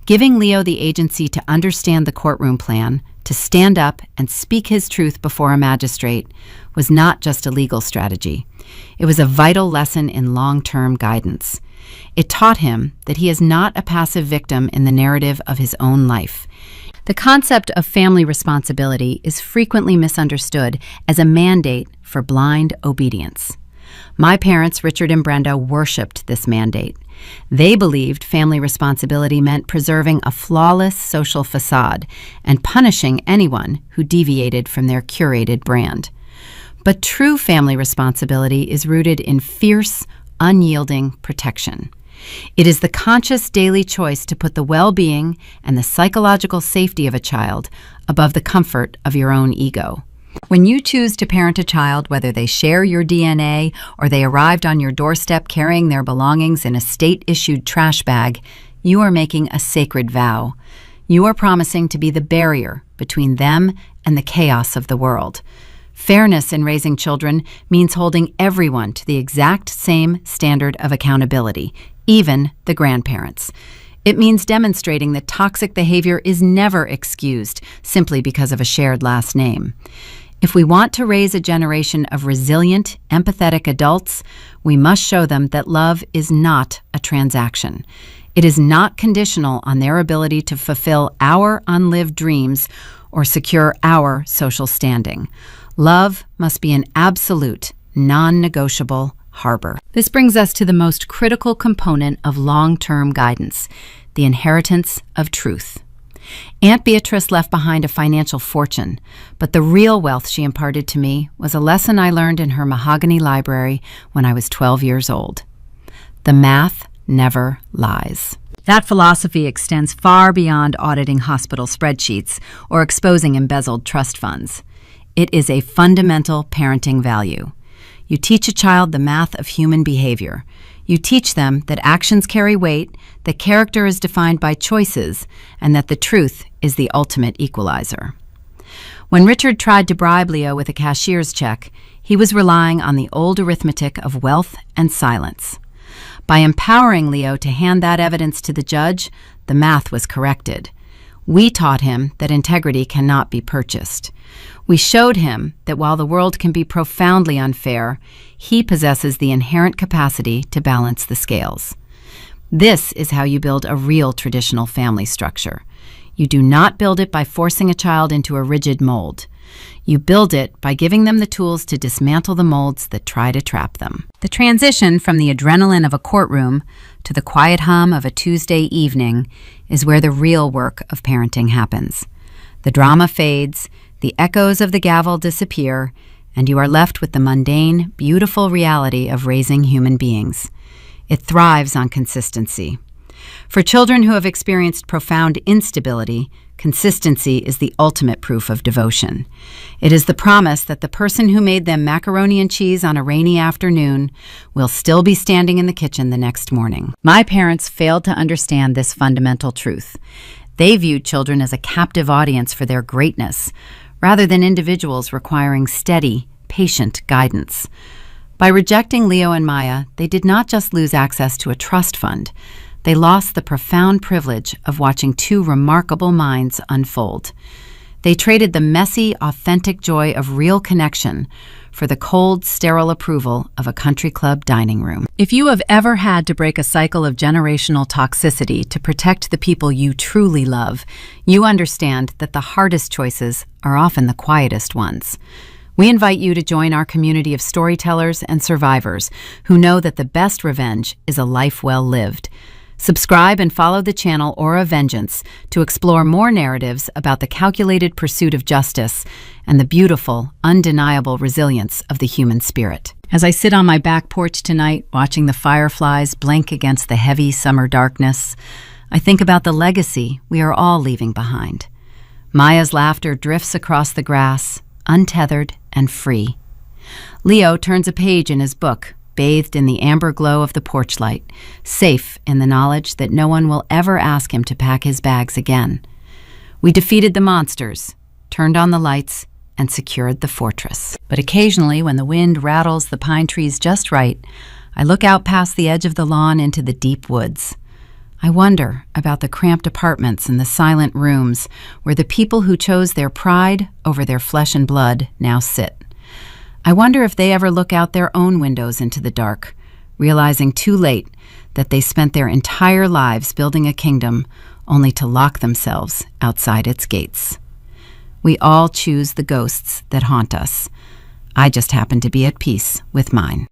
Giving Leo the agency to understand the courtroom plan, to stand up and speak his truth before a magistrate, was not just a legal strategy. It was a vital lesson in long-term guidance. It taught him that he is not a passive victim in the narrative of his own life. The concept of family responsibility is frequently misunderstood as a mandate for blind obedience. My parents, Richard and Brenda, worshipped this mandate. They believed family responsibility meant preserving a flawless social facade and punishing anyone who deviated from their curated brand. But true family responsibility is rooted in fierce, unyielding protection. It is the conscious daily choice to put the well-being and the psychological safety of a child above the comfort of your own ego. When you choose to parent a child, whether they share your DNA or they arrived on your doorstep carrying their belongings in a state-issued trash bag, you are making a sacred vow. You are promising to be the barrier between them and the chaos of the world. Fairness in raising children means holding everyone to the exact same standard of accountability, even the grandparents. It means demonstrating that toxic behavior is never excused simply because of a shared last name. If we want to raise a generation of resilient, empathetic adults, we must show them that love is not a transaction. It is not conditional on their ability to fulfill our unlived dreams or secure our social standing. Love must be an absolute, non-negotiable harbor. This brings us to the most critical component of long-term guidance, the inheritance of truth. Aunt Beatrice left behind a financial fortune, but the real wealth she imparted to me was a lesson I learned in her mahogany library when I was 12 years old. The math never lies. That philosophy extends far beyond auditing hospital spreadsheets or exposing embezzled trust funds. It is a fundamental parenting value. You teach a child the math of human behavior. You teach them that actions carry weight, that character is defined by choices, and that the truth is the ultimate equalizer. When Richard tried to bribe Leo with a cashier's check, he was relying on the old arithmetic of wealth and silence. By empowering Leo to hand that evidence to the judge, the math was corrected. We taught him that integrity cannot be purchased. We showed him that while the world can be profoundly unfair, he possesses the inherent capacity to balance the scales. This is how you build a real traditional family structure. You do not build it by forcing a child into a rigid mold. You build it by giving them the tools to dismantle the molds that try to trap them. The transition from the adrenaline of a courtroom to the quiet hum of a Tuesday evening is where the real work of parenting happens. The drama fades, the echoes of the gavel disappear, and you are left with the mundane, beautiful reality of raising human beings. It thrives on consistency. For children who have experienced profound instability, consistency is the ultimate proof of devotion. It is the promise that the person who made them macaroni and cheese on a rainy afternoon will still be standing in the kitchen the next morning. My parents failed to understand this fundamental truth. They viewed children as a captive audience for their greatness, rather than individuals requiring steady, patient guidance. By rejecting Leo and Maya, they did not just lose access to a trust fund. They lost the profound privilege of watching two remarkable minds unfold. They traded the messy, authentic joy of real connection for the cold, sterile approval of a country club dining room. If you have ever had to break a cycle of generational toxicity to protect the people you truly love, you understand that the hardest choices are often the quietest ones. We invite you to join our community of storytellers and survivors who know that the best revenge is a life well lived. Subscribe and follow the channel Aura Vengeance to explore more narratives about the calculated pursuit of justice and the beautiful, undeniable resilience of the human spirit. As I sit on my back porch tonight, watching the fireflies blink against the heavy summer darkness, I think about the legacy we are all leaving behind. Maya's laughter drifts across the grass, untethered and free. Leo turns a page in his book, bathed in the amber glow of the porch light, safe in the knowledge that no one will ever ask him to pack his bags again. We defeated the monsters, turned on the lights, and secured the fortress. But occasionally, when the wind rattles the pine trees just right, I look out past the edge of the lawn into the deep woods. I wonder about the cramped apartments and the silent rooms where the people who chose their pride over their flesh and blood now sit. I wonder if they ever look out their own windows into the dark, realizing too late that they spent their entire lives building a kingdom only to lock themselves outside its gates. We all choose the ghosts that haunt us. I just happen to be at peace with mine.